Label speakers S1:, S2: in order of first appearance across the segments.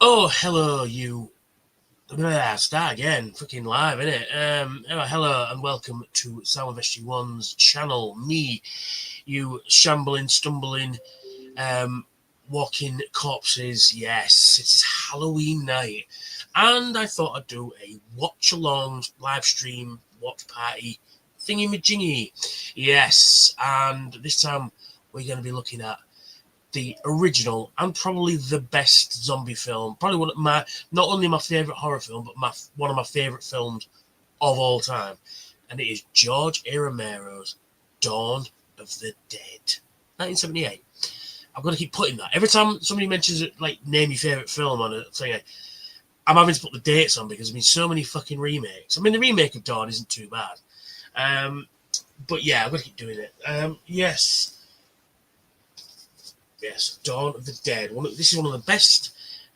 S1: Oh, hello, you. Start again. Freaking live, innit? Hello, and welcome to SoundwaveSG1's channel. Me, you shambling, stumbling, um, walking corpses. Yes, it is Halloween night. And I thought I'd do a watch-along, live stream, watch party, thingy-majingy. Yes, and this time we're going to be looking at the original and probably the best zombie film. Probably one of my, not only my favorite horror film, but one of my favorite films of all time. And it is George A. Romero's Dawn of the Dead, 1978. I've got to keep putting that. Every time somebody mentions it, like, name your favorite film on a thing, I'm having to put the dates on because there's been so many fucking remakes. I mean, the remake of Dawn isn't too bad. But yeah, I'm going to keep doing it. Yes, Dawn of the Dead. This is one of the best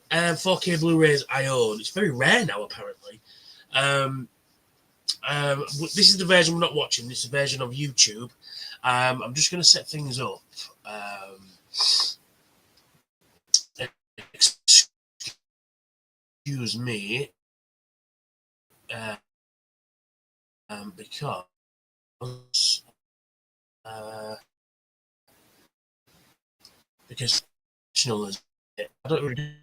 S1: 4K Blu-rays I own. It's very rare now, apparently. This is the version we're not watching. This is the version of YouTube. I'm just going to set things up. Excuse me, because I don't really.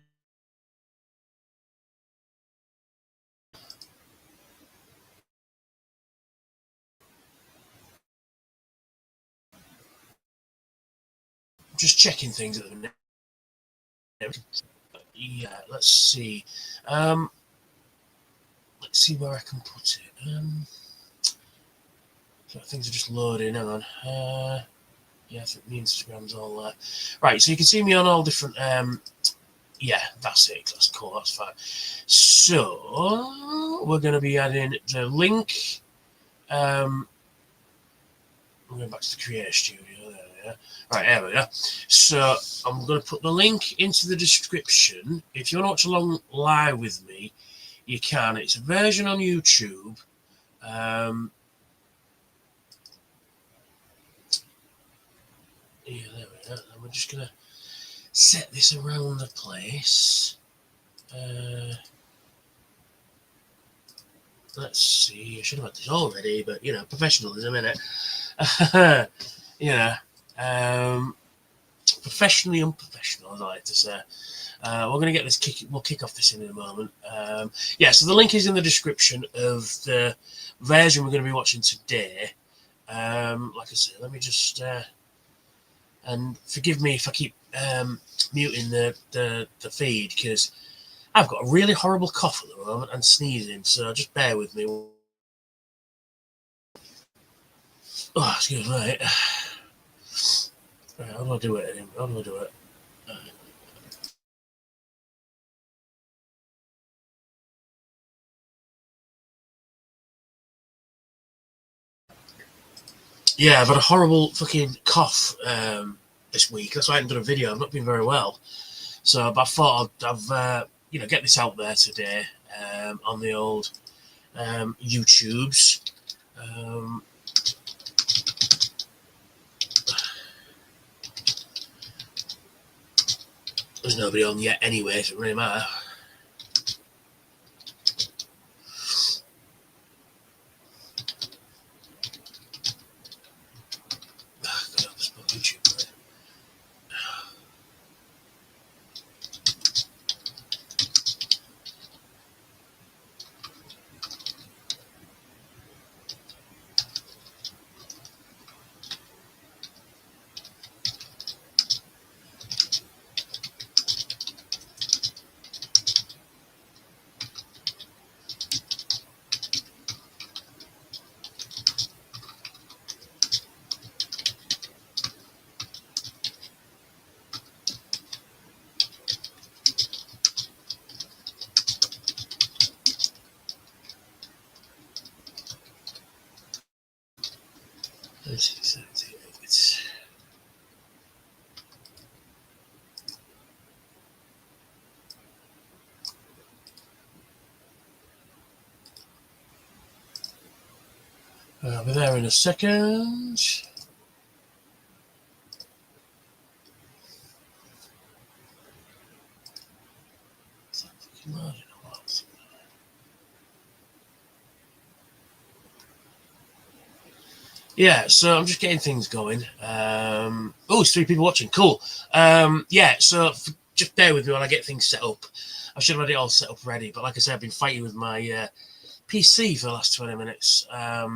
S1: Just checking things at the minute. Yeah, let's see. Let's see where I can put it. Things are just loading. Hang on. Yeah, I think the Instagram's all there. Right, so you can see me on all different. Yeah, that's it. That's cool. That's fine. So we're going to be adding the link. I'm going back to the Creator Studio. There we are. Right, there we are. So I'm going to put the link into the description. If you want to watch along live with me, you can. It's a version on YouTube. Yeah, there we are. And we're just going to set this around the place. Let's see. I should have had this already, but you know, professionalism, innit? Professionally unprofessional, as I like to say. We're going to get this we'll kick off this in a moment. So the link is in the description of the version we're going to be watching today. Like I said, let me just and forgive me if I keep muting the feed, because I've got a really horrible cough at the moment and sneezing, so just bear with me. Oh, excuse me. Right, how do I do it? How do I do it? Yeah, I've had a horrible fucking cough this week. That's why I haven't done a video. I've not been very well. So I thought I'd get this out there today on the old YouTubes. There's nobody on yet anyway, so it really matter. I'll be there in a second. Yeah, so I'm just getting things going. It's 3 people watching. Cool. Just bear with me while I get things set up. I should have had it all set up ready, but like I said, I've been fighting with my PC for the last 20 minutes. We're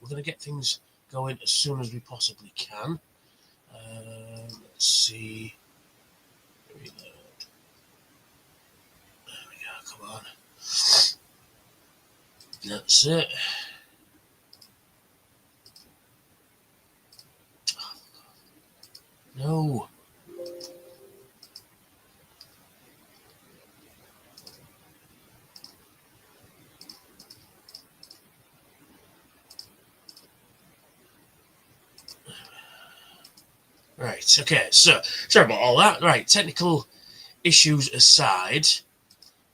S1: going to get things going as soon as we possibly can. Let's see. There we go. Come on. That's it. No. Right, okay, so sorry about all that. Right, technical issues aside.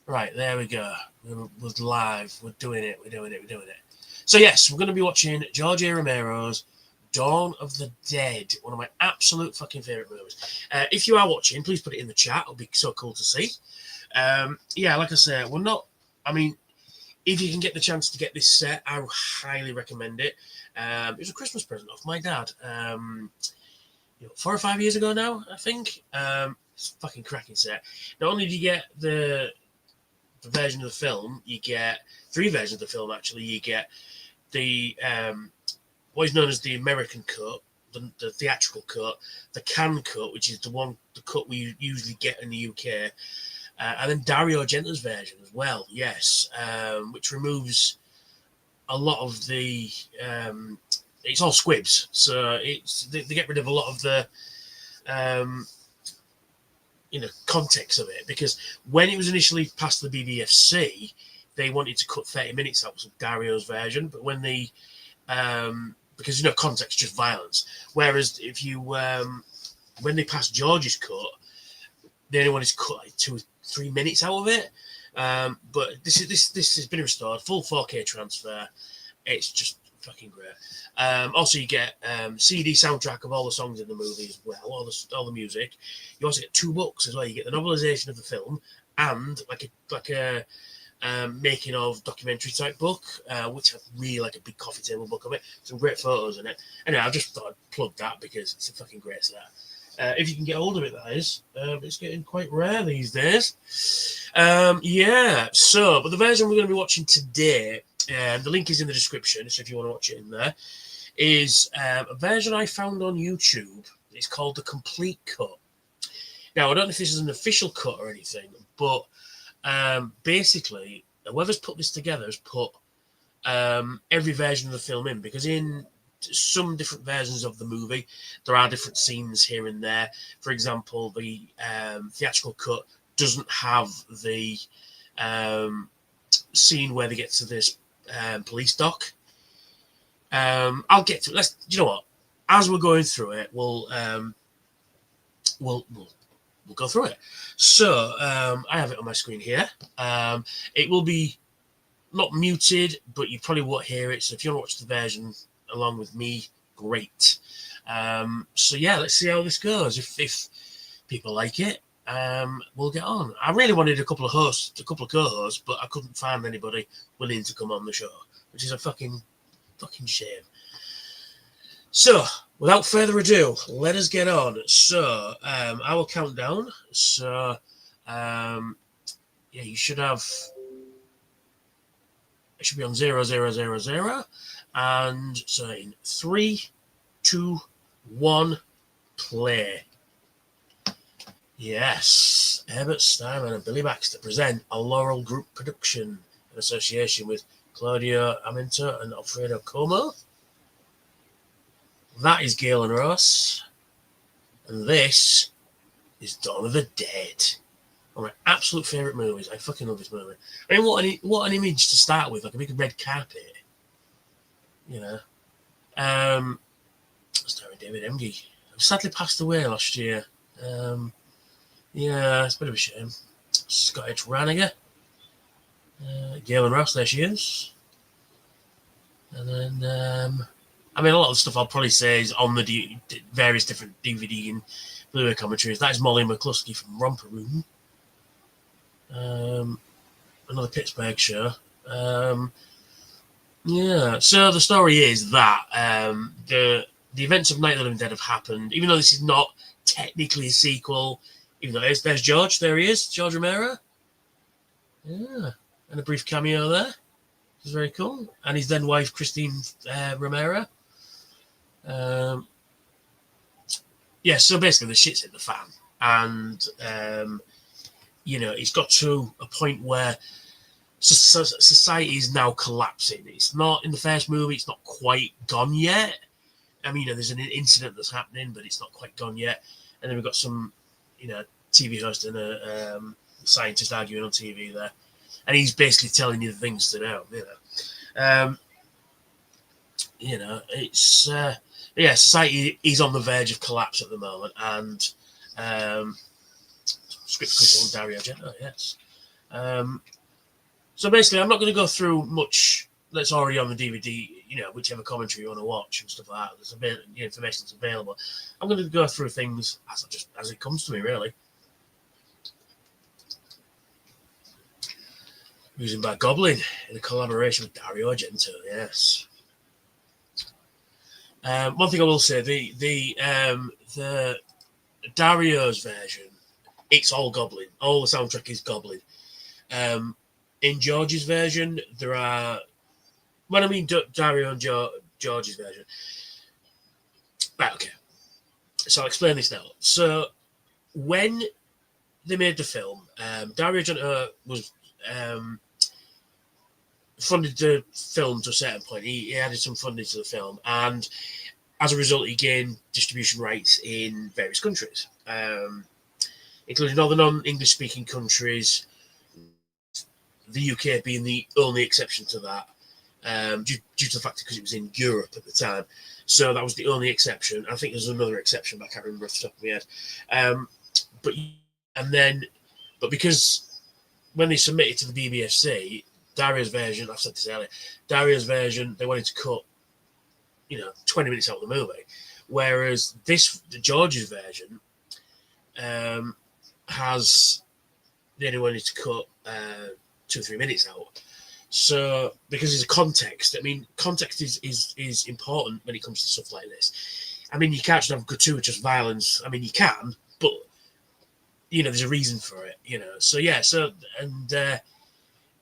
S1: Right, there we go. We're live. We're doing it. So yes, we're going to be watching George A. Romero's Dawn of the Dead, one of my absolute fucking favourite movies. If you are watching, please put it in the chat. It'll be so cool to see. Like I say, we're not... I mean, if you can get the chance to get this set, I highly recommend it. It was a Christmas present off my dad. 4 or 5 years ago now, I think. It's a fucking cracking set. Not only do you get the version of the film, you get 3 versions of the film, actually. You get the what is known as the American cut, the theatrical cut, the Cannes cut, which is the cut we usually get in the UK, and then Dario Argento's version as well, yes, which removes a lot of the... it's all squibs, so they get rid of a lot of the context of it, because when it was initially passed to the BBFC, they wanted to cut 30 minutes out of Dario's version, but when they because context just violence, whereas if you when they passed George's cut, they only wanted to cut like 2 or 3 minutes out of it, but this has been restored, full 4K transfer. It's just fucking great. Also, you get CD soundtrack of all the songs in the movie as well, all the music. You also get 2 books as well. You get the novelization of the film and like a making of documentary type book, which I really like, a big coffee table book of it. Some great photos in it. Anyway, I just thought I'd plug that because it's a fucking great set. If you can get hold of it, that is. It's getting quite rare these days. But the version we're going to be watching today, the link is in the description, so if you want to watch it in there, is a version I found on YouTube. It's called The Complete Cut. Now, I don't know if this is an official cut or anything, but basically, whoever's put this together has put every version of the film in, because in some different versions of the movie, there are different scenes here and there. For example, the theatrical cut doesn't have the scene where they get to this police dock. I'll get to it. You know what? As we're going through it, we'll go through it. So I have it on my screen here. It will be not muted, but you probably won't hear it. So if you want to watch the version along with me, great. Let's see how this goes. If people like it, we'll get on. I really wanted a couple of co-hosts, but I couldn't find anybody willing to come on the show, which is a fucking shame. So, without further ado, let us get on. So, I will count down. So, you should have... It should be on 0, 0, 0, 0. And so in 3, 2, 1, play. Yes, Herbert Steinman and Billy Baxter present a Laurel Group production in association with Claudio Aminto and Alfredo Como. That is Galen Ross. And this is Dawn of the Dead. One of my absolute favourite movies. I fucking love this movie. I mean, what an image to start with, like a big red carpet. Starring David Emge, who sadly passed away last year. It's a bit of a shame. Scott H. Raniger. Galen Ross, there she is. And then, a lot of the stuff I'll probably say is on the various different DVD and Blu-ray commentaries. That is Molly McCluskey from Romper Room. Another Pittsburgh show. Yeah. So the story is that the events of Night of the Living Dead have happened, even though this is not technically a sequel. Even though there's George, there he is, George Romero. Yeah, and a brief cameo there. It's very cool. And his then wife Christine Romero. Um, yeah. So basically, the shit's hit the fan, and it's got to a point where society is now collapsing. It's not in the first movie. It's not quite gone yet. I mean, there's an incident that's happening, but it's not quite gone yet. And then we've got some, TV host and a scientist arguing on TV there, and he's basically telling you the things to know. It's society is on the verge of collapse at the moment, and script control Dario Argento, yes. So basically, I'm not going to go through much that's already on the DVD, whichever commentary you want to watch and stuff like that. There's a bit of information that's available. I'm going to go through things as it comes to me, really. Music by Goblin in a collaboration with Dario Argento, yes. One thing I will say, the Dario's version, it's all Goblin. All the soundtrack is Goblin. In George's version, there are... When I mean Dario and George's version... Right, okay. So I'll explain this now. So, when they made the film, Dario Argento was... funded the film to a certain point. He added some funding to the film, and as a result, he gained distribution rights in various countries, including other non-English speaking countries, the UK being the only exception to that, due to the fact because it was in Europe at the time. So that was the only exception. I think there's another exception, but I can't remember off the top of my head. But because when they submitted to the BBFC, Dario's version, I've said this earlier, Dario's version, they wanted to cut, 20 minutes out of the movie. Whereas George's version, they only wanted to cut 2 or 3 minutes out. So, because there's a context, context is important when it comes to stuff like this. You can't just have gratuitous violence. You can, but, there's a reason for it,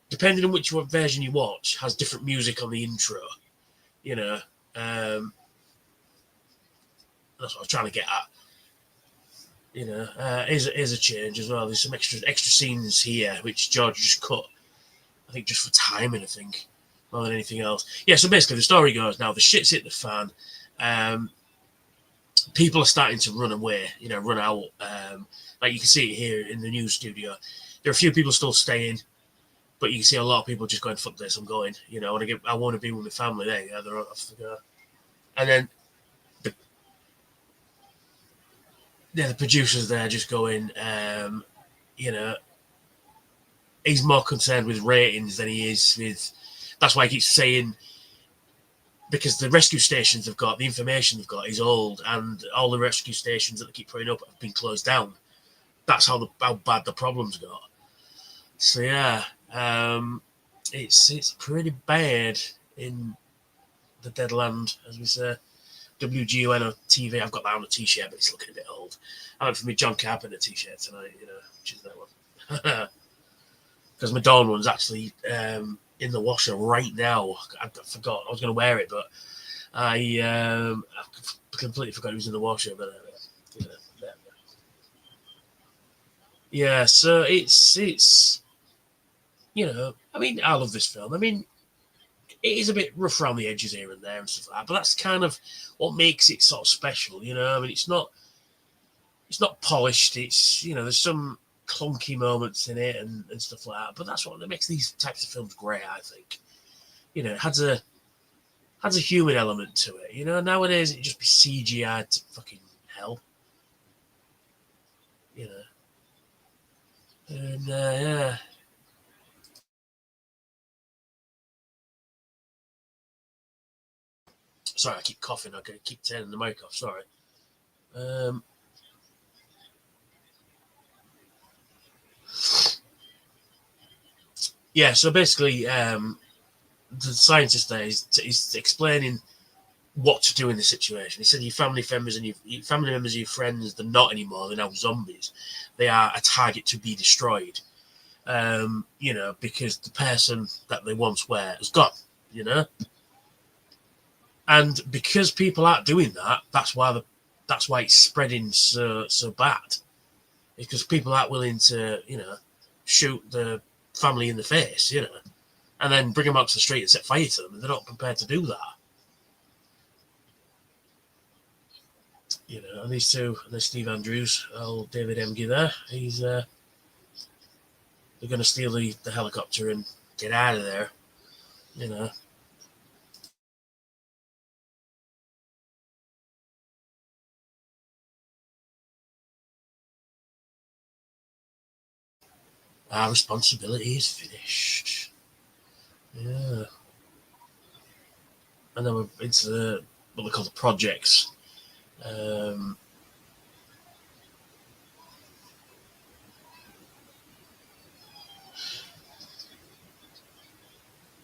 S1: depending on which version you watch, has different music on the intro. That's what I was trying to get at. Is a change as well. There's some extra scenes here which George just cut. I think just for timing. I think more than anything else. Yeah. So basically, the story goes now: the shit's hit the fan. People are starting to run away. Run out. Like you can see it here in the news studio. There are a few people still staying. But you can see a lot of people just going, fuck this, I'm going. I want to be with my family there. Yeah, they're off to go. And then the producers there just going, he's more concerned with ratings than he is with... That's why he keeps saying, because the rescue stations they've got, the information they've got is old, and all the rescue stations that they keep putting up have been closed down. That's how bad the problem's got. So, yeah. It's pretty bad in the dead land, as we say. WGUN TV. I've got that on a t-shirt, but it's looking a bit old. I went for my John Carpenter t-shirt tonight, which is that one. Because my Dawn one's actually in the washer right now. I forgot I was going to wear it, but I completely forgot it was in the washer. But yeah, so it's. I love this film. It is a bit rough around the edges here and there and stuff like that, but that's kind of what makes it sort of special, it's not polished. It's, there's some clunky moments in it and stuff like that, but that's what makes these types of films great, I think. It has a human element to it. Nowadays it just be CGI to fucking hell. And yeah. Sorry, I keep coughing. I keep turning the mic off. Sorry. Yeah, so basically, the scientist there is explaining what to do in this situation. He said your family members and your family members, your friends, they're not anymore. They're now zombies. They are a target to be destroyed. Because the person that they once were has gone. And because people aren't doing that, that's why it's spreading so bad. It's because people aren't willing to, shoot the family in the face, and then bring them out to the street and set fire to them. And they're not prepared to do that. And these two, and there's Steve Andrews, old David Emge there. He's they're going to steal the helicopter and get out of there. Our responsibility is finished. Yeah. And then we're into what they call the projects. Don't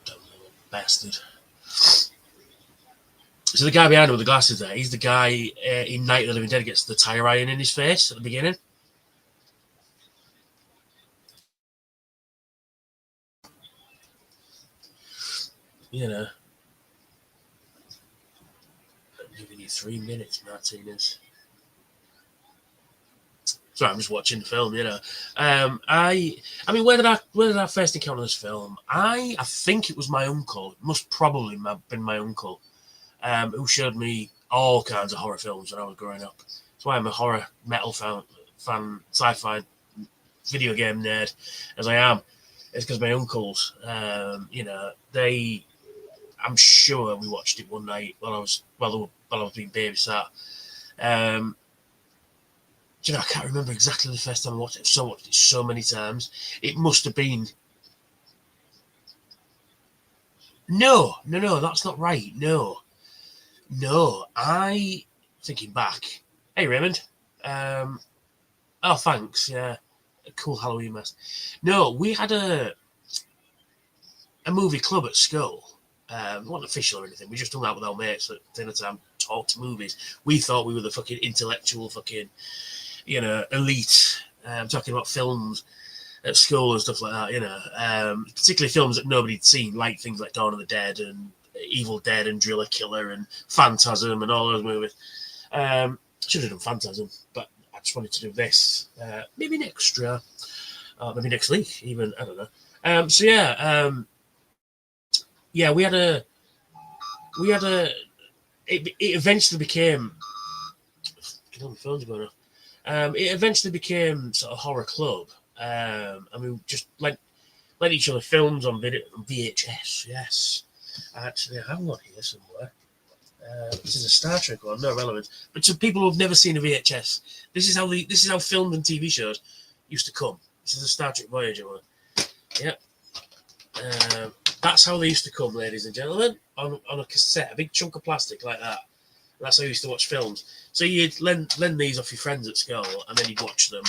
S1: know, bastard. So the guy behind him with the glasses there, he's the guy in Night of the Living Dead gets the tire iron in his face at the beginning. I'm giving you 3 minutes, Martinez. Sorry, I'm just watching the film. I mean, where did I first encounter this film? I think it was my uncle. It must probably have been my uncle, who showed me all kinds of horror films when I was growing up. That's why I'm a horror metal fan, sci-fi, video game nerd, as I am. It's because my uncles, I'm sure we watched it one night while I was being babysat. I can't remember exactly the first time I watched it. So watched it so many times. It must have been. No, that's not right. No. Thinking back. Hey, Raymond. Oh, thanks. Yeah, a cool Halloween mask. No, we had a movie club at school. It wasn't official or anything. We just hung out with our mates at dinner time, talked movies. We thought we were the fucking intellectual fucking, elite. Talking about films at school and stuff like that. Particularly films that nobody'd seen, like things like Dawn of the Dead and Evil Dead and Driller Killer and Phantasm and all those movies. Should have done Phantasm, but I just wanted to do this. Maybe next year, maybe next week, even. I don't know. Yeah, we had a. It eventually became. My phone's going off. It eventually became sort of horror club. And we just let each other films on VHS. Yes, actually, I have one here somewhere. This is a Star Trek one, no relevance. But to people who've never seen a VHS, this is how films and TV shows used to come. This is a Star Trek Voyager one. Yep. That's how they used to come, ladies and gentlemen, on a cassette, a big chunk of plastic like that. That's how you used to watch films. So you'd lend these off your friends at school, and then you'd watch them,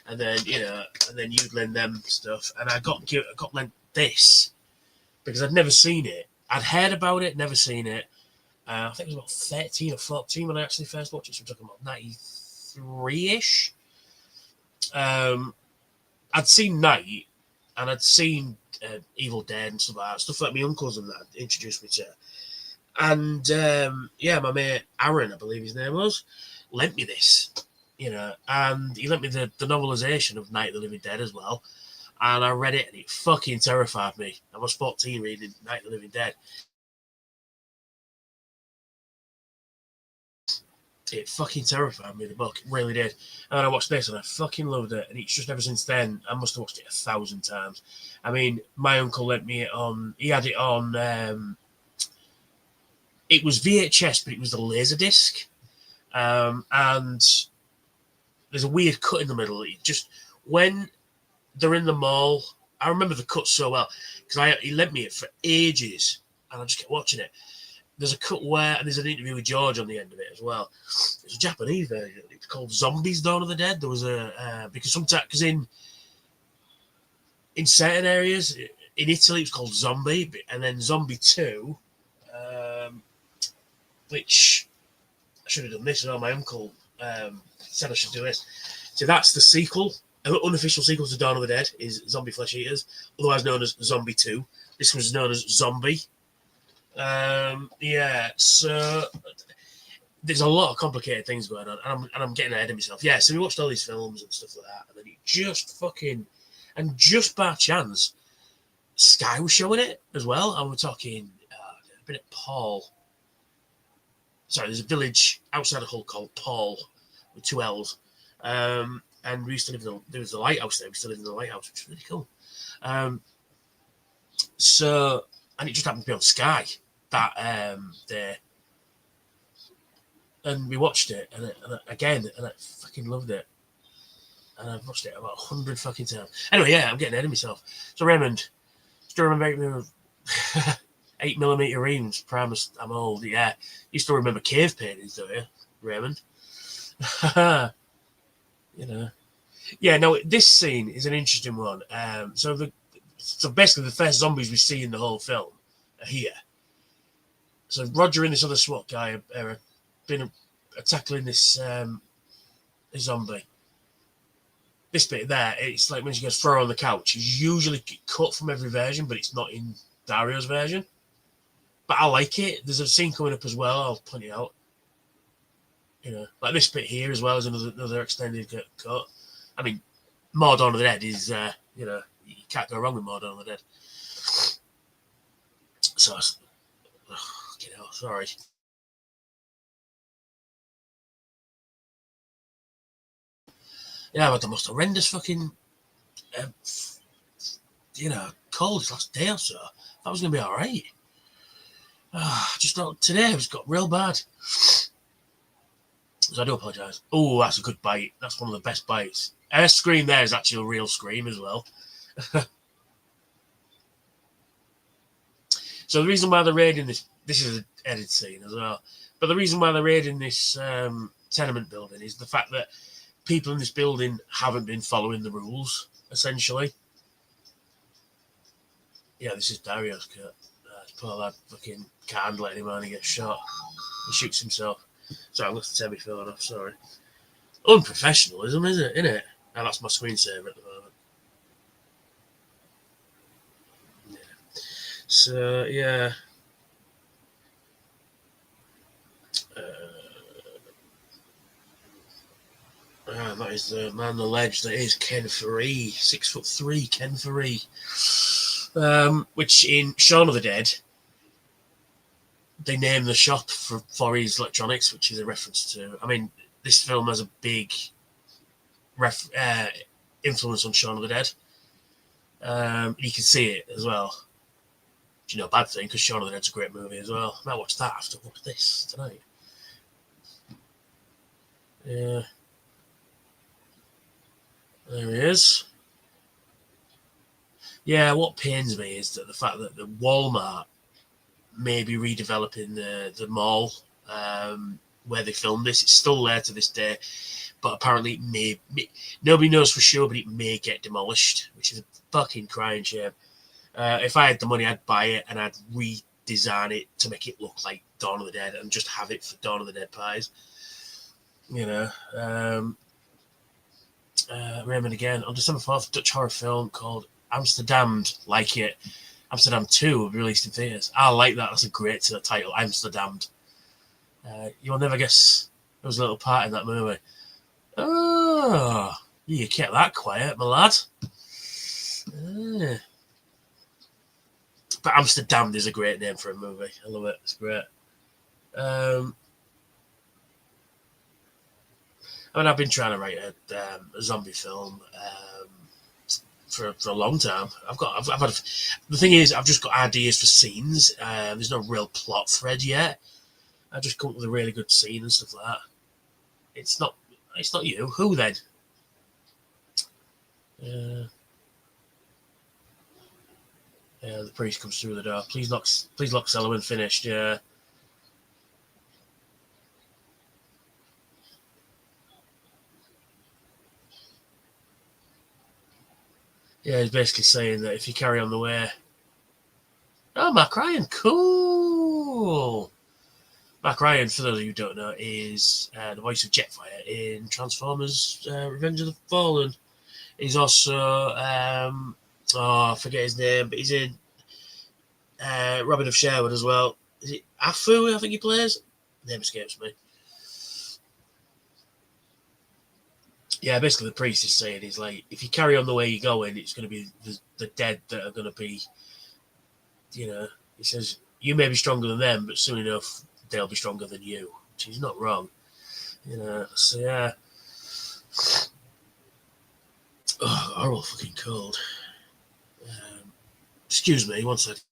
S1: and then you'd lend them stuff. And I got lent this because I'd never seen it. I'd heard about it, never seen it. I think it was about 13 or 14 when I actually first watched it. So we're talking about 93-ish. I'd seen Night, and I'd seen Evil Dead and stuff like that. Stuff like my uncles and that introduced me to. And my mate Aaron, I believe his name was, lent me this, and he lent me the novelization of Night of the Living Dead as well. And I read it, and it fucking terrified me. I was 14 reading Night of the Living Dead. It fucking terrified me, the book. It really did. And then I watched this, and I fucking loved it. And it's just ever since then, I must have watched it 1,000 times. I mean, my uncle lent me it on, he had it on, it was VHS, but it was the Laserdisc. And there's a weird cut in the middle. It just, when they're in the mall, I remember the cut so well, because he lent me it for ages, and I just kept watching it. There's a cut where, and there's an interview with George on the end of it as well. It's a Japanese version. It's called Zombies Dawn of the Dead. There was because in certain areas, in Italy it was called Zombie, and then Zombie 2, which I should have done this. My uncle said I should do this. So that's the sequel, an unofficial sequel to Dawn of the Dead, is Zombie Flesh Eaters, otherwise known as Zombie 2. This was known as Zombie. So there's a lot of complicated things going on, and I'm getting ahead of myself. Yeah, so we watched all these films and stuff like that, and then it just fucking, and just by chance, Sky was showing it as well, and we're talking a bit at Paul. Sorry, there's a village outside of Hull called Paul, with 2 L's, and we used to live in there was a lighthouse there. We still live in the lighthouse, which is really cool. So, and it just happened to be on Sky that day. And we watched it, and I fucking loved it. And I've watched it about 100 fucking times. Anyway, yeah, I'm getting ahead of myself. So, Raymond, still remember 8mm reams, promise I'm old, yeah. You still remember cave paintings, don't you, Raymond? You know. Yeah, no, this scene is an interesting one. So basically the first zombies we see in the whole film are here. So Roger and this other SWAT guy are been tackling this zombie. This bit there, it's like when she gets thrown on the couch. It's usually cut from every version, but it's not in Dario's version. But I like it. There's a scene coming up as well. I'll point it out. You know, like this bit here as well as another extended cut. I mean, more Dawn of the Dead is, you know, you can't go wrong with more Dawn of the Dead. So, you know, sorry. Yeah, I've had the most horrendous fucking, you know, cold this last day or so. That was going to be all right. Just not today. It's got real bad. So I do apologise. Oh, that's a good bite. That's one of the best bites. Her scream there is actually a real scream as well. So the reason why they're raiding this is an edit scene as well, but the reason why they're raiding this tenement building is the fact that people in this building haven't been following the rules, essentially. Yeah, this is Dario's cut. Poor lad fucking can't let him on, he gets shot. He shoots himself. Sorry, I'm going to turn my phone off, sorry. Unprofessionalism, isn't it? And that's my screensaver at the moment. Yeah. So, yeah. That is the man on the ledge. That is Ken Faree, 6'3", Ken Faree. Which in Shaun of the Dead, they name the shop for his electronics, which is a reference to. I mean, this film has a big influence on Shaun of the Dead. You can see it as well. Which, you know, bad thing because Shaun of the Dead's a great movie as well. I might watch that after I watch this tonight. Yeah. There he is. Yeah, what pains me is that the fact that the Walmart may be redeveloping the mall where they filmed this. It's still there to this day, but apparently it may nobody knows for sure, but it may get demolished, which is a fucking crying shame. If I had the money, I'd buy it and I'd redesign it to make it look like Dawn of the Dead and just have it for Dawn of the Dead pies. You know, Raymond again. On December 4th, Dutch horror film called Amsterdam, like it. Amsterdam 2 will be released in theatres. I like that. That's a great title, Amsterdam. You'll never guess there was a little part in that movie. Oh, you kept that quiet, my lad. But Amsterdam is a great name for a movie. I love it. It's great. I mean, I've been trying to write a zombie film for a long time. I've had the thing is, I've just got ideas for scenes. There's no real plot thread yet. I just come up with a really good scene and stuff like that. It's not you. Who then? Yeah, the priest comes through the door. Please lock cellar when finished. Yeah. Yeah, he's basically saying that if you carry on the way Oh, Mac Ryan, cool. Mac Ryan, for those of you who don't know, is the voice of Jetfire in Transformers Revenge of the Fallen. He's also, I forget his name, but he's in Robin of Sherwood as well. Is it Afu, I think he plays? Name escapes me. Yeah, basically the priest is saying, he's like, if you carry on the way you're going, it's going to be the dead that are going to be, you know, he says, you may be stronger than them, but soon enough, they'll be stronger than you. Which he's not wrong. You know, so yeah. Oh, horrible fucking cold. Excuse me, one second.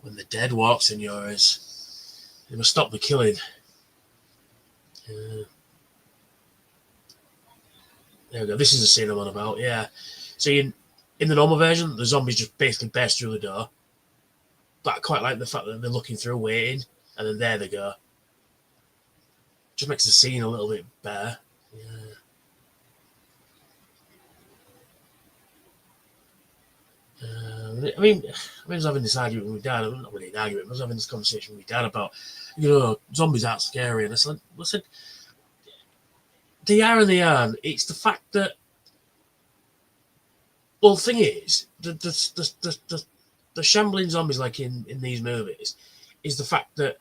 S1: When the dead walks in yours, they must stop the killing. There we go. This is the scene I'm on about. Yeah. So in the normal version, the zombies just basically burst through the door. But I quite like the fact that they're looking through, waiting, and then there they go. Just makes the scene a little bit better. Yeah. I mean, I was having this argument with my dad. I'm not really an argument. I was having this conversation with my dad about, zombies aren't scary. And I said, they are and they aren't. It's the fact that, well, the thing is, the shambling zombies like in these movies is the fact that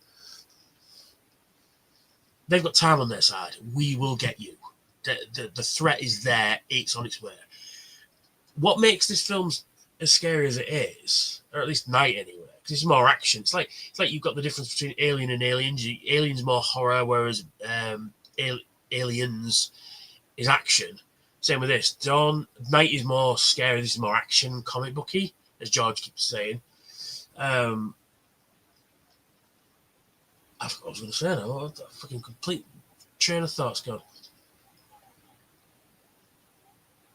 S1: they've got time on their side. We will get you. The threat is there. It's on its way. What makes this film as scary as it is, or at least Night anyway, because it's more action. It's like you've got the difference between Alien and Aliens. Aliens more horror, whereas Aliens is action. Same with this. Night is more scary. This is more action, comic booky, as George keeps saying. I forgot what I was going to say now. What the fucking complete train of thoughts gone.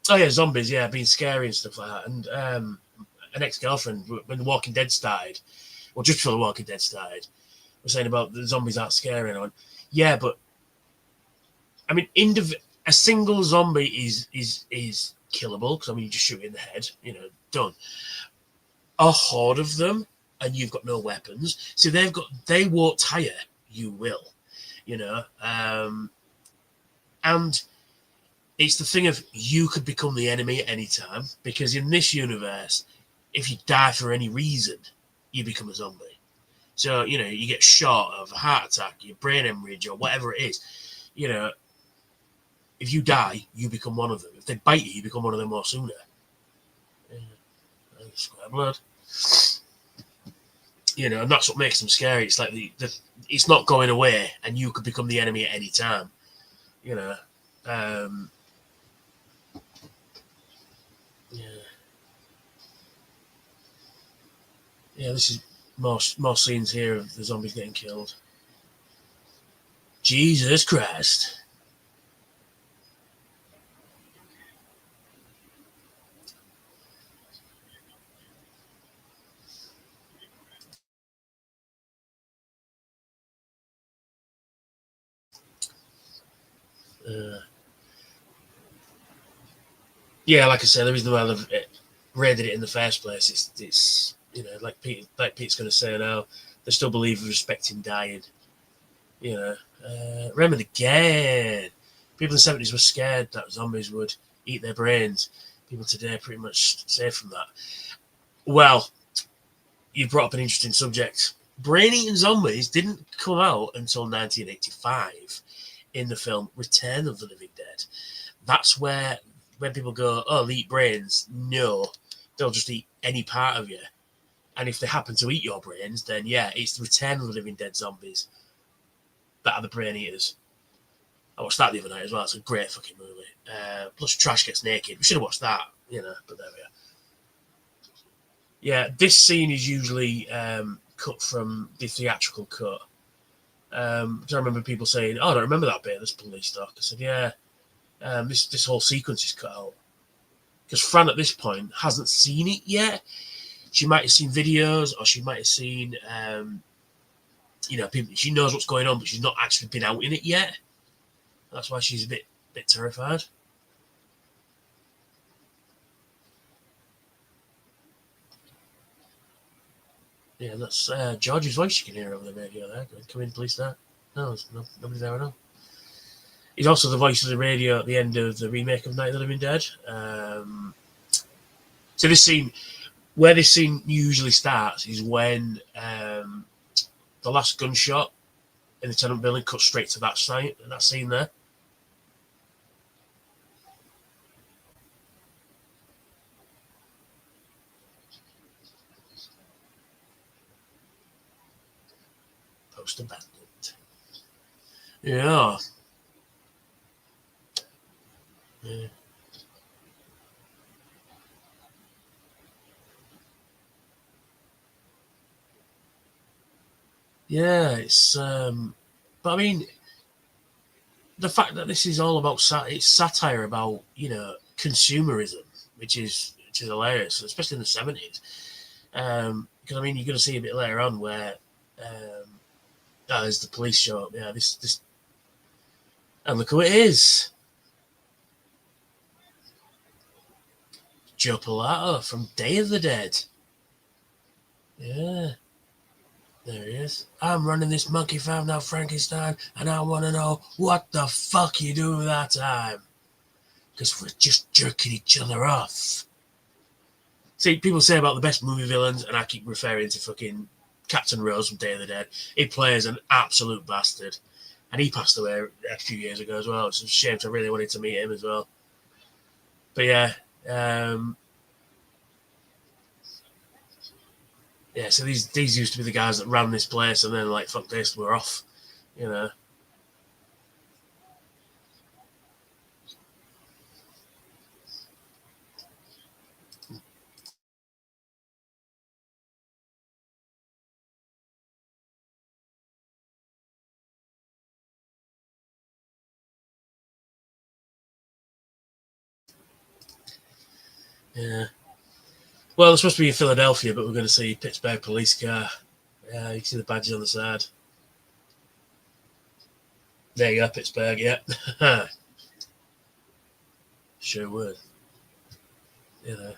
S1: Oh yeah, zombies, yeah, being scary and stuff like that. And an ex-girlfriend, when The Walking Dead started, or just before The Walking Dead started, was saying about the zombies aren't scary. And I went, yeah, but I mean, a single zombie is killable, because I mean, you just shoot it in the head, done. A horde of them, and you've got no weapons, so they won't tire. You will, and it's the thing of you could become the enemy at any time, because in this universe, if you die for any reason, you become a zombie. So, you get shot of a heart attack, your brain hemorrhage, or whatever it is, if you die, you become one of them. If they bite you, you become one of them more sooner. Square blood. And that's what makes them scary. It's like it's not going away, and you could become the enemy at any time. Yeah, this is more scenes here of the zombies getting killed. Jesus Christ. Yeah, like I said, the reason why they've raided it in the first place, it's like Pete's going to say now, they still believe in respecting dying. Remember again, people in the 70s were scared that zombies would eat their brains. People today are pretty much safe from that. Well, you brought up an interesting subject. Brain-eating zombies didn't come out until 1985 in the film Return of the Living Dead. That's where, when people go, oh, they eat brains, no, they'll just eat any part of you. And if they happen to eat your brains, then yeah, it's the Return of the Living Dead zombies that are the brain eaters. I watched that the other night as well. It's a great fucking movie. Plus Trash Gets Naked. We should have watched that, but there we are. Yeah, this scene is usually cut from the theatrical cut. I remember people saying, oh, I don't remember that bit of this police talk. I said, yeah, this whole sequence is cut out. Because Fran at this point hasn't seen it yet. She might have seen videos, or she might have seen, people, she knows what's going on, but she's not actually been out in it yet. That's why she's a bit terrified. Yeah, that's George's voice you can hear over the radio there. Come in, please, start. No, there's nobody there at all. He's also the voice of the radio at the end of the remake of Night of the Living Dead. So this scene, where this scene usually starts, is when the last gunshot in the tenement building cuts straight to that scene there. Post-abandoned. Yeah. Yeah. Yeah, it's but I mean, the fact that this is all about it's satire about, you know, consumerism, which is hilarious, especially in the 70s. Because I mean, you're going to see a bit later on where there's the police show up. Yeah, this, and look who it is. Joe Pilato from Day of the Dead. Yeah. There he is. I'm running this monkey farm now, Frankenstein, and I want to know what the fuck you do with that time. Because we're just jerking each other off. See, people say about the best movie villains, and I keep referring to fucking Captain Rose from Day of the Dead. He plays an absolute bastard. And he passed away a few years ago as well. It's a shame, I really wanted to meet him as well. But yeah, yeah, so these used to be the guys that ran this place, and then like, fuck this, we're off, you know. Yeah. Well, it's supposed to be in Philadelphia, but we're going to see Pittsburgh police car. Yeah, you can see the badges on the side. There you go, Pittsburgh, yeah. Sure would. You know.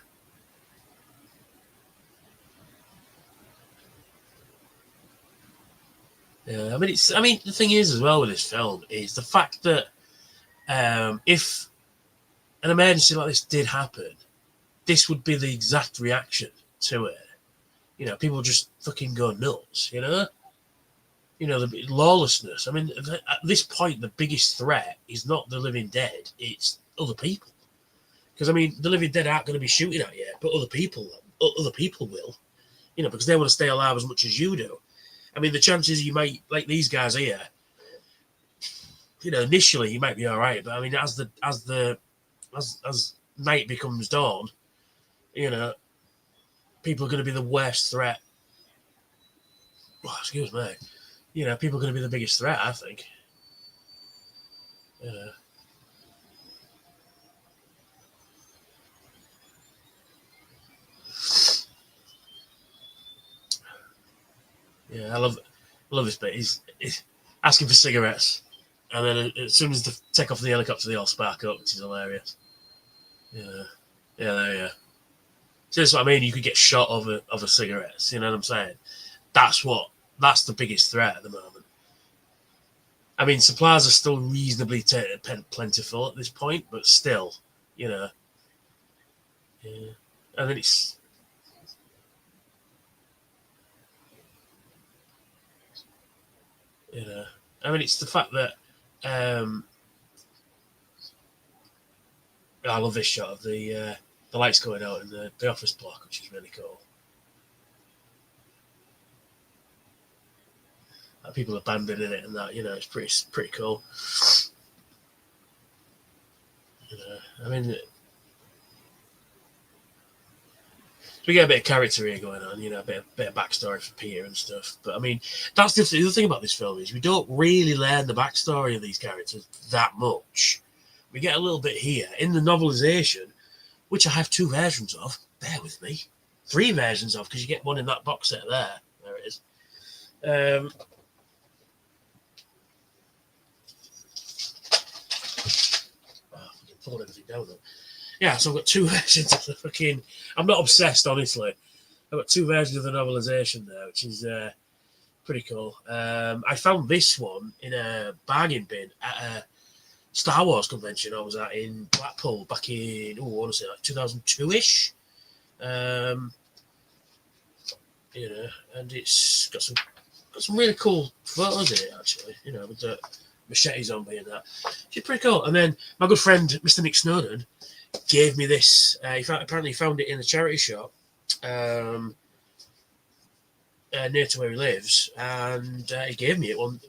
S1: Yeah, I mean, the thing is as well with this film is the fact that if an emergency like this did happen, this would be the exact reaction to it. You know, people just fucking go nuts, you know? You know, the lawlessness. I mean, at this point, the biggest threat is not the living dead, it's other people. Because, I mean, the living dead aren't going to be shooting at you, but other people will, you know, because they want to stay alive as much as you do. I mean, the chances you might, like these guys here, you know, initially you might be all right, but I mean, as night becomes dawn, you know, people are going to be the worst threat. Oh, excuse me. You know, people are going to be the biggest threat, I think. Yeah, I love this bit. He's asking for cigarettes, and then as soon as they take off the helicopter, they all spark up, which is hilarious. Yeah, there you go. So that's what I mean. You could get shot over cigarettes. You know what I'm saying? That's the biggest threat at the moment. I mean, supplies are still reasonably plentiful at this point, but still, you know. Yeah. And then it's. You know, I mean, it's the fact that I love this shot of the lights going out in the office block, which is really cool. People abandoning it and that, you know, it's pretty cool. You know, I mean, we get a bit of character here going on, you know, a bit of backstory for Peter and stuff. But I mean, that's the other thing about this film is we don't really learn the backstory of these characters that much. We get a little bit here in the novelization, which I have 2 versions of. Bear with me, 3 versions of, because you get one in that box set there. There it is. Oh, I fucking pulled everything down though. Yeah, so I've got two versions of the fucking. I'm not obsessed, honestly. I've got two versions of the novelisation there, which is pretty cool. I found this one in a bargain bin at a Star Wars convention I was at in Blackpool back in, I want to say like 2002-ish. And it's got some really cool photos in it, actually, with the machete zombie and that. It's pretty cool. And then my good friend, Mr. Nick Snowden, gave me this. Apparently he found it in a charity shop near to where he lives, and he gave me it one.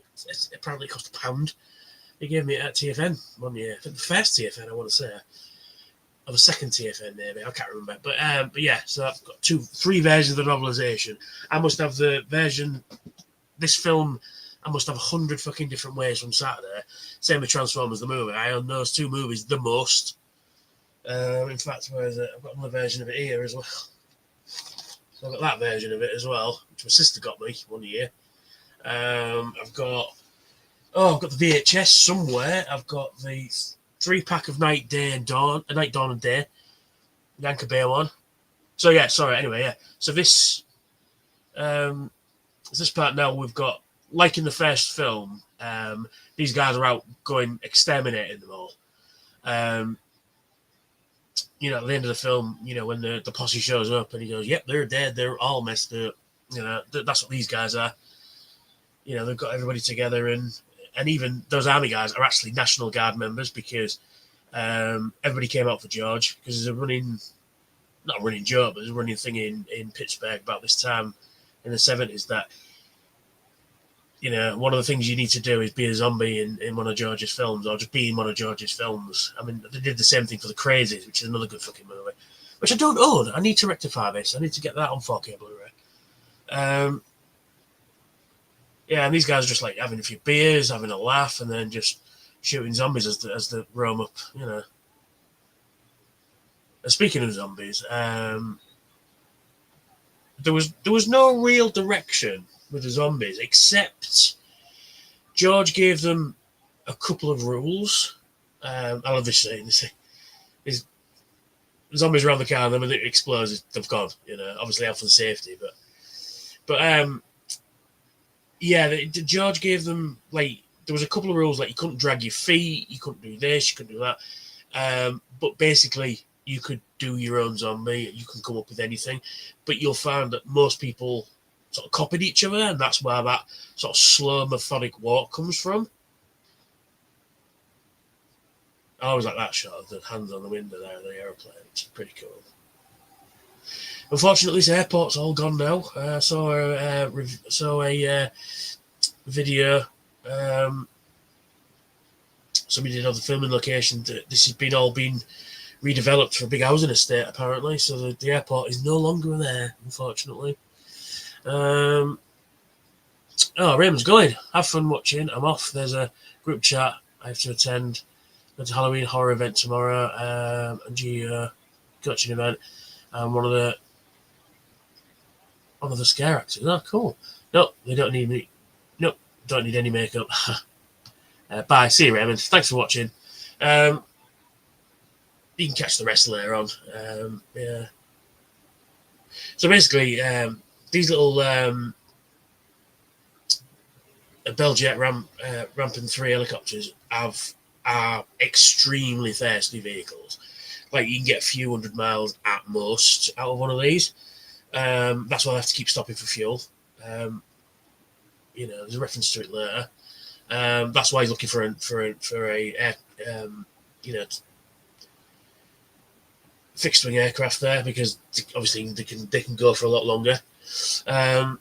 S1: Apparently it cost £1. He gave me it at TFN one year. The first TFN, I want to say. Or the second TFN, maybe. I can't remember. But yeah, so I've got three versions of the novelisation. I must have the version... This film, I must have 100 fucking different ways from Saturday. Same with Transformers, the movie. I own those two movies the most. In fact, where is it? I've got another version of it here as well. So I've got that version of it as well, which my sister got me one year. I've got the VHS somewhere. I've got the 3-pack of Night, Dawn and Day, Yanka Bay one. So yeah, sorry. Anyway, yeah. So this part now we've got, like in the first film, these guys are out going exterminating them all. At the end of the film, when the posse shows up and he goes, "Yep, they're dead. They're all messed up." That's what these guys are. They've got everybody together, and even those army guys are actually National Guard members because everybody came out for George because there's not a running joke, but there's a running thing in Pittsburgh about this time in the 70s that, one of the things you need to do is be a zombie in one of George's films, or just be in one of George's films. I mean, they did the same thing for The Crazies, which is another good fucking movie, which I don't own. I need to rectify this. I need to get that on 4K Blu-ray. And these guys are just like having a few beers, having a laugh, and then just shooting zombies as they roam up, And speaking of zombies, there was no real direction with the zombies, except George gave them a couple of rules. I love this scene. Is zombies around the car, and then when it explodes, they've gone. Obviously health and safety, but George gave them, like, there was a couple of rules, like you couldn't drag your feet, you couldn't do this, you couldn't do that. But basically, you could do your own zombie, you can come up with anything, but you'll find that most people sort of copied each other, and that's where that sort of slow, methodic walk comes from. I always like that shot of the hands on the window there of the aeroplane. It's pretty cool. Unfortunately, this airport's all gone now. I saw a video. Somebody did on the filming location that this has been redeveloped for a big housing estate, apparently. So the airport is no longer there, unfortunately. Raymond's going. Have fun watching. I'm off. There's a group chat I have to attend. There's a Halloween horror event tomorrow, a Geo coaching event, and one of the scare actors. Oh, cool. No, they don't need me. No, don't need any makeup. Bye. See you, Raymond. Thanks for watching. You can catch the rest later on. Yeah. So basically, these little Bell Jet Ramping 3 helicopters are extremely thirsty vehicles. Like, you can get a few 100 miles at most out of one of these. That's why I have to keep stopping for fuel. There's a reference to it later. That's why he's looking for a fixed wing aircraft there, because obviously they can go for a lot longer. I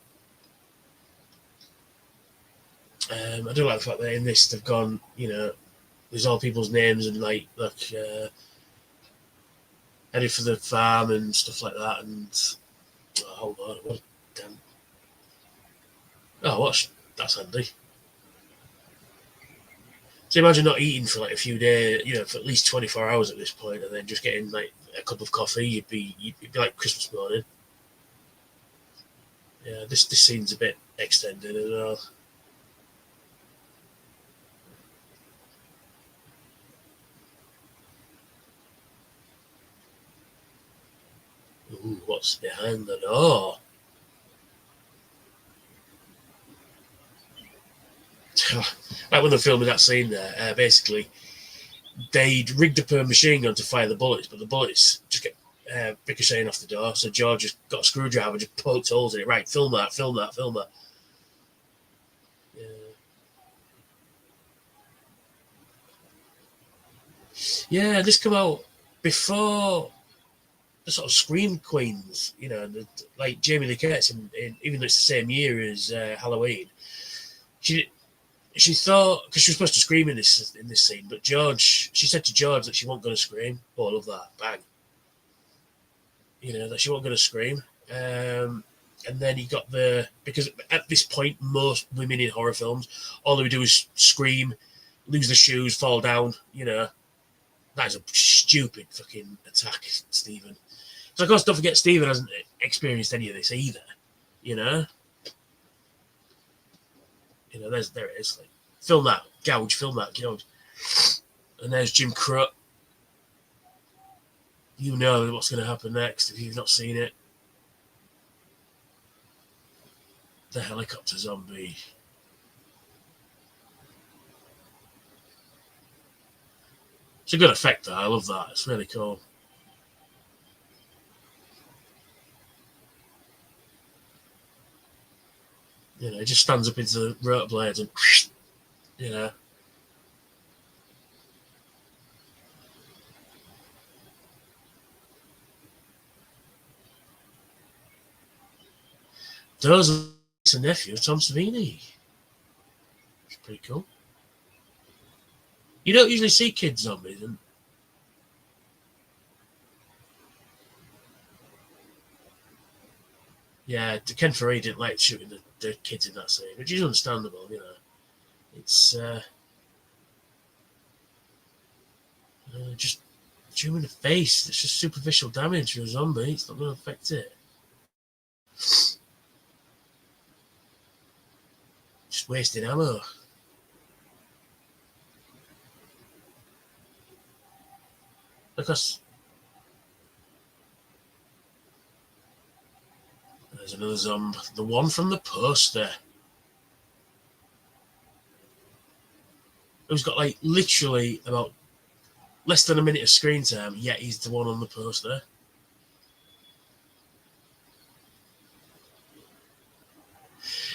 S1: do like the fact that in this they've gone, there's all people's names and like headed for the farm and stuff like that. And hold on, what damn! Oh, that's handy. So imagine not eating for like a few days, for at least 24 hours at this point, and then just getting like a cup of coffee. You'd be like Christmas morning. Yeah, this scene's a bit extended as well. What's behind the door? Like when they're filming that scene there, basically, they'd rigged up a machine gun to fire the bullets, but the bullets just get ricocheting off the door. So George just got a screwdriver, just poked holes in it. Right, film that. Yeah, this come out before the sort of Scream Queens, like Jamie Lee Curtis, even though it's the same year as Halloween. She thought, because she was supposed to scream in this scene, but she said to George that she wasn't going to scream. Oh, I love that. Bang. That she wasn't going to scream. And then he got because at this point, most women in horror films, all they would do is scream, lose their shoes, fall down. That is a stupid fucking attack, Stephen. So, of course, don't forget, Stephen hasn't experienced any of this either. There it is. Like, film that, gouge. And there's Jim Crut. You know what's going to happen next if you've not seen it. The helicopter zombie. It's a good effect, though. I love that. It's really cool. It just stands up into the rotor blades and, Those are a nephew of Tom Savini. It's pretty cool. You don't usually see kids zombies, and yeah, Ken Faree didn't like shooting the kids in that scene, which is understandable. It's just shooting the face. It's just superficial damage for a zombie. It's not going to affect it. Just wasting ammo. Because there's another zombie. The one from the poster. Who's got like literally about less than a minute of screen time, yet he's the one on the poster.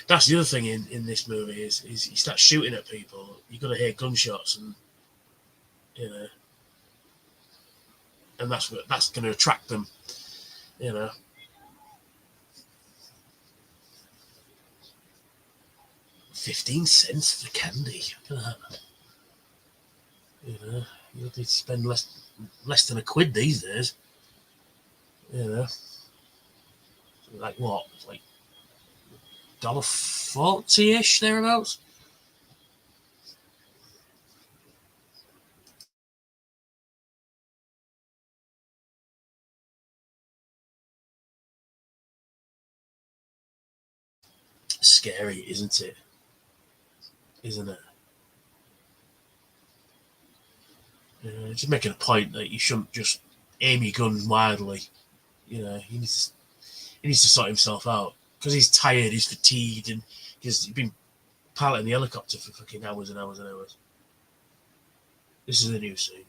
S1: That's the other thing in this movie is he starts shooting at people. You're going to hear gunshots, and and that's going to attract them. 15 cents for candy. Look at that. You need to spend less than £1 these days. Like what? Like $1.40-ish thereabouts. Scary, isn't it? Isn't it? Just making a point that you shouldn't just aim your gun wildly. He needs to sort himself out because he's tired, he's fatigued, and he's been piloting the helicopter for fucking hours and hours and hours. This is a new scene.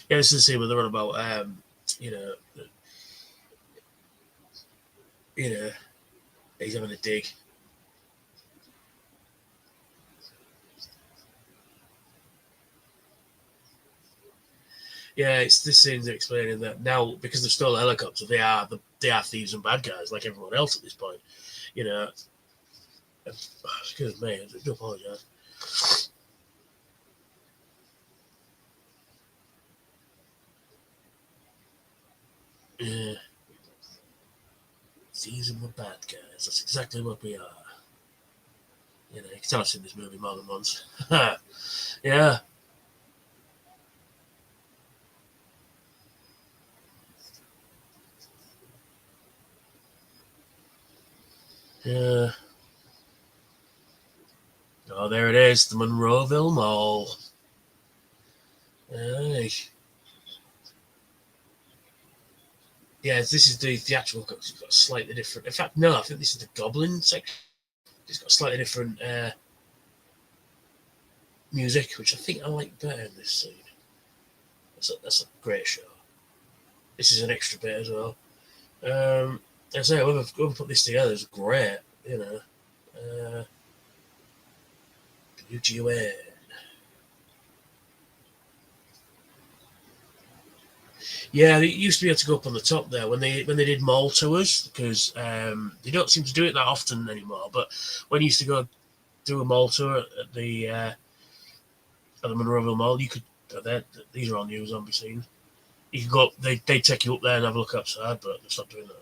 S1: Yeah, this is the scene where they're on about, he's having a dig. Yeah, it's this scene's explaining that now because they've stolen a helicopter, they are thieves and bad guys like everyone else at this point. Excuse me, I do apologise. Yeah. Thieves and the bad guys. That's exactly what we are. You can tell I've seen this movie more than once. Yeah. Yeah. Oh Oh, there it is, the Monroeville Mall. Aye. Yeah, this is the theatrical. It's got slightly different. In fact, no, I think this is the Goblin section. It's got slightly different music, which I think I like better in this scene. That's a great shot. This is an extra bit as well. I say, whoever put this together is great, you know. UGUN. Yeah, they used to be able to go up on the top there when they did mall tours, because they don't seem to do it that often anymore. But when you used to go do a mall tour at the Monroeville Mall, you could. These are all new zombie scenes. You could go up. They take you up there and have a look outside, but they've stopped doing that.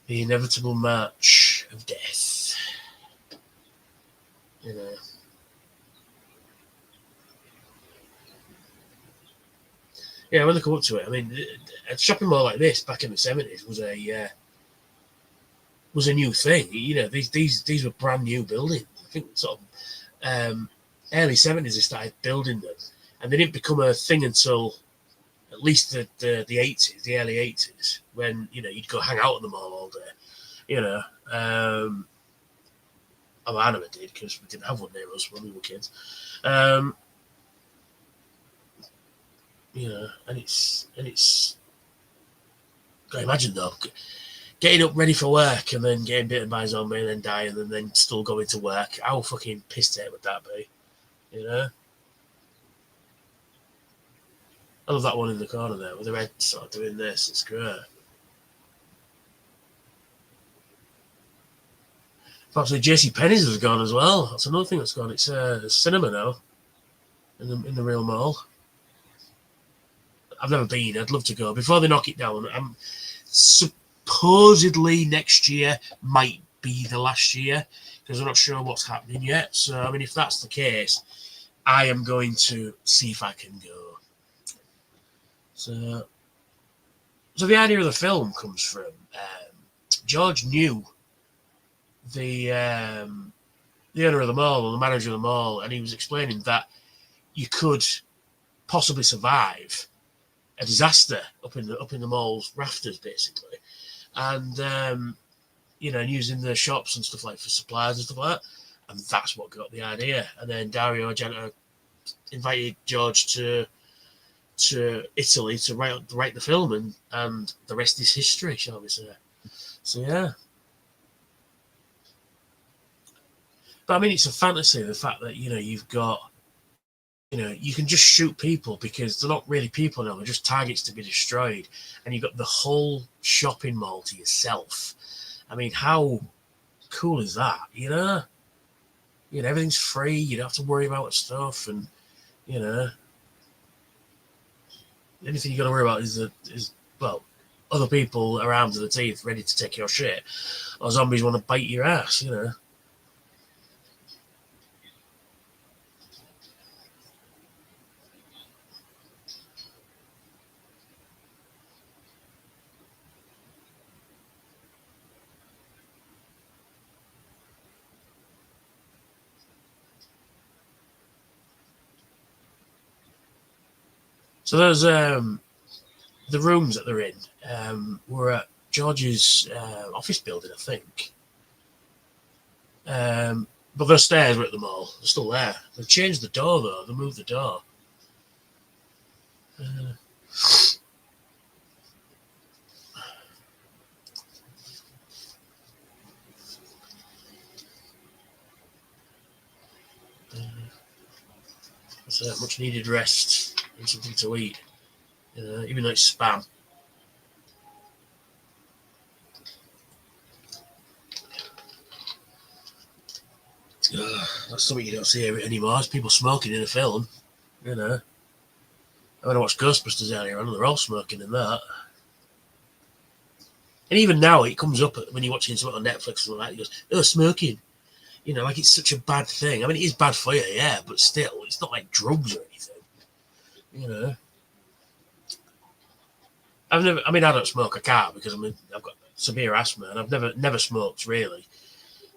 S1: The inevitable march of death. You know. Yeah, when they come up to it, I mean, a shopping mall like this back in the 70s was a new thing. You know, these were brand new buildings. I think sort of early 70s they started building them, and they didn't become a thing until at least the 80s, the early 80s, when you'd go hang out at the mall all day. You know, I never did because we didn't have one near us when we were kids. You know, and it's. I imagine though, getting up ready for work and then getting bitten by a zombie and then dying and then still going to work. How fucking pissed would that be? You know. I love that one in the corner there with the red sort of doing this. It's great. Actually, JCPenney's has gone as well. That's another thing that's gone. It's a cinema now in the real mall. I've never been. I'd love to go before they knock it down. Supposedly next year might be the last year because I'm not sure what's happening yet. So I mean, if that's the case, I am going to see if I can go. So the idea of the film comes from George knew the owner of the mall or the manager of the mall, and he was explaining that you could possibly survive a disaster up in the mall's rafters, basically, and and using the shops and stuff like for supplies and stuff like that, and that's what got the idea. And then Dario Argento invited George to Italy to write the film, and the rest is history, shall we say? So yeah. But I mean, it's a fantasy, the fact that you've got. You can just shoot people because they're not really people now. They're just targets to be destroyed. And you've got the whole shopping mall to yourself. I mean, how cool is that? Everything's free. You don't have to worry about stuff. And, anything you got to worry about is other people around to the teeth ready to take your shit. Or zombies want to bite your ass, So there's the rooms that they're in were at George's office building, I think. But the stairs were at the mall. They're still there. They've changed the door, though. They moved the door. It's a much needed rest and something to eat, even though it's spam. That's something you don't see anymore. It's people smoking in a film, I mean, I watched Ghostbusters earlier on, and they're all smoking in that. And even now, it comes up when you're watching something on Netflix or something like that. He goes, "Oh, smoking." You know, like it's such a bad thing. I mean, it is bad for you, yeah, but still, it's not like drugs or anything. You know, I don't smoke a car because I've got severe asthma and I've never smoked really.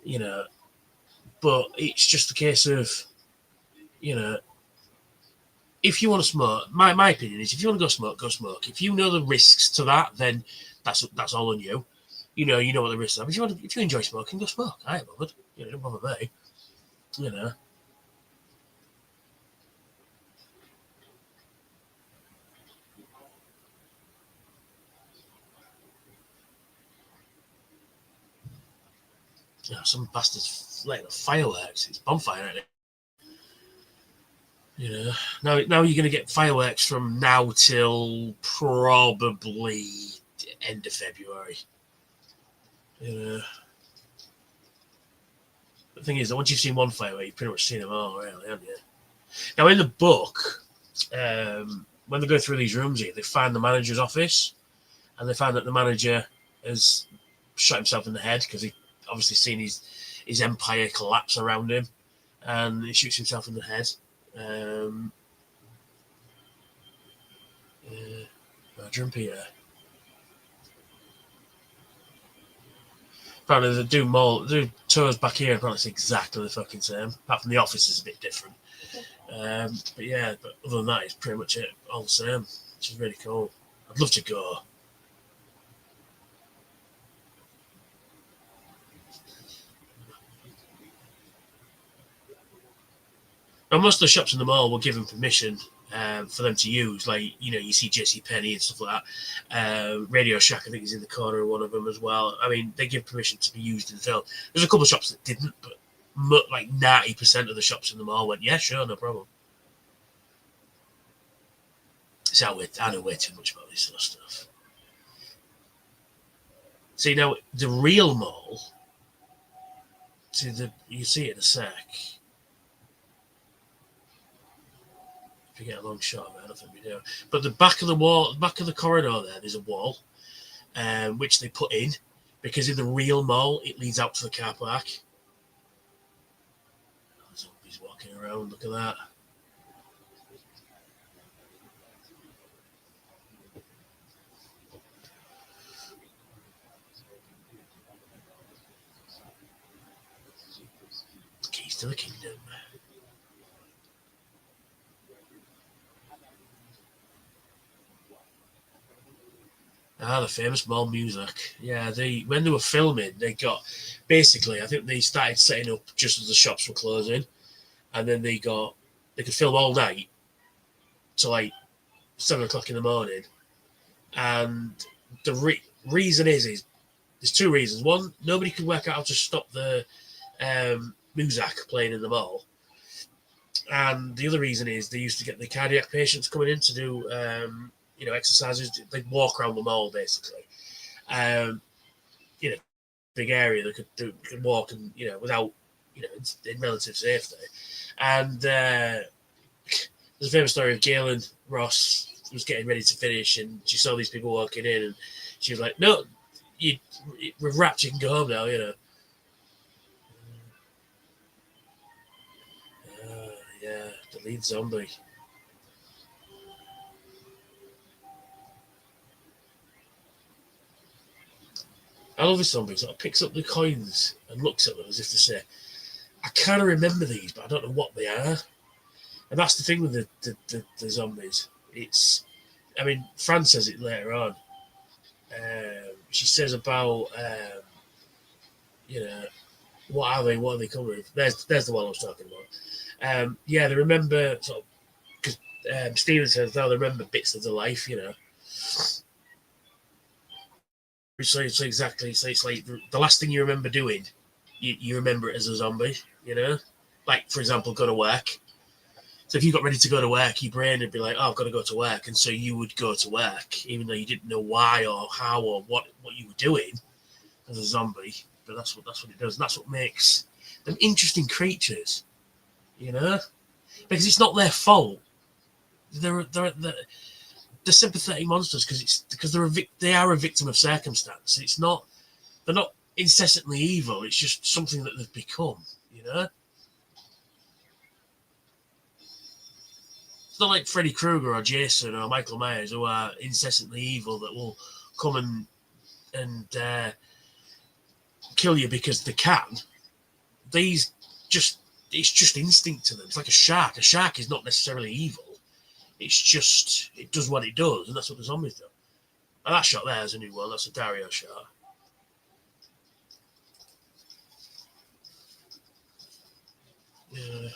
S1: You know, but it's just a case of, you know, if you want to smoke, my opinion is if you want to go smoke, go smoke. If you know the risks to that, then that's all on you. You know what the risks are. But if you enjoy smoking, go smoke. I ain't bothered. You know, don't bother me. You know. You know, some bastards lighting fireworks. It's bonfire, isn't it? You know. Now you're gonna get fireworks from now till probably end of February. You know. The thing is that once you've seen one firework, you've pretty much seen them all, really, haven't you? Now in the book, when they go through these rooms here, they find the manager's office, and they find that the manager has shot himself in the head because he obviously seen his empire collapse around him, and he shoots himself in the head. Roger and Peter. Apparently they do tours back here, apparently it's exactly the fucking same. Apart from the office is a bit different. But yeah, but other than that, it's pretty much it, all the same, which is really cool. I'd love to go. Now, most of the shops in the mall will give them permission for them to use, like, you know, you see JCPenney and stuff like that. Radio Shack, I think, is in the corner of one of them as well. I mean, they give permission to be used in the film. There's a couple of shops that didn't, but like 90% of the shops in the mall went, yeah, sure, no problem. So I know way too much about this sort of stuff. See, now, the real mall, you see it in a sec. If you get a long shot of it, I don't think we do. But the back of the wall, back of the corridor there's a wall, which they put in, because in the real mall, it leads out to the car park. Zombies walking around, look at that. Keys to the kingdom. The famous mall music. Yeah, when they were filming, they got basically. I think they started setting up just as the shops were closing, and then they could film all night to like 7 o'clock in the morning. And the reason is there's two reasons. One, nobody could work out how to stop the music playing in the mall, and the other reason is they used to get the cardiac patients coming in to do exercises. They'd walk around the mall basically. Big area they could walk and without in relative safety. And there's a famous story of Galen Ross was getting ready to finish, and she saw these people walking in, and she was like, "No, we're wrapped. You can go home now." Yeah, the lead zombie. I love this zombie. Sort of picks up the coins and looks at them as if to say, "I kind of remember these, but I don't know what they are." And that's the thing with the zombies. Fran says it later on. She says about, what are they? What are they covering? There's the one I was talking about. They remember sort of because Steven says they remember bits of their life. So it's exactly. So it's like the last thing you remember doing, you remember it as a zombie. Like for example, go to work. So if you got ready to go to work, your brain would be like, "Oh, I've got to go to work," and so you would go to work, even though you didn't know why or how or what you were doing as a zombie. But that's what it does, and that's what makes them interesting creatures, because it's not their fault. They're sympathetic monsters because they are a victim of circumstance. They're not incessantly evil. It's just something that they've become. know? It's not like Freddy Krueger or Jason or Michael Myers, who are incessantly evil, that will come and kill you because they can. These it's just instinct to them. It's like a shark. A shark is not necessarily evil. It's just, it does what it does, and that's what the zombies do. And that shot there is a new one. That's a Dario shot. Yeah.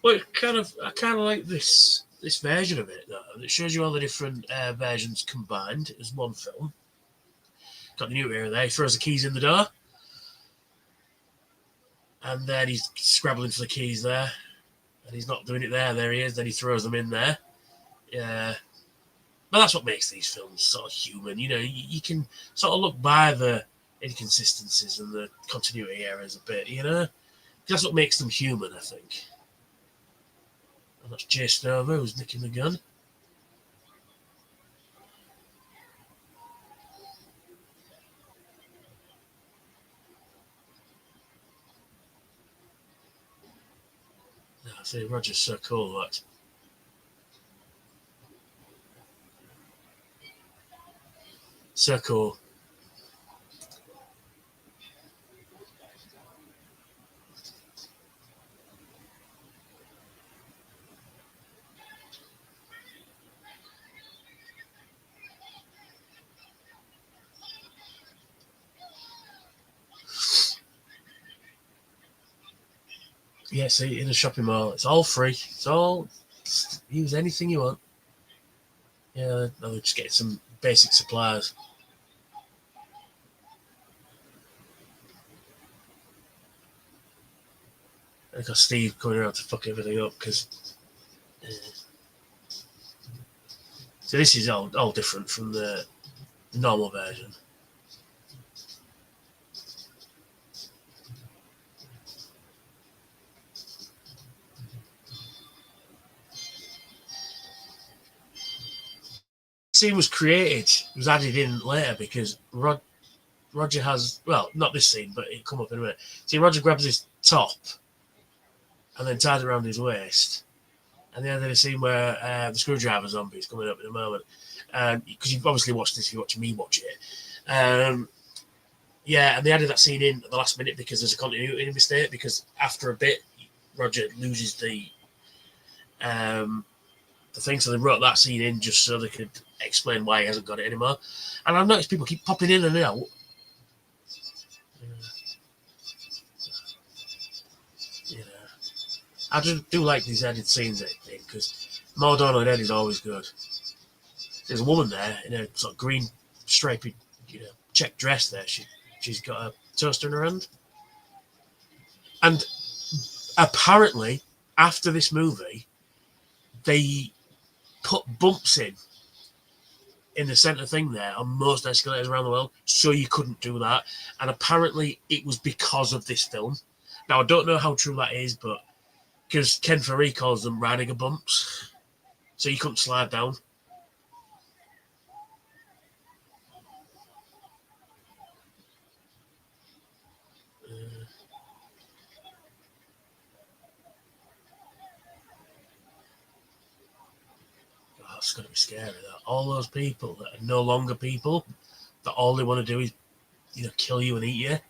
S1: Well, I kind of like this version of it, though. It shows you all the different versions combined as one film. Got the new era there. He throws the keys in the door, and then he's scrabbling for the keys there, and he's not doing it there. There he is. Then he throws them in there. Yeah. But that's what makes these films sort of human. You know, you can sort of look by the inconsistencies and the continuity errors a bit, you know? That's what makes them human, I think. And that's Jason over who's nicking the gun. No, I see, Roger's so cool, that. So cool. Yeah, see, in a shopping mall, it's all free. It's all, use anything you want. Yeah, I'll just get some basic supplies. I got Steve going around to fuck everything up because. So this is all different from the normal version. Scene was created, was added in later because Roger has, well, not this scene, but it'll come up in a minute. See, Roger grabs his top and then ties it around his waist. And then there's a scene where the screwdriver zombie is coming up in a moment. Because you've obviously watched this if you watch me watch it. Yeah, and they added that scene in at the last minute because there's a continuity mistake. Because after a bit, Roger loses the thing, so they wrote that scene in just so they could explain why he hasn't got it anymore. And I've noticed people keep popping in and out. You know, I do like these added scenes because Mordor and Ed is always good. There's a woman there in a sort of green striped, check dress there. She's got a toaster in her hand. And apparently, after this movie, they put bumps in the centre thing there on most escalators around the world, so you couldn't do that. And apparently, it was because of this film. Now, I don't know how true that is, but because Ken Faree calls them Ridiger bumps, so you couldn't slide down. That's going to be scary. That all those people that are no longer people, that all they want to do is, kill you and eat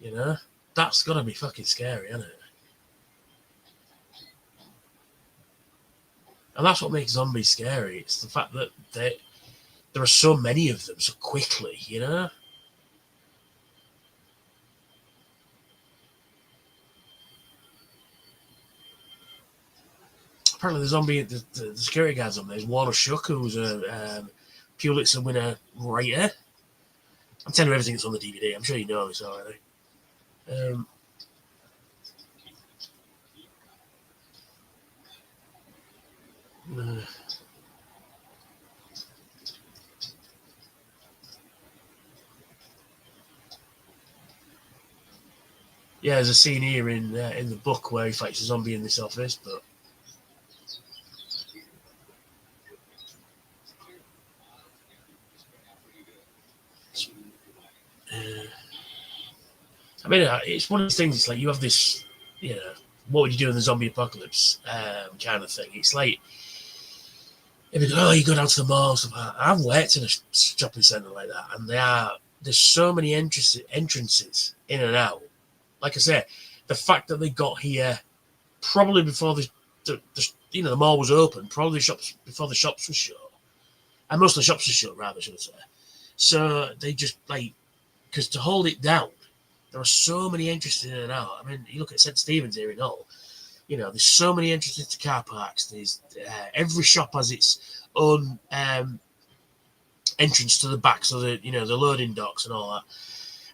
S1: you. That's going to be fucking scary, isn't it? And that's what makes zombies scary. It's the fact that there are so many of them so quickly, Apparently the security guards on there is Warner Shuck, who's a Pulitzer winner writer. I'm telling you everything that's on the DVD. I'm sure you know this already. Yeah, there's a scene here in the book where he fights a zombie in this office, but I mean, it's one of these things. It's like you have this, what would you do in the zombie apocalypse kind of thing. It's like, if you go, you go down to the mall, stuff like that. I've worked in a shopping centre like that, and there's so many entrances in and out. Like I said, the fact that they got here probably before the mall was open, probably before the shops were shut, and most of the shops were shut, rather, should I say. So they just because to hold it down, there are so many entrances in and out. I mean, you look at St. Stephen's here in Hull. There's so many entrances to car parks. There's every shop has its own entrance to the back, so the loading docks and all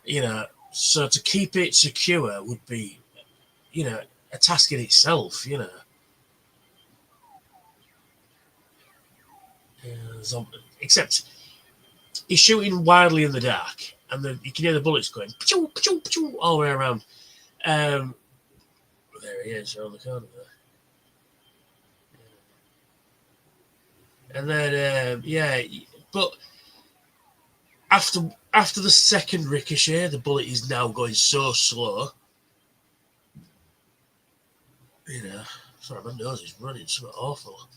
S1: that. So to keep it secure would be, a task in itself. Except he's shooting wildly in the dark, and you can hear the bullets going pa-choo, pa-choo, pa-choo, all the way around. There he is around the corner there. And then but after the second ricochet, the bullet is now going so slow. Sorry, my nose is running something awful.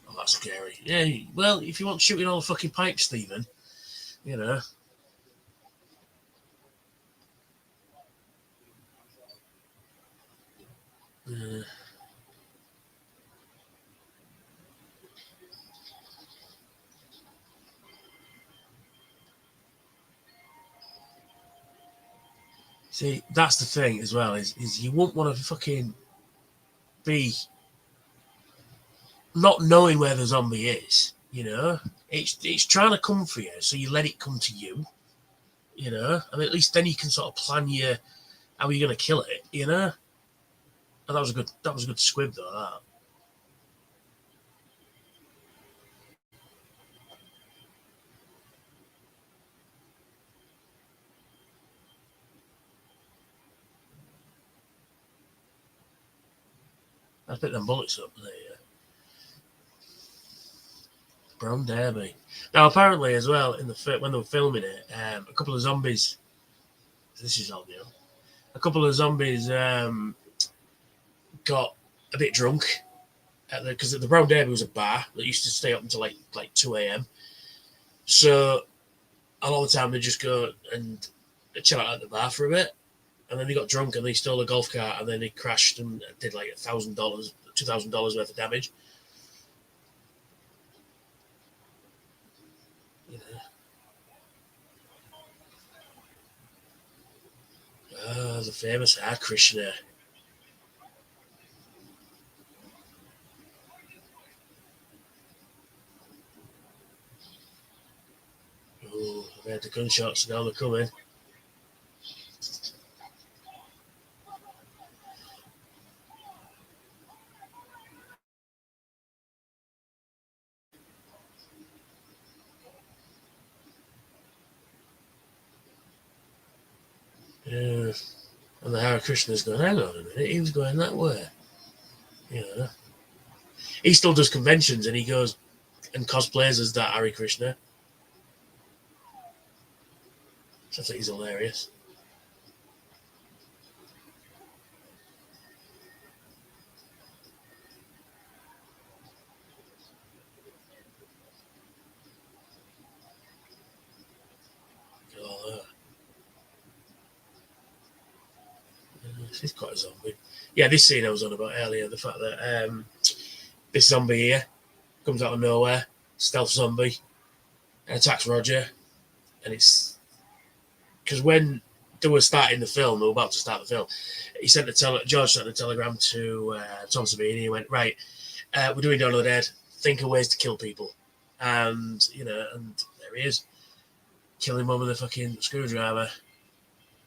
S1: Oh, that's scary. Yeah, well, if you want shooting all the fucking pipes, Stephen, See, that's the thing as well, is you won't want to fucking be not knowing where the zombie is, It's trying to come for you, so you let it come to you, I mean, at least then you can sort of plan how you're going to kill it, And that was a good squib, though, that. I picked them bullets up there. Brown Derby. Now, apparently, as well, when they were filming it, a couple of zombies. This is all new. A couple of zombies got a bit drunk because the Brown Derby was a bar that used to stay up until like 2 a.m. So a lot of the time they just go and chill out at the bar for a bit, and then they got drunk and they stole a golf cart and then they crashed and did like $1,000, $2,000 worth of damage. The famous Hare Krishna. Oh, I've heard the gunshots, now they're coming. Yeah. And the Hare Krishna's going, hang on a minute, he was going that way. He still does conventions and he goes and cosplays as that Hare Krishna. So I think he's hilarious. He's quite a zombie. Yeah, this scene I was on about earlier, the fact that this zombie here comes out of nowhere, stealth zombie, and attacks Roger. And it's because when they were starting the film, they were about to start the film, George sent a telegram to Tom Savini. He went, right, we're doing Dawn of the Dead, think of ways to kill people. And, and there he is, killing one with a fucking screwdriver.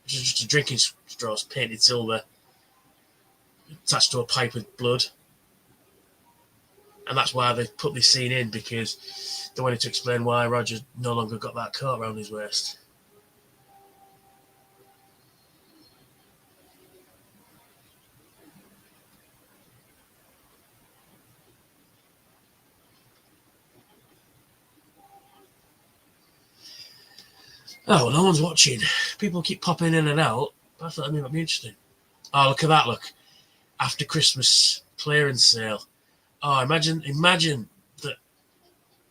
S1: Just a drinking straw painted silver, attached to a pipe with blood. And that's why they put this scene in, because they wanted to explain why Roger no longer got that coat around his waist. Oh, well, no one's watching. People keep popping in and out. I thought that might be interesting. Oh, look at that! Look, after Christmas clearance sale. Oh, imagine that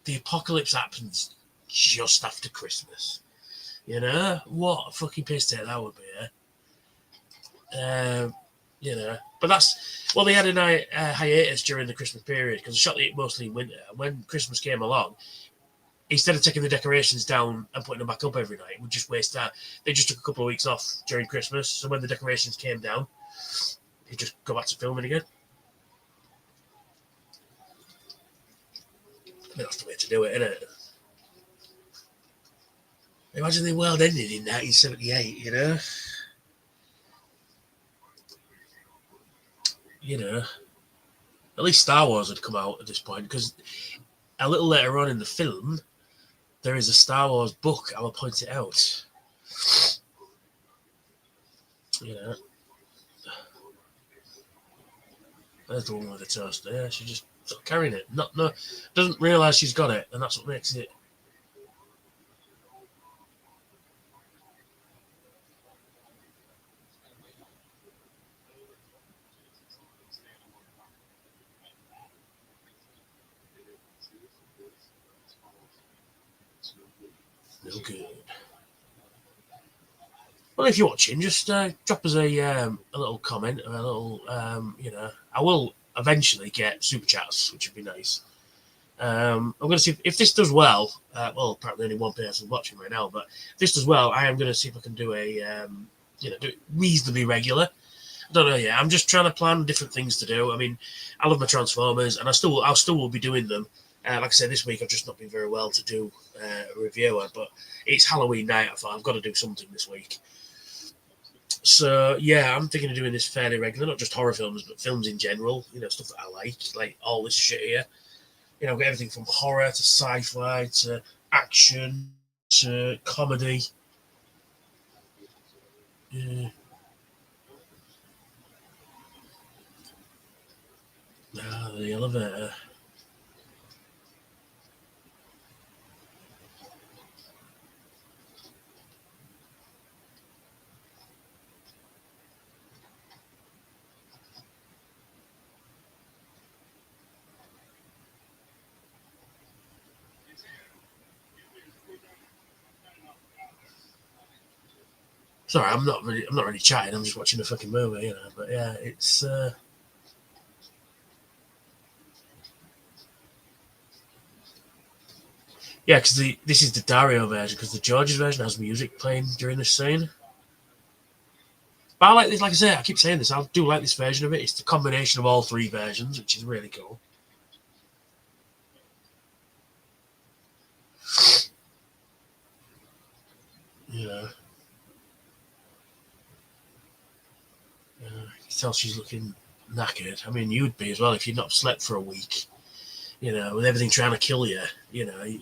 S1: the apocalypse happens just after Christmas. You know what a fucking piss take that would be, eh? You know, but that's well, they had a hiatus during the Christmas period because they shot it mostly in winter. When Christmas came along, instead of taking the decorations down and putting them back up every night, it would just waste that. They just took a couple of weeks off during Christmas, so when the decorations came down, they just go back to filming again. I mean, that's the way to do it, isn't it? Imagine the world ended in 1978, you know? You know, at least Star Wars had come out at this point, because a little later on in the film, there is a Star Wars book. I will point it out. You know, there's the one with the toaster. Yeah, she's just sort of carrying it. Doesn't realise she's got it, and that's what makes it. No good. Well, if you're watching, just drop us a little comment, or a little, you know. I will eventually get super chats, which would be nice. I'm going to see if this does well. Well, apparently only one person watching right now, but if this does well, I am going to see if I can do a, you know, do it reasonably regular. I don't know yet. I'm just trying to plan different things to do. I mean, I love my Transformers, and I still will be doing them. Like I said, this week I've just not been very well to do a reviewer, but it's Halloween night. I thought I've got to do something this week. So yeah, I'm thinking of doing this fairly regular, not just horror films, but films in general. You know, stuff that I like all this shit here. You know, everything from horror to sci-fi to action to comedy. Yeah. The elevator. Sorry, I'm not really chatting. I'm just watching a fucking movie, you know. But yeah, it's. Yeah, because this is the Dario version, because the George's version has music playing during this scene. But I like this, like I say, I keep saying this, I do like this version of it. It's the combination of all three versions, which is really cool. Yeah. You can tell she's looking knackered. I mean, you'd be as well if you'd not slept for a week. You know, with everything trying to kill you. You know,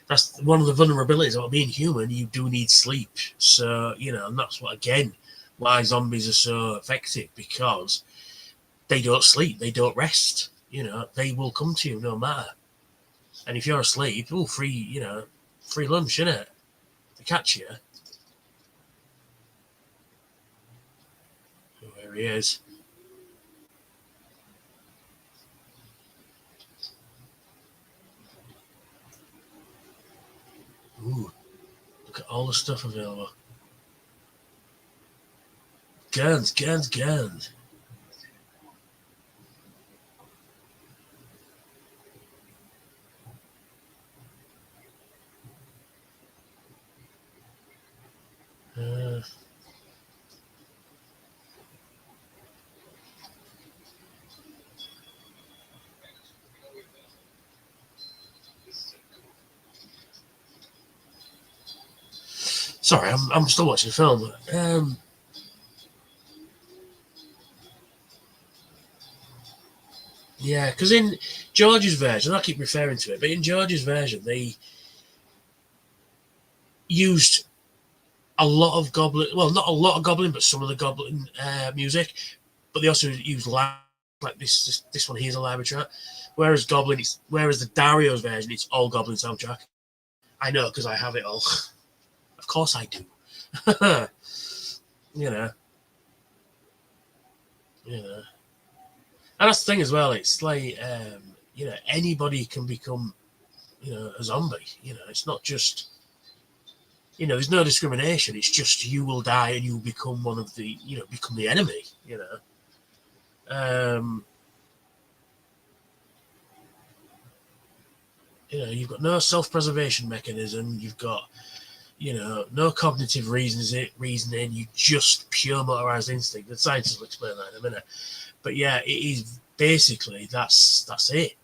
S1: that's one of the vulnerabilities about being human. You do need sleep. So, you know, and that's what, again, why zombies are so effective, because they don't sleep, they don't rest. You know, they will come to you no matter. And if you're asleep, free lunch, innit? To catch you. Where he is. Ooh, look at all the stuff available. Guns. Sorry, I'm still watching the film. Yeah, because in George's version, I keep referring to it, but in George's version, they used a lot of Goblin. Well, not a lot of Goblin, but some of the Goblin music. But they also used like this one here's a library track. Whereas the Dario's version, it's all Goblin soundtrack. I know because I have it all. course I do. you know. And that's the thing as well. It's like, anybody can become, a zombie. It's not just, there's no discrimination. It's just you will die and you will become one of the, become the enemy. You've got no self-preservation mechanism. You've got, no cognitive reasoning. You just pure motorized instinct. The scientists will explain that in a minute. But yeah, it is basically that's it.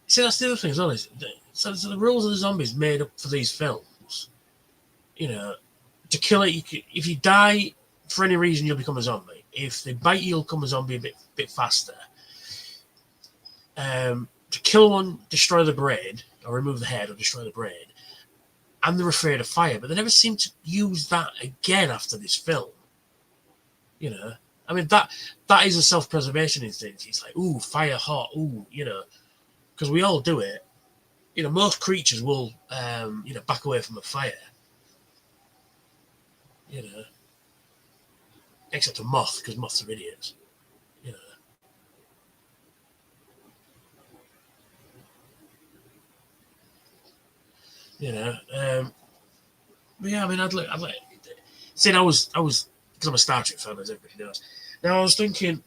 S1: See, that's the other thing as well. So the rules of the zombies made up for these films. To kill it, if you die for any reason, you'll become a zombie. If they bite you, you'll become a zombie a bit faster. To kill one, destroy the brain, or remove the head, or destroy the brain. And they're afraid of fire, but they never seem to use that again after this film. I mean, that is a self-preservation instinct. It's like, ooh, fire, hot, ooh, because we all do it. Most creatures will, back away from a fire. Except a moth, because moths are idiots. But yeah, I mean, I'd like. See, I was, because I'm a Star Trek fan, as everybody knows. Now, I was thinking,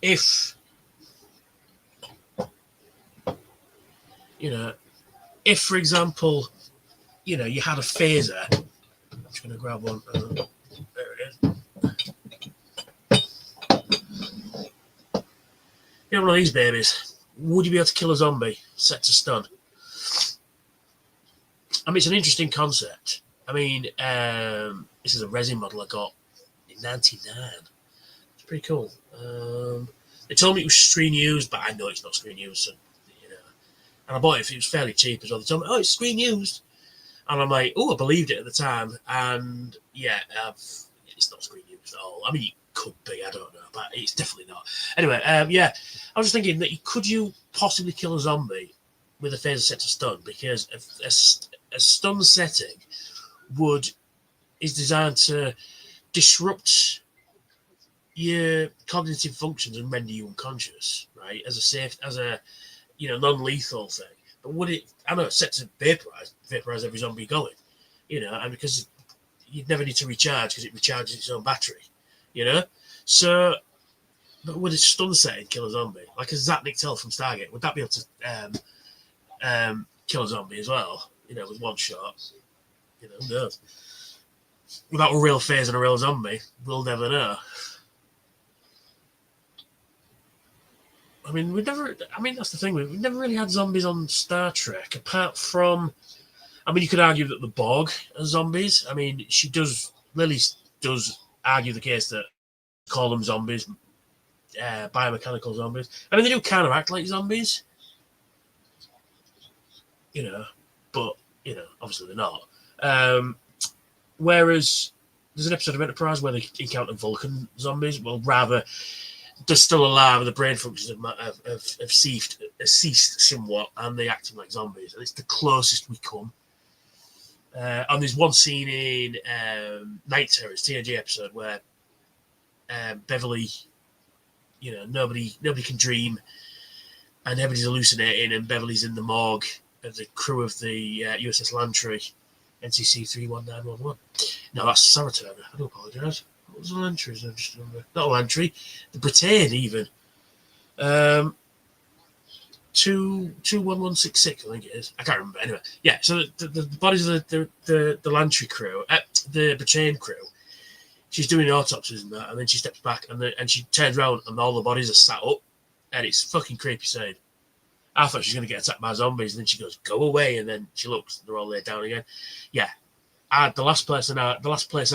S1: if, if, for example, you had a phaser. I'm just going to grab one. There it is. One of these babies. Would you be able to kill a zombie set to stun? I mean, it's an interesting concept. I mean, this is a resin model I got in '99. It's pretty cool. They told me it was screen used, but I know it's not screen used. So, and I bought it. It was fairly cheap as well. They told me, "Oh, it's screen used," and I'm like, "Oh, I believed it at the time." And yeah, it's not screen used at all. I mean, it could be. I don't know, but it's definitely not. Anyway, yeah, I was thinking that could you possibly kill a zombie with a phaser set to stun, because a stun setting is designed to disrupt your cognitive functions and render you unconscious, right? As a non-lethal thing. But would it? I know it's set to vaporize every zombie going, and because you'd never need to recharge because it recharges its own battery, So, but would a stun setting kill a zombie like a Zat Nictel from Stargate? Would that be able to kill a zombie as well? With one shot. Who knows? Without a real phase and a real zombie, we'll never know. I mean, that's the thing. We've never really had zombies on Star Trek, apart from. I mean, you could argue that the Borg are zombies. I mean, Lily does argue the case that call them zombies, biomechanical zombies. I mean, they do kind of act like zombies, but obviously they're not. Whereas there's an episode of Enterprise where they encounter Vulcan zombies. Well, rather, they're still alive and the brain functions have ceased somewhat, and they're acting like zombies. And it's the closest we come. And there's one scene in Night Terrors, TNG episode, where Beverly, nobody can dream, and everybody's hallucinating, and Beverly's in the morgue of the crew of the USS Lantry, NCC 31911. No, that's Saratoga. I do apologise. What was the Lantry? Not a Lantry. The Britannia, even. 21166, I think it is. I can't remember. Anyway, yeah. So the bodies of the Lantry crew, the Britannia crew. She's doing autopsies and that, and then she steps back and she turns around and all the bodies are sat up, and it's fucking creepy scene. I thought she's going to get attacked by zombies, and then she goes, "Go away," and then she looks, they're all laid down again. Yeah, the last place I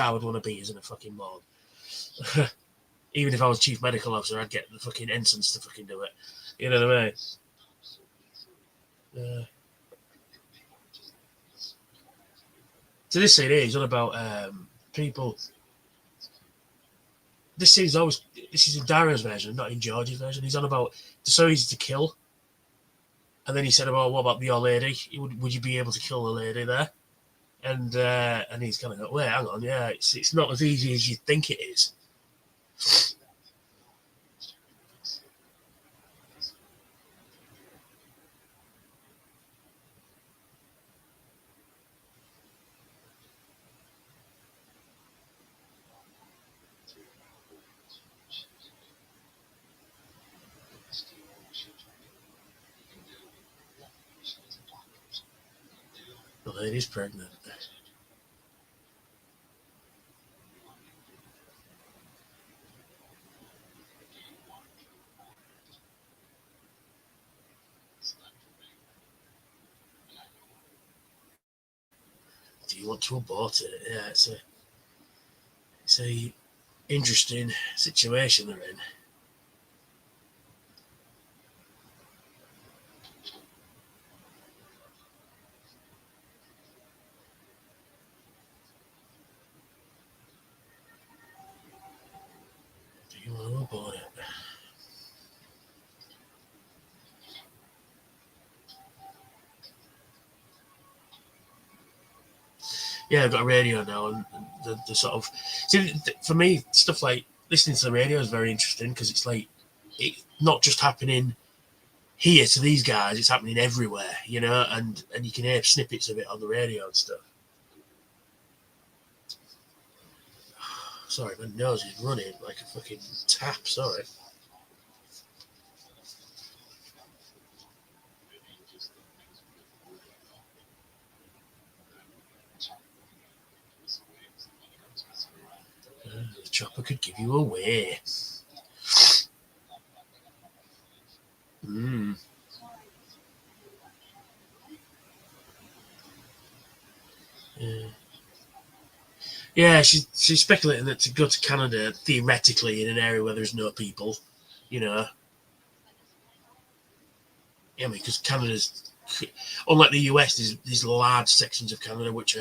S1: would want to be is in a fucking morgue. Even if I was chief medical officer, I'd get the fucking ensigns to fucking do it. You know what I mean? So this scene here is all about people this is in Dario's version, not in George's version. He's on about they're so easy to kill, and then he said about what about the old lady? Would you be able to kill the lady there? And he's kind of like, wait, hang on, yeah, it's not as easy as you think it is. The lady's pregnant. Do you want to abort it? Yeah, it's a interesting situation they're in. Do you want to abort it? Yeah, I've got a radio now, and the sort of see for me stuff like listening to the radio is very interesting because it's like it's not just happening here to these guys; it's happening everywhere, you know, and you can hear snippets of it on the radio and stuff. Sorry, my nose is running like a fucking tap. Sorry. The chopper could give you away. Mm. Yeah. Yeah, she's speculating that to go to Canada theoretically in an area where there's no people, you know. Yeah, I mean, because Canada's unlike the US, there's large sections of Canada which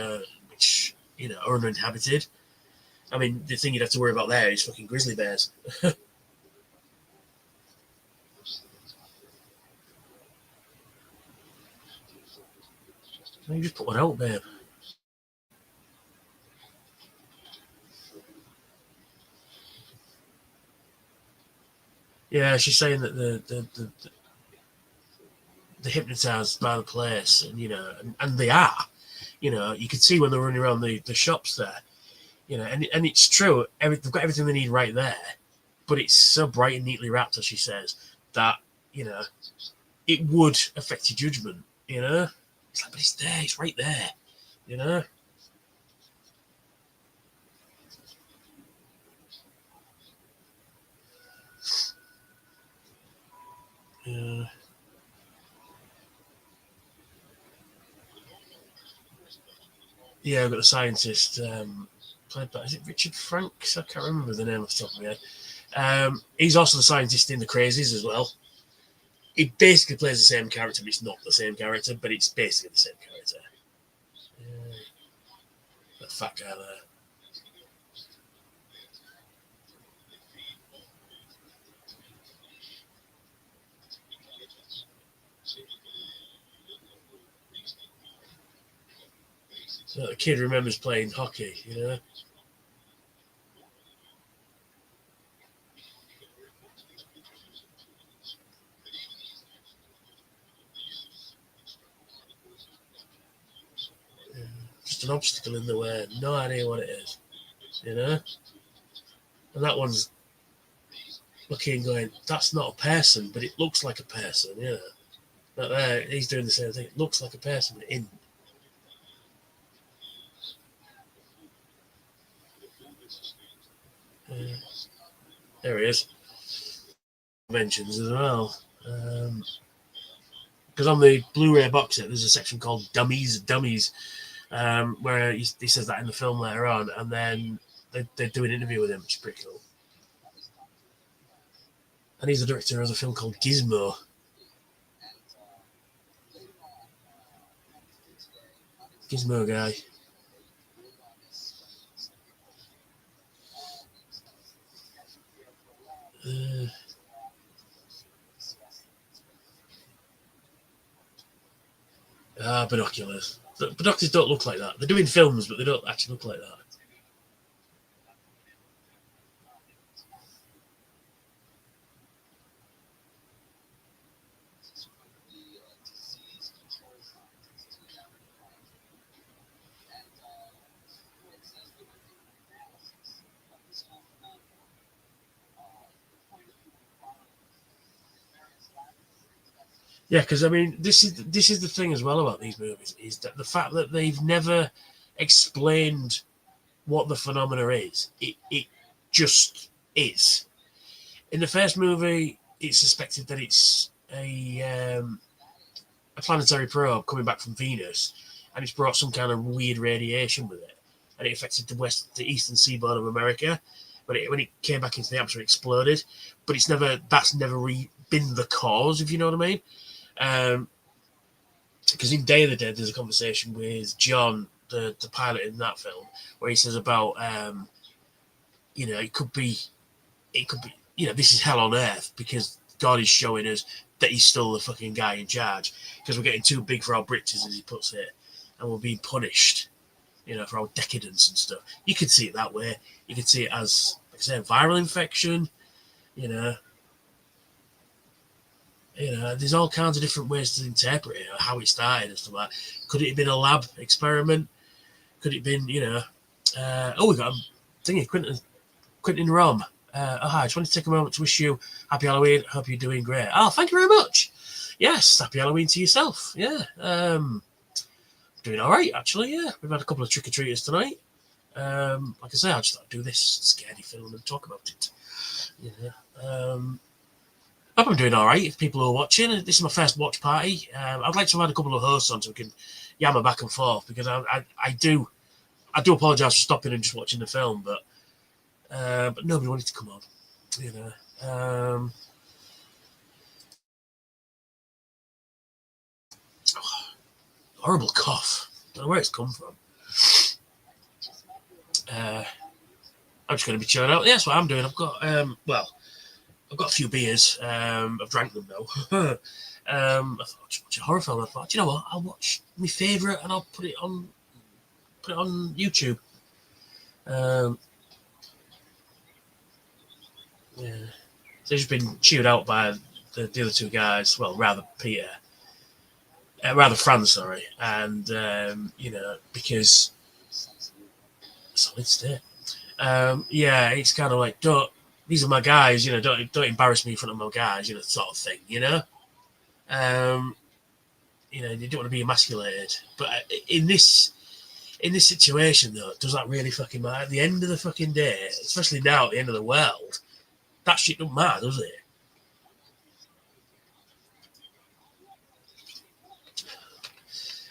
S1: you know are uninhabited. I mean, the thing you'd have to worry about there is fucking grizzly bears. You just put one out, babe. Yeah, she's saying that the hypnotized by the place, and you know, and they are. You know, you can see when they're running around the shops there. You know, and it's true. They've got everything they need right there, but it's so bright and neatly wrapped, as she says, that you know it would affect your judgment. You know, it's like, but it's there. It's right there. You know. Yeah. Yeah, I've got a scientist played by, is it Richard Franks? I can't remember the name off the top of my head. He's also the scientist in The Crazies as well. He basically plays the same character, but it's not the same character, but it's basically the same character. Yeah, that fat guy there. So the kid remembers playing hockey, you know. Yeah. Just an obstacle in the way, no idea what it is, you know. And that one's looking, going, that's not a person, but it looks like a person, you know. But there, he's doing the same thing. It looks like a person, but in. There he is. Mentions as well. Because on the Blu-ray box set, there's a section called Dummies, where he says that in the film later on, and then they do an interview with him, which is pretty cool. And he's the director of a film called Gizmo. Gizmo guy. Binoculars. The binoculars don't look like that. They're doing films, but they don't actually look like that. Yeah, because I mean, this is the thing as well about these movies is that the fact that they've never explained what the phenomena is. It just is. In the first movie, it's suspected that it's a planetary probe coming back from Venus, and it's brought some kind of weird radiation with it, and it affected the eastern seaboard of America. But when it came back into the atmosphere, it exploded. But that's never been the cause, if you know what I mean. Because in Day of the Dead, there's a conversation with John, the pilot in that film, where he says about, it could be, this is hell on earth because God is showing us that he's still the fucking guy in charge because we're getting too big for our britches, as he puts it, and we're being punished, for our decadence and stuff. You could see it that way. You could see it as, like I say, viral infection, there's all kinds of different ways to interpret it, how it started and stuff like that. Could it have been a lab experiment? Could it have been, we got a thingy, Quentin Rom. Hi, I just want to take a moment to wish you happy Halloween. Hope you're doing great. Oh, thank you very much. Yes, happy Halloween to yourself. Yeah. Doing all right, actually. Yeah. We've had a couple of trick-or-treaters tonight. Like I say, I just thought I'd do this scary film and talk about it. Hope I'm doing all right. If people are watching, this is my first watch party. I'd like to have had a couple of hosts on so we can yammer back and forth because I do apologise for stopping and just watching the film, but nobody wanted to come on. Horrible cough. Don't know where it's come from. I'm just going to be chilling out. Yeah, that's what I'm doing. I've got I've got a few beers. I've drank them now. I thought I'd just watch a horror film. I thought, you know what? I'll watch my favourite and I'll put it on YouTube. Yeah. So he's been chewed out by the other two guys. Well, rather Fran, sorry, and because solid state. It's kind of like these are my guys, don't embarrass me in front of my guys, sort of thing, They don't want to be emasculated. But in this situation, though, does that really fucking matter? At the end of the fucking day, especially now at the end of the world, that shit don't matter, does it?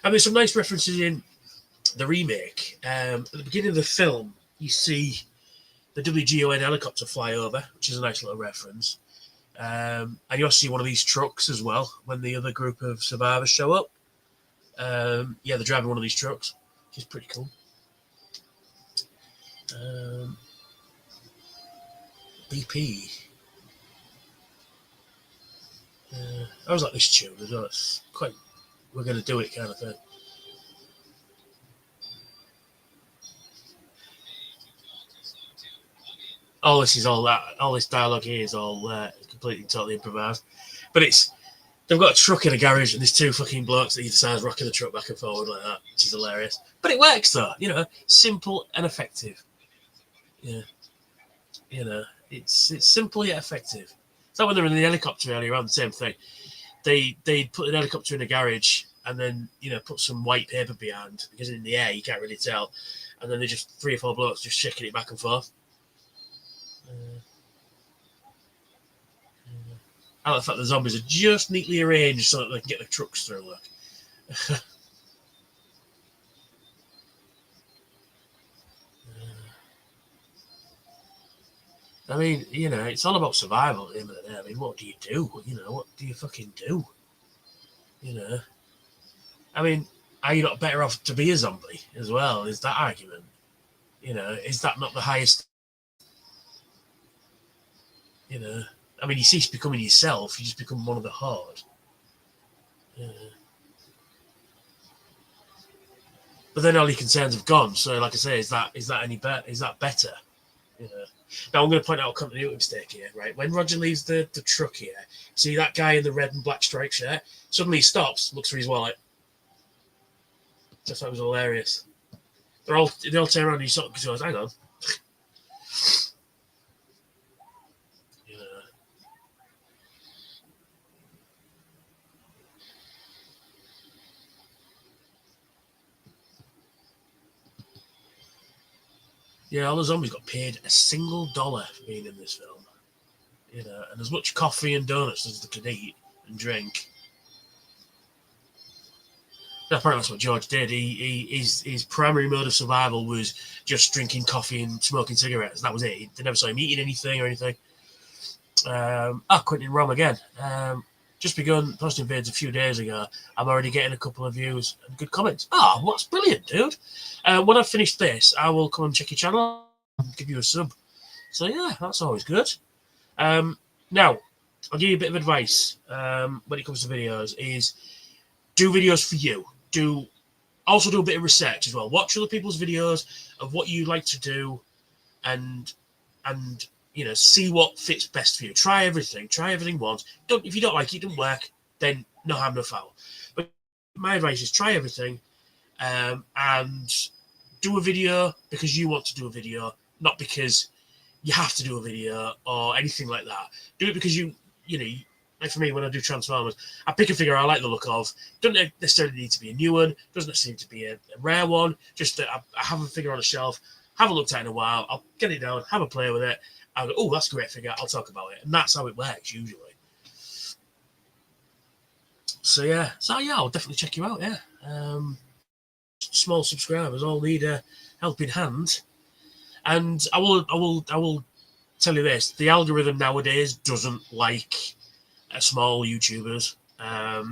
S1: And there's some nice references in the remake. At the beginning of the film, you see the WGON helicopter fly over, which is a nice little reference. And you also see one of these trucks as well when the other group of survivors show up. They're driving one of these trucks, which is pretty cool. BP. I was like this tune as well. It's quite, we're going to do it kind of thing. All this dialogue here is all completely totally improvised. But they've got a truck in a garage and there's two fucking blokes at either side rocking the truck back and forward like that, which is hilarious. But it works though, simple and effective. Yeah. It's simple yet effective. It's like when they were in the helicopter earlier on, the same thing. They put an helicopter in a garage and then, put some white paper behind because in the air you can't really tell. And then they just 3 or 4 blokes just shaking it back and forth. I like the fact the zombies are just neatly arranged so that they can get the trucks through. Look. I mean, it's all about survival at the end of the day. I mean, what do you do? What do you fucking do? I mean, are you not better off to be a zombie as well? Is that argument? Is that not the highest? I mean, you cease becoming yourself, you just become one of the horde. But then all your concerns have gone. So, like I say, is that any better? Is that better? You know. Now I'm going to point out a continuity mistake here, right? When Roger leaves the truck here, see that guy in the red and black striped shirt? Suddenly he stops, looks for his wallet. Just thought it was hilarious. They all turn around and he sort of goes, hang on. You know. Yeah, all the zombies got paid $1 for being in this film. You know, and as much coffee and donuts as they could eat and drink. Apparently that's what George did. His primary mode of survival was just drinking coffee and smoking cigarettes. That was it. They never saw him eating anything or anything. Quentin Rom again. Just begun posting vids a few days ago. I'm already getting a couple of views and good comments. Well, that's brilliant, dude. When I've finished this, I will come and check your channel and give you a sub. So yeah, that's always good. Now, I'll give you a bit of advice when it comes to videos is do videos for you. Also do a bit of research as well. Watch other people's videos of what you like to do and you know, see what fits best for you. Try everything once. If you don't like it, it doesn't work, then no harm, no foul. But my advice is try everything and do a video because you want to do a video, not because you have to do a video or anything like that. Do it because you know, like for me, when I do Transformers, I pick a figure I like the look of. Doesn't necessarily need to be a new one. Doesn't necessarily need to be a rare one. Just that I have a figure on a shelf, haven't looked at it in a while. I'll get it down, have a play with it. I'll go, oh, that's a great figure. I'll talk about it. And that's how it works usually. So yeah, I'll definitely check you out. Yeah. Small subscribers all need a helping hand. And I will tell you this: the algorithm nowadays doesn't like small YouTubers.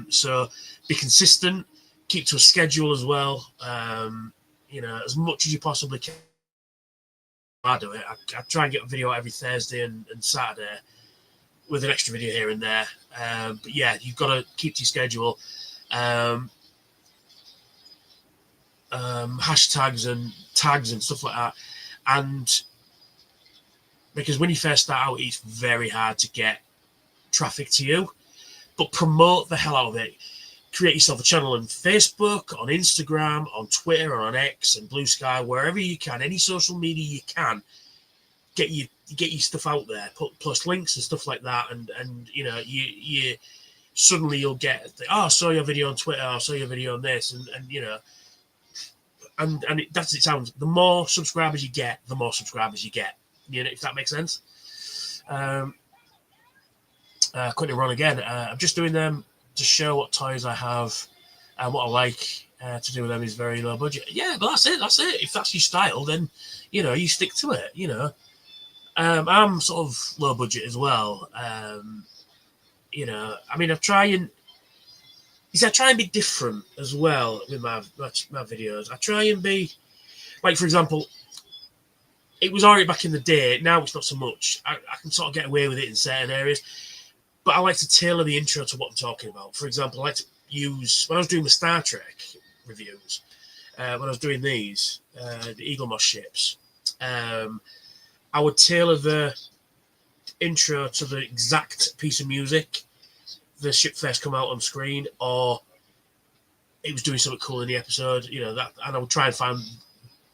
S1: So be consistent, keep to a schedule as well. You know, as much as you possibly can. I do it. I try and get a video out every Thursday and Saturday with an extra video here and there. But yeah, you've got to keep to your schedule. Hashtags and tags and stuff like that. And because when you first start out, it's very hard to get traffic to you. But promote the hell out of it. Create yourself a channel on Facebook, on Instagram, on Twitter, or on X and Blue Sky, wherever you can, any social media you can, get your stuff out there, post links and stuff like that, and you know, you suddenly you'll get, I saw your video on Twitter, I saw your video on this, and you know, and that's it sounds. The more subscribers you get, the more subscribers you get. You know, if that makes sense. Couldn't run again. I'm just doing them to show what toys I have and what I like to do with them is very low budget. Yeah, but that's it. If that's your style, then, you know, you stick to it, you know. I'm sort of low budget as well. You know, I mean, I try and be different as well with my videos. I try and be, like, for example, it was alright back in the day. Now it's not so much. I can sort of get away with it in certain areas. But I like to tailor the intro to what I'm talking about. For example, I like to use, when I was doing the Star Trek reviews, when I was doing these, the Eagle Moss ships, I would tailor the intro to the exact piece of music the ship first come out on screen, or it was doing something cool in the episode, you know, that, and I would try and find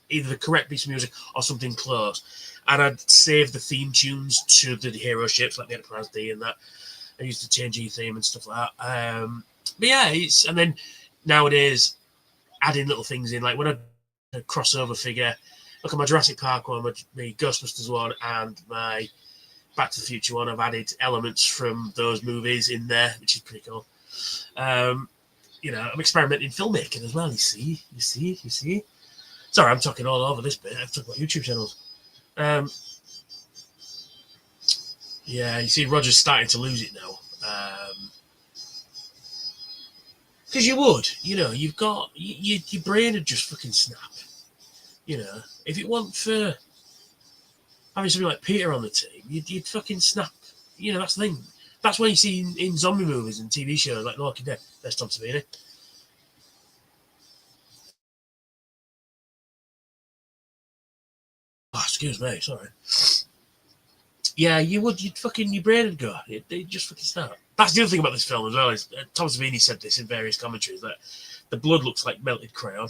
S1: either the correct piece of music or something close. And I'd save the theme tunes to the hero ships, like the Enterprise D and that. I used the TNG theme and stuff like that. But yeah, and then nowadays adding little things in, like when I a crossover figure, look at my Jurassic Park one, my Ghostbusters one, and my Back to the Future one. I've added elements from those movies in there, which is pretty cool. You know, I'm experimenting filmmaking as well. You see. Sorry, I'm talking all over this bit. I've talked about YouTube channels. Yeah, you see, Roger's starting to lose it now. Because you would, you know, you've got your brain would just fucking snap. You know, if it wasn't for having something like Peter on the team, you'd fucking snap. You know, that's the thing. That's what you see in zombie movies and TV shows like The Walking Dead. There's Tom Savini. Excuse me, sorry. Yeah, you'd fucking, your brain would go. It'd just fucking start. That's the other thing about this film as well. Is Tom Savini said this in various commentaries, that the blood looks like melted crayon.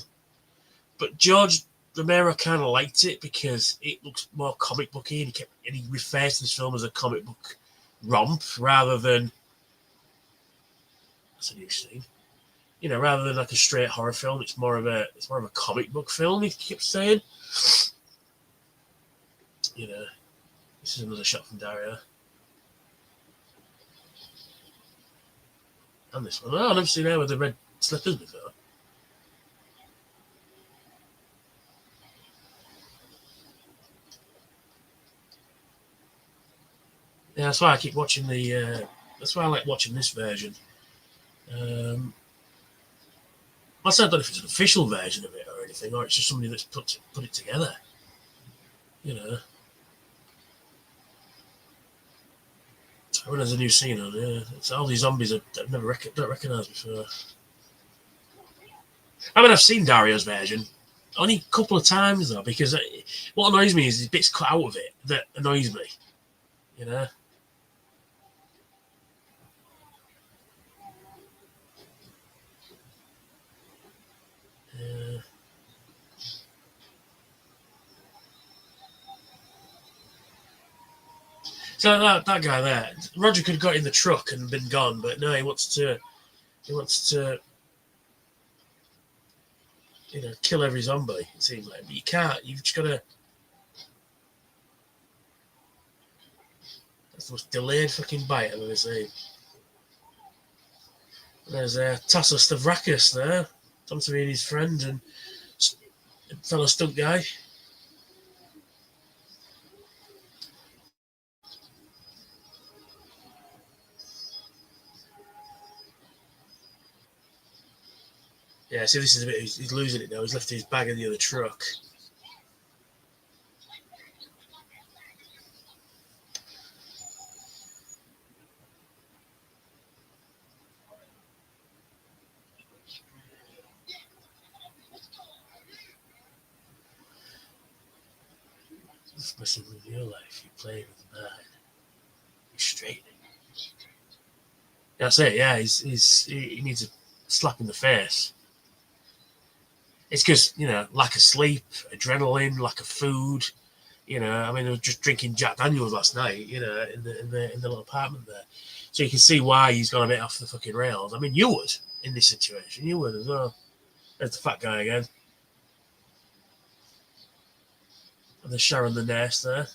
S1: But George Romero kind of liked it because it looks more comic booky, and he refers to this film as a comic book romp rather than, that's a new scene, rather than like a straight horror film. It's more of a comic book film. He kept saying, this is another shot from Dario. And this one. Oh, I've never seen her with the red slippers before. Yeah, that's why I keep watching that's why I like watching this version. I don't know if it's an official version of it or anything, or it's just somebody that's put it together. When there's a new scene on, it's all these zombies I've never don't recognise before. I mean, I've seen Dario's version only a couple of times though, because what annoys me is the bits cut out of it that annoys me. So that guy there, Roger could have got in the truck and been gone, but no, he wants to kill every zombie, it seems like. But you can't. You've just got to. That's the most delayed fucking bite I've ever seen. There's Tasso Stavrakis there, Tom Savini's friend and fellow stunt guy. Yeah, see, this is a bit. He's losing it now. He's left his bag in the other truck. It's messing with your life. You play with mine. You're straightening. That's it. Yeah, he needs a slap in the face. It's because, lack of sleep, adrenaline, lack of food. I mean, they were just drinking Jack Daniels last night, in the little apartment there. So you can see why he's gone a bit off the fucking rails. I mean, you would in this situation. You would as well. There's the fat guy again. And there's Sharon the nurse there.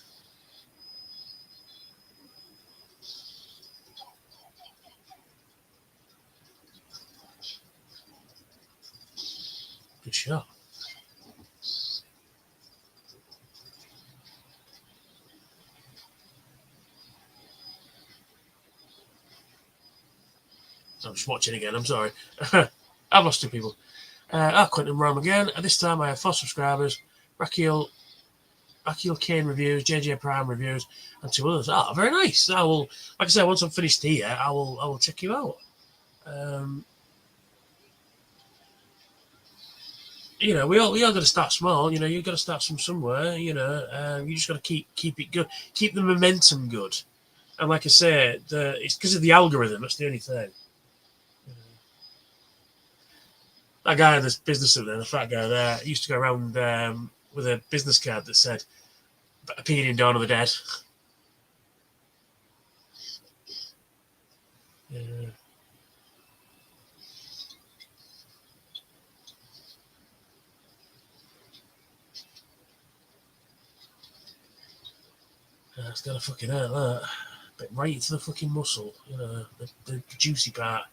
S1: Good shot. I'm just watching again. I'm sorry. I've lost two people. Quentin Rome again. At this time, I have 4 subscribers. Rakiel Kane reviews, JJ Prime reviews, and 2 others. Very nice. I will, like I said, once I'm finished here, I will check you out. We all got to start small. You've got to start from somewhere. You just got to keep it good, keep the momentum good. And like I say, it's because of the algorithm. That's the only thing. That guy in this business there, the fat guy there, used to go around with a business card that said, "Appeared in Dawn of the Dead." Yeah. It's got a fucking hurt, that. But right into the fucking muscle, the juicy part.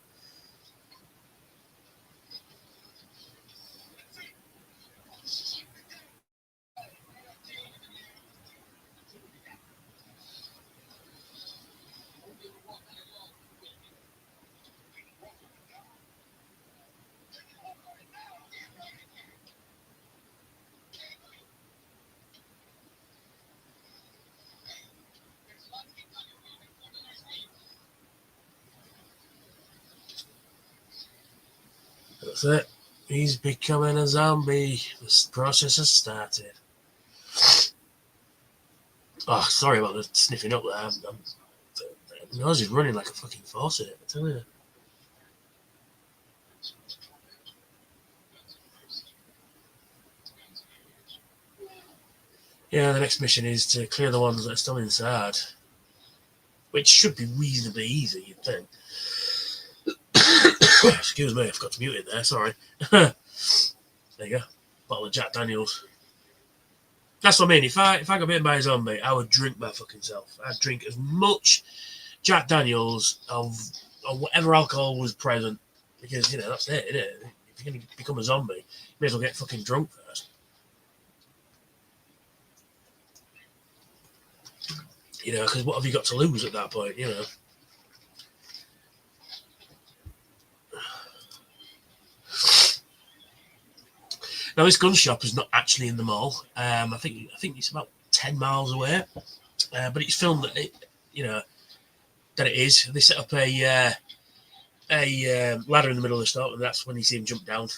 S1: That's it. He's becoming a zombie. This process has started. Oh, sorry about the sniffing up there. My nose is running like a fucking faucet, I tell you. Yeah, the next mission is to clear the ones that are still inside, which should be reasonably easy, you'd think. Excuse me, I forgot to mute it there, sorry. There you go. Bottle of Jack Daniels. That's what I mean. If I got bitten by a zombie, I would drink my fucking self. I'd drink as much Jack Daniels of whatever alcohol was present, because that's it, isn't it? If you're gonna become a zombie, you may as well get fucking drunk first. Because what have you got to lose at that point? Now this gun shop is not actually in the mall. I think it's about 10 miles away, but it's filmed that that it is. They set up a ladder in the middle of the store, and that's when you see him jump down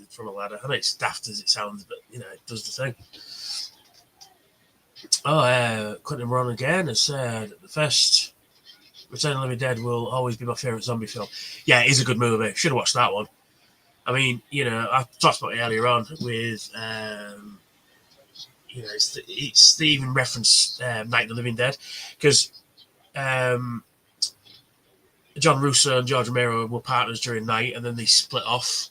S1: from a ladder. I know it's daft as it sounds, but it does the thing. Quentin Ron again has said the first Return of the Living Dead will always be my favourite zombie film. Yeah, it is a good movie. Should have watched that one. I mean, I talked about it earlier on with, it's the even reference Night of the Living Dead, because John Russo and George Romero were partners during Night, and then they split off.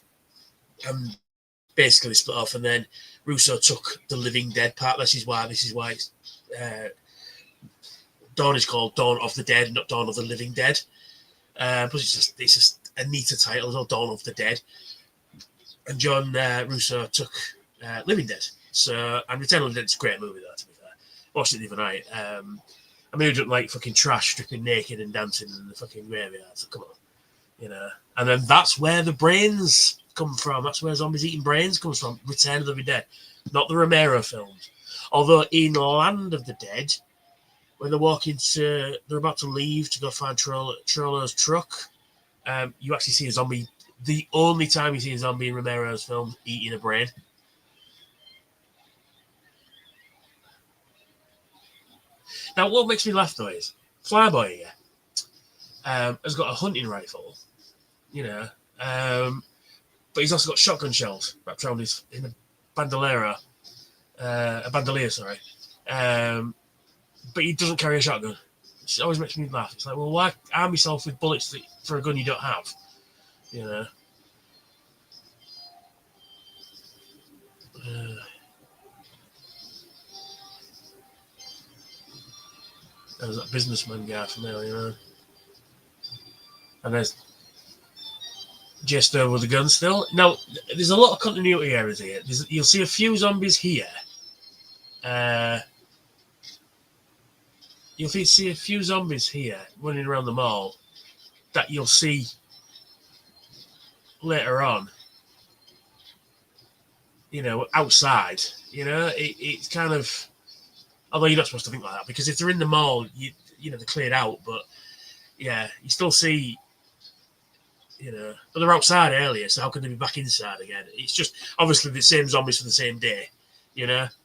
S1: Basically split off, and then Russo took the Living Dead part. This is why it's, Dawn is called Dawn of the Dead, not Dawn of the Living Dead. Plus, it's just a neater title, as well, Dawn of the Dead. And John Russo took Living Dead. And Return of the Dead is a great movie, though, to be fair. Watched it the other night. I mean, who doesn't like fucking trash stripping naked and dancing in the fucking graveyard? So come on, And then that's where the brains come from. That's where zombies eating brains comes from. Return of the Living Dead, not the Romero films. Although in Land of the Dead, when they're about to leave to go find Trollo's truck, you actually see a zombie. The only time you see a zombie in Romero's film eating a brain. Now, what makes me laugh, though, is Flyboy here has got a hunting rifle, but he's also got shotgun shells wrapped around in a bandolier, sorry. But he doesn't carry a shotgun. It always makes me laugh. It's like, well, why arm yourself with bullets for a gun you don't have? There's that businessman guy from earlier, and there's Jester with a gun still. Now, there's a lot of continuity errors here. You'll see a few zombies here. You'll see a few zombies here running around the mall that you'll see later on. Outside. It's kind of. Although you're not supposed to think like that, because if they're in the mall, they're cleared out. But yeah, you still see. But they're outside earlier, so how can they be back inside again? It's just obviously the same zombies for the same day. It's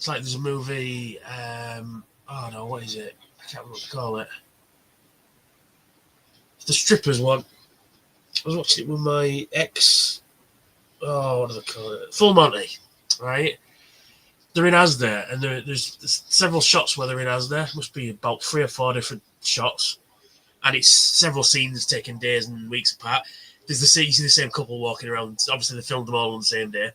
S1: like there's a movie. What is it? I can't remember what to call it. It's the strippers one. I was watching it with my ex. Oh, what do they call it? Full Monty, right? They're in Asda, and there's several shots where they're in Asda. Must be about 3 or 4 different shots, and it's several scenes taken days and weeks apart. You see the same couple walking around. Obviously, they filmed them all on the same day.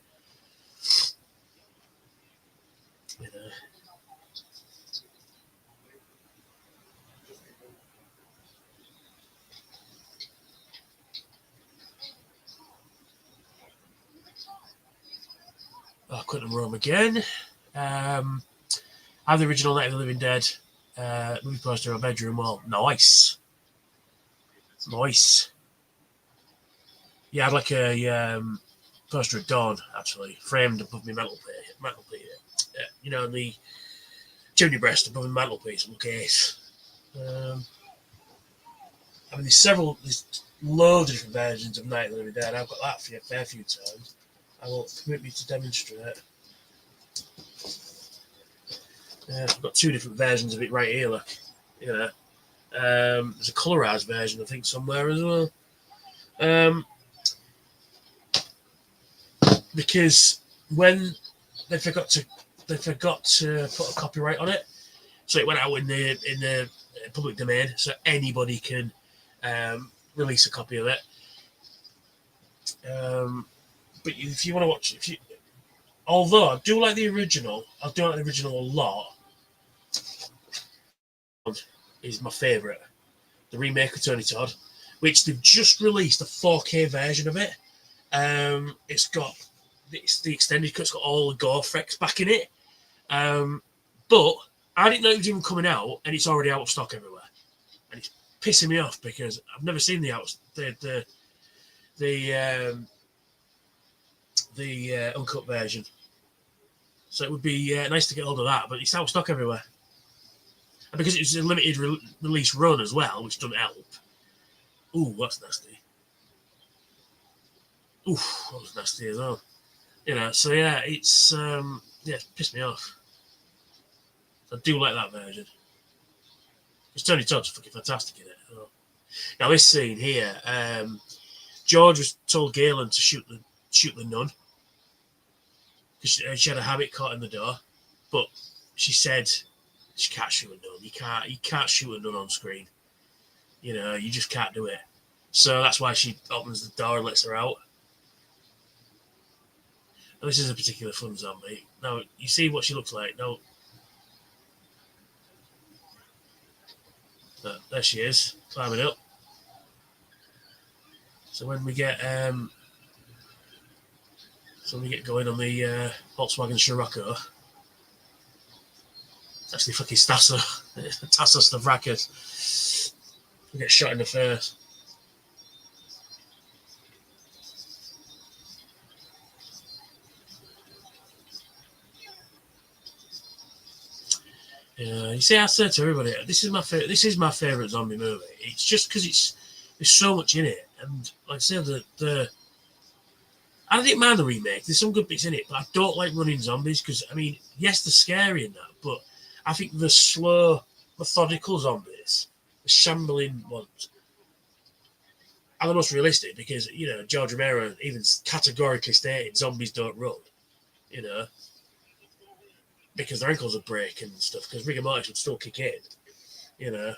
S1: Quentin Rome again. I have the original Night of the Living Dead movie poster on my bedroom wall. Nice. Yeah, I'd like a poster of Dawn, actually, framed above my mantelpiece. The chimney breast above my mantelpiece in case. I mean, there's loads of different versions of Night of the Living Dead. I've got that for you a fair few times. I will permit me to demonstrate. I've got 2 different versions of it right here, look. You know, there's a colorized version, I think, somewhere as well. Because when they forgot to put a copyright on it, so it went out in the public domain, so anybody can release a copy of it. But if you want to watch, although I do like the original, I do like the original a lot. Is my favourite, the remake of Tony Todd, which they've just released a 4K version of it. It's the extended cut. It's got all the gore effects back in it. But I didn't know it was even coming out, and it's already out of stock everywhere, and it's pissing me off because I've never seen the uncut version. So it would be nice to get hold of that, but it's out of stock everywhere. And because it's a limited release run as well, which doesn't help. Ooh, that's nasty. Ooh, that was nasty as well. You know, so yeah, it's pissed me off. I do like that version. Because Tony Todd's fucking fantastic in it. Now this scene here, George was told Galen to shoot the nun because she had a habit caught in the door, but she said she can't shoot a nun. You can't shoot a nun on screen. You know, you just can't do it. So that's why she opens the door and lets her out. Now, this is a particular fun zombie. Now you see what she looks like. Now there she is, climbing up. So when we get going on the Volkswagen Scirocco, it's actually fucking Tassos Stavrakis. We get shot in the face. You see, I said to everybody, this is my favorite zombie movie. It's just because there's so much in it, and like I said, I didn't mind the remake. There's some good bits in it, but I don't like running zombies because, I mean, yes, they're scary and that, but I think the slow, methodical zombies, the shambling ones, are the most realistic because, you know, George Romero even categorically stated zombies don't run, you know, because their ankles would break and stuff, because rigor mortis would still kick in, you know.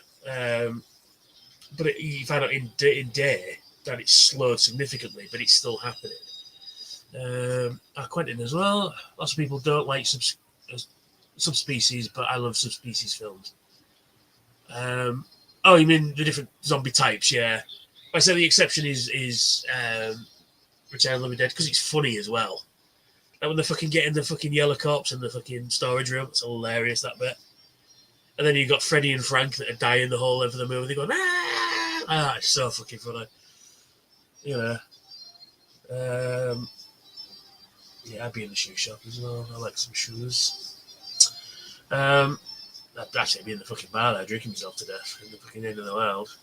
S1: But you find out in day that it's slowed significantly, but it's still happening. Quentin as well. Lots of people don't like subspecies, but I love subspecies films. Oh, you mean the different zombie types? Yeah. I say the exception is Return of the Living Dead because it's funny as well. Like when they're fucking getting the fucking yellow corpse in the fucking storage room, it's hilarious, that bit. And then you've got Freddie and Frank that are dying the whole length of the movie. They're going, it's so fucking funny. You know. Yeah, I'd be in the shoe shop as well. I like some shoes. I'd actually be in the fucking bar there drinking myself to death in the fucking end of the world.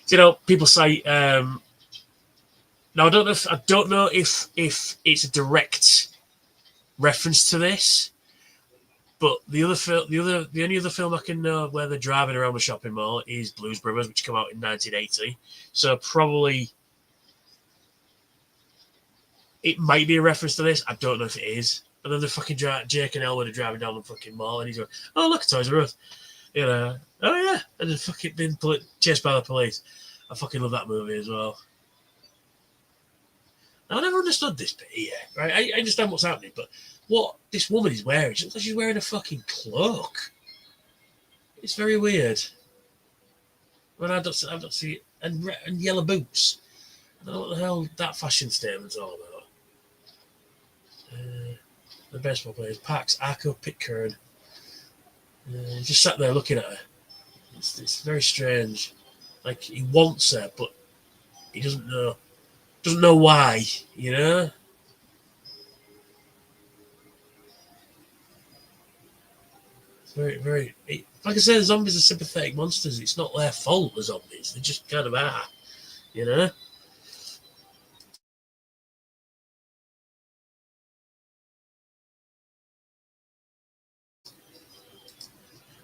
S1: You know, people say, now I don't know if it's a direct reference to this, but the only other film I can know where they're driving around the shopping mall is Blues Brothers, which came out in 1980. So probably it might be a reference to this. I don't know if it is. And then the fucking Jake and Elwood are driving down the fucking mall, and he's going, "Oh, look, Toys R Us," you know. Oh yeah, and then fucking being chased by the police. I fucking love that movie as well. Now, I never understood this bit here, right? I understand what's happening, but what this woman is wearing, she looks like she's wearing a fucking cloak. It's very weird. When I don't see it, and yellow boots. I don't know what the hell that fashion statement's all about. The baseball players, Pax, Arco, Pitcairn. Just sat there looking at her. It's very strange. Like he wants her, but he doesn't know. Doesn't know why, you know. Very, very. Like I said, zombies are sympathetic monsters. It's not their fault, the zombies. They just kind of are, you know?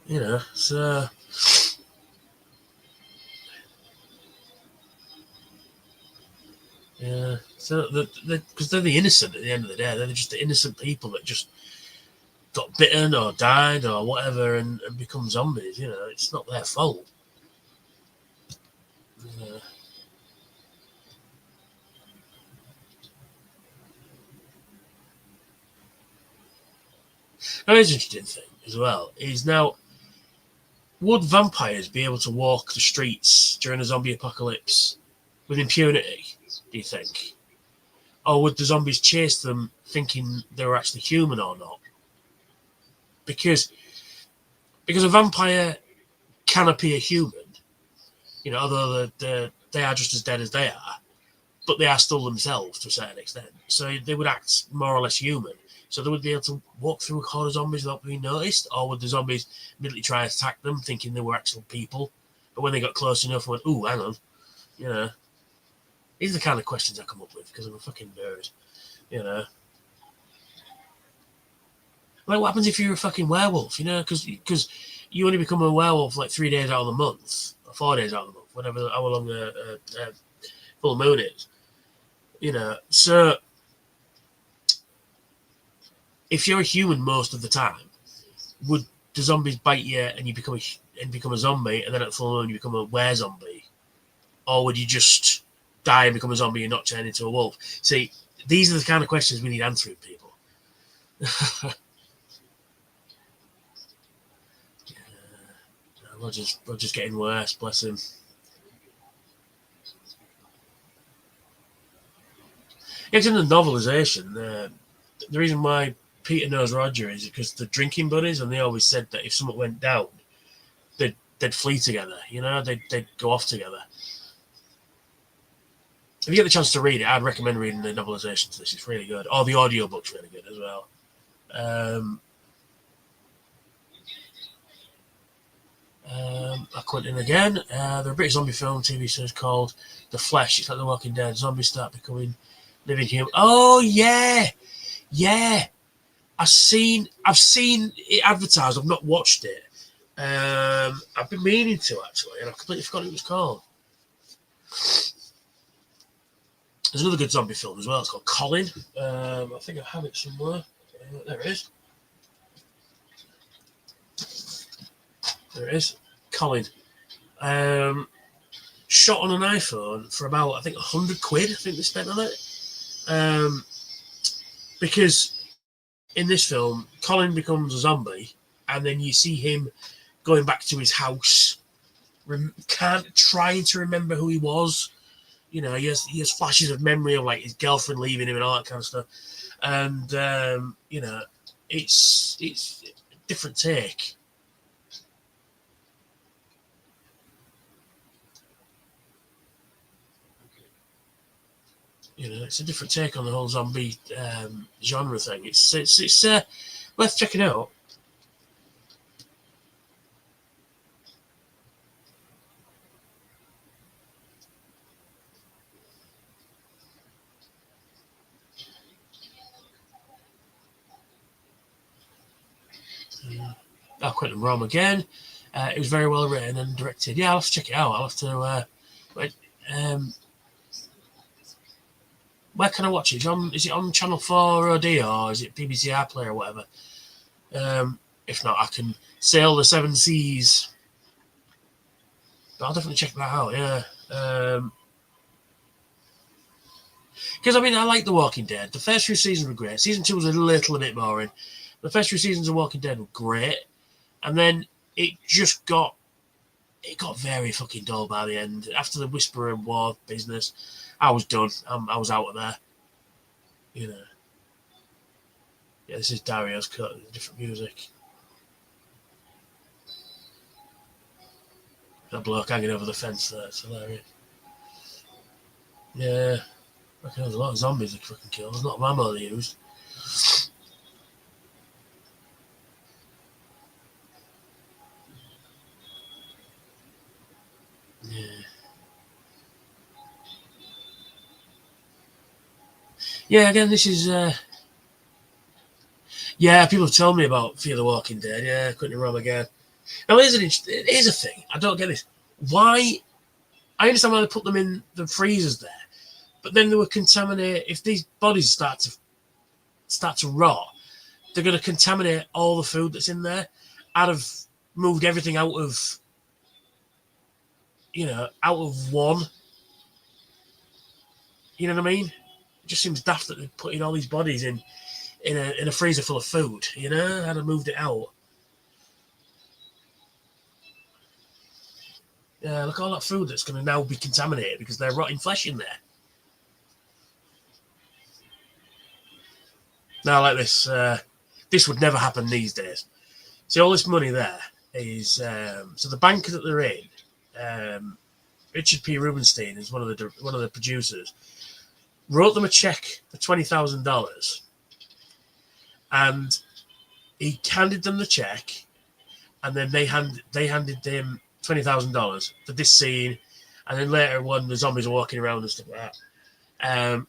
S1: You know, so. Yeah, so because they're the innocent at the end of the day. They're just the innocent people that just got bitten or died or whatever and become zombies. You know, it's not their fault. Yeah. Now, here's an interesting thing as well is now, would vampires be able to walk the streets during a zombie apocalypse with impunity, do you think? Or would the zombies chase them thinking they were actually human or not? Because a vampire can appear human, you know, although they are just as dead as they are, but they are still themselves to a certain extent. So they would act more or less human. So they would be able to walk through a horde of zombies without being noticed, or would the zombies immediately try to attack them, thinking they were actual people? But when they got close enough, went, "Ooh, hang on," you know. These are the kind of questions I come up with because I'm a fucking nerd, you know. Like, what happens if you're a fucking werewolf, you know? Because you only become a werewolf like 3 days out of the month, or 4 days out of the month, whatever, how long a full moon is, you know. So if you're a human most of the time, would the zombies bite you and you become a zombie, and then at full moon you become a were zombie, or would you just die and become a zombie and not turn into a wolf? See, these are the kind of questions we need answering, people. Roger's getting worse, bless him. It's in the novelization. The reason why Peter knows Roger is because they're drinking buddies, and they always said that if something went down, they'd flee together. You know, they'd go off together. If you get the chance to read it, I'd recommend reading the novelization to this. It's really good. Or the audiobook's really good as well. I quit in again. They're a British zombie film TV series called The Flesh. It's like The Walking Dead. Zombies start becoming living human. Oh yeah, yeah. I've seen it advertised. I've not watched it. I've been meaning to actually, and I've completely forgotten what it was called. There's another good zombie film as well. It's called Colin. I think I have it somewhere. There it is. There it is. Colin. Shot on an iPhone for about, I think, £100. I think they spent on it. Because in this film, Colin becomes a zombie, and then you see him going back to his house, trying to remember who he was. You know, he has flashes of memory of like his girlfriend leaving him and all that kind of stuff. And you know, it's a different take. You know, it's a different take on the whole zombie genre thing. It's worth checking out. I'll quit them Rome again. It was very well written and directed. Yeah, I'll have to check it out. I'll have to. Where can I watch it? Is it on Channel 4 OD or is it BBC iPlayer or whatever? If not, I can sail the seven seas. But I'll definitely check that out. Yeah. Because I mean, I like The Walking Dead. The first few seasons were great. Season 2 was a little bit boring. The first few seasons of Walking Dead were great, and then it got very fucking dull by the end. After the Whisperer and War business, I was done. I was out of there. You know. Yeah, this is Dario's cut. Different music. That bloke hanging over the fence there. It's hilarious. Yeah. I reckon there's a lot of zombies they fucking kill. There's not ammo they used. Yeah, again, this is yeah. People have told me about Fear the Walking Dead. Yeah, couldn't wrong again. Now, here's a thing. I don't get this. Why? I understand why they put them in the freezers there, but then they were contaminated. If these bodies start to rot, they're going to contaminate all the food that's in there. I'd have moved everything out of, out of one. You know what I mean? It just seems daft that they're putting all these bodies in a freezer full of food. I'd have moved it out. Yeah, look at all that food that's going to now be contaminated because they're rotting flesh in there. Now, like this, this would never happen these days. See, all this money there is so the bank that they're in. Richard P. Rubenstein is one of the producers. Wrote them a check for $20,000, and he handed them the check, and then they handed him $20,000 for this scene, and then later when the zombies are walking around and stuff like that.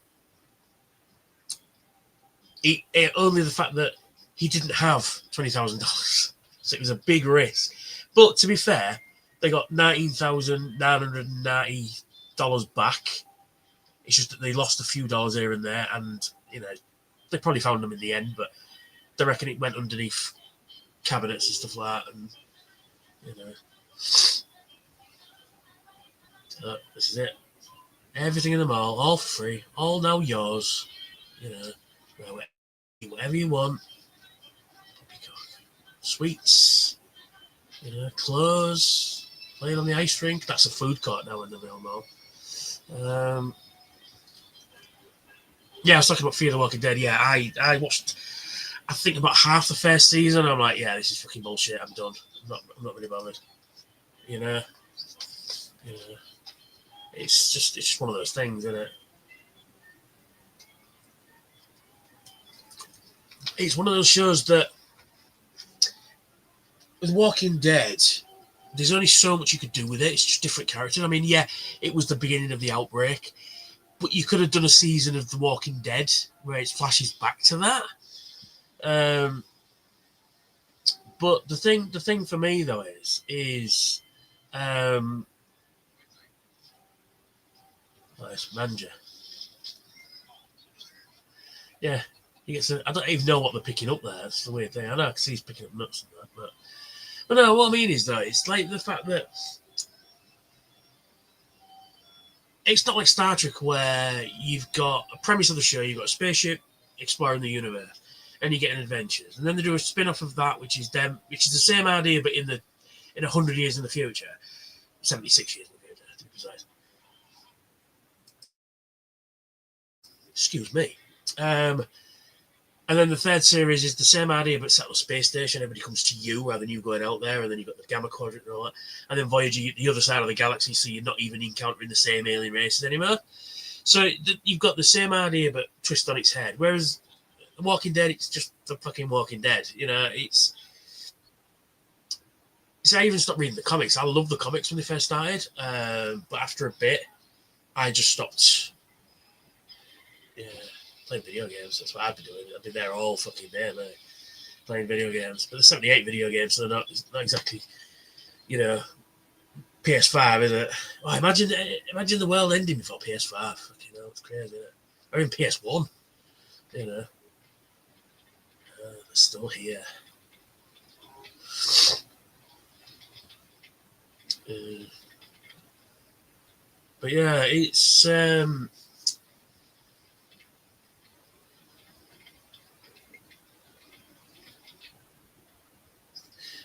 S1: Only the fact that he didn't have $20,000, so it was a big risk. But to be fair, they got $19,990 back. It's just that they lost a few dollars here and there, and they probably found them in the end, but they reckon it went underneath cabinets and stuff like that, and so this is it. Everything in the mall, all for free, all now yours. Whatever you want. Sweets, clothes, playing on the ice rink. That's a food court now in the real mall. Yeah, I was talking about Fear the Walking Dead. Yeah, I watched, I think, about half the first season. I'm like, yeah, this is fucking bullshit. I'm done. I'm not really bothered. It's just one of those things, isn't it? It's one of those shows that, with Walking Dead, there's only so much you could do with it. It's just different characters. I mean, yeah, it was the beginning of the outbreak, but you could have done a season of The Walking Dead where it flashes back to that. But the thing for me though is it's Manja. Yeah, he gets. I don't even know what they're picking up there. That's the weird thing. I know because he's picking up nuts and that, but no. What I mean is though, it's like the fact that it's not like Star Trek where you've got a premise of the show, you've got a spaceship exploring the universe, and you get an adventures, and then they do a spin-off of that, which is the same idea but in 100 years in the future, 76 years in the future to be precise. Excuse me. And then the third series is the same idea, but set on a space station. Everybody comes to you rather than you going out there, and then you've got the Gamma Quadrant and all that. And then Voyager, the other side of the galaxy, so you're not even encountering the same alien races anymore. So you've got the same idea, but twist on its head. Whereas The Walking Dead, it's just the fucking Walking Dead. It's I even stopped reading the comics. I loved the comics when they first started, but after a bit, I just stopped. Yeah. Playing video games. That's what I'd be doing. I'd be there all fucking day, mate, playing video games. But there's 78 video games, so they're not exactly, PS5, is it? Oh, imagine the world ending before PS5. Fucking hell, it's crazy, isn't it? Or in PS1, they're still here. But yeah, it's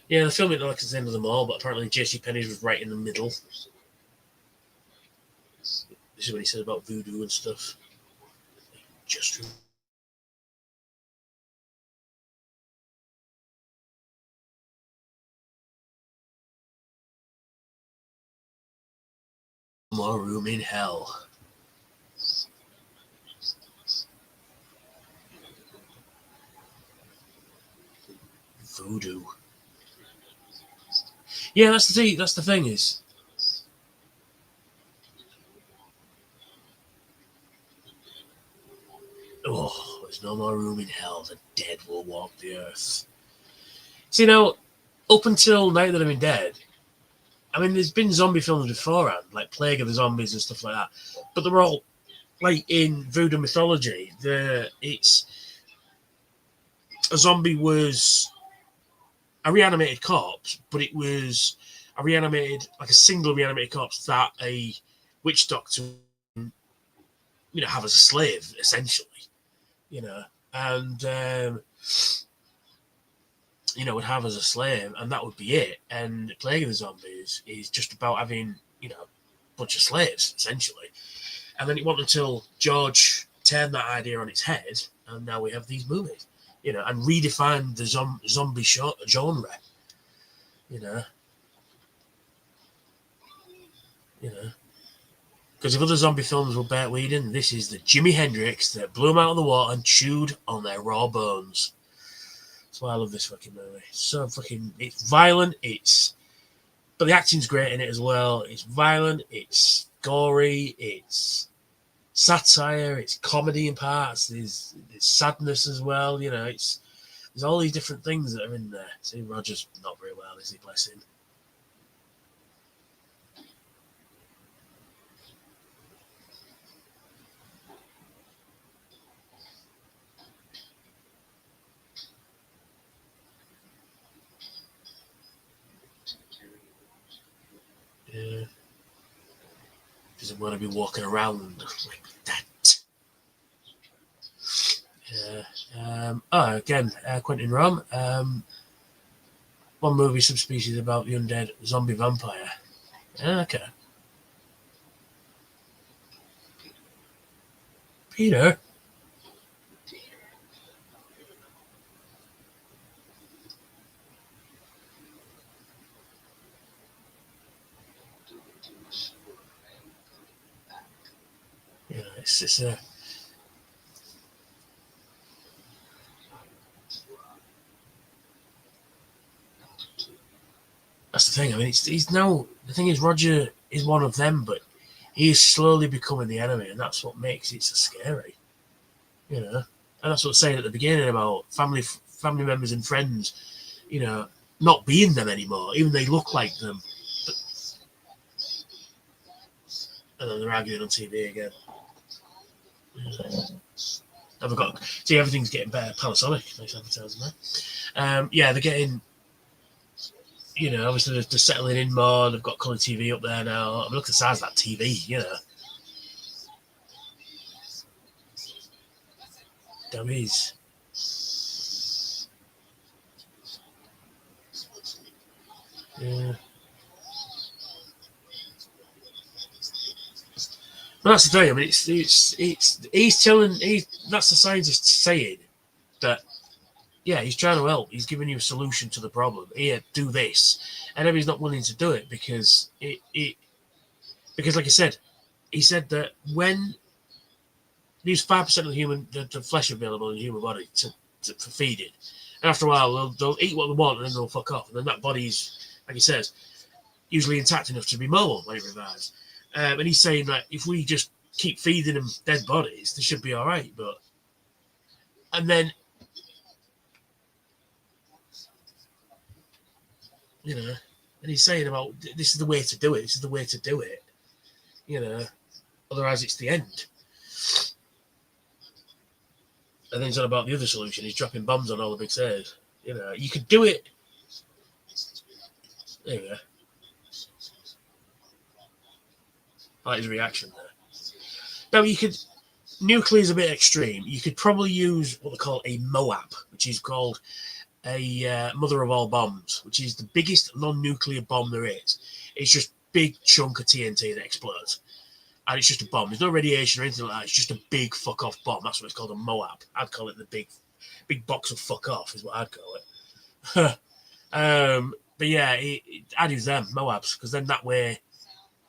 S1: yeah, they filmed it like it's the end of the mall, but apparently JCPenney's was right in the middle. This is what he said about voodoo and stuff. Just more room in hell. Voodoo. Yeah, that's the thing is. Oh, no more room in hell. The dead will walk the earth. So, you know, up until Night of the Living Dead, I mean, there's been zombie films beforehand, like Plague of the Zombies and stuff like that. But they're all, like in voodoo mythology, it's a zombie was a reanimated corpse, but it was a reanimated, like a single reanimated corpse that a witch doctor, you know, have as a slave, essentially, you know, and you know, would have as a slave, and that would be it. And Plague of the Zombies is just about having, you know, a bunch of slaves, essentially. And then it wasn't until George turned that idea on its head, and now we have these movies, you know, and redefined the zombie genre, you know. Because if other zombie films were Bert Whedon, this is the Jimi Hendrix that blew them out of the water and chewed on their raw bones. That's why I love this fucking movie. So fucking, it's violent, but the acting's great in it as well. It's violent, it's gory, it's satire, it's comedy in parts, there's sadness as well, you know, there's all these different things that are in there. See, Roger's not very well, is he? Bless him. Yeah. Doesn't want to be walking around like that. Yeah. Again, Quentin Rom. One movie, Subspecies, about the undead zombie vampire. Okay. Peter. Yeah, it's that's the thing. I mean, he's now, the thing is, Roger is one of them, but he is slowly becoming the enemy, and that's what makes it so scary. You know, and that's what I'm saying at the beginning about family members and friends, you know, not being them anymore, even they look like them. But, and then they're arguing on TV again. I've got, see, everything's getting better. Panasonic, nice advertising there. Yeah, they're getting, you know, obviously they're settling in more. They've got colour TV up there now. I mean, look at the size of that TV, you know. Dummies. Yeah. But that's the thing. I mean, that's the scientist saying that, yeah, he's trying to help. He's giving you a solution to the problem. Here, do this, and everybody's not willing to do it because because, like I said, he said that when there's 5% of the flesh available in the human body for feeding, and after a while they'll eat what they want and then they'll fuck off, and then that body's, like he says, usually intact enough to be mobile when it revives. And he's saying that if we just keep feeding them dead bodies, they should be all right. And then, you know, and he's saying about this is the way to do it. This is the way to do it. You know, otherwise it's the end. And then he's on about the other solution. He's dropping bombs on all the big cities. You know, you could do it. There you go. I like his reaction there. Now, nuclear's a bit extreme. You could probably use what they call a MOAB, which is called a mother of all bombs, which is the biggest non-nuclear bomb there is. It's just big chunk of TNT that explodes. And it's just a bomb. There's no radiation or anything like that. It's just a big fuck off bomb. That's what it's called, a MOAB. I'd call it the big box of fuck off is what I'd call it. But yeah, I'd use them, MOABs, because then that way,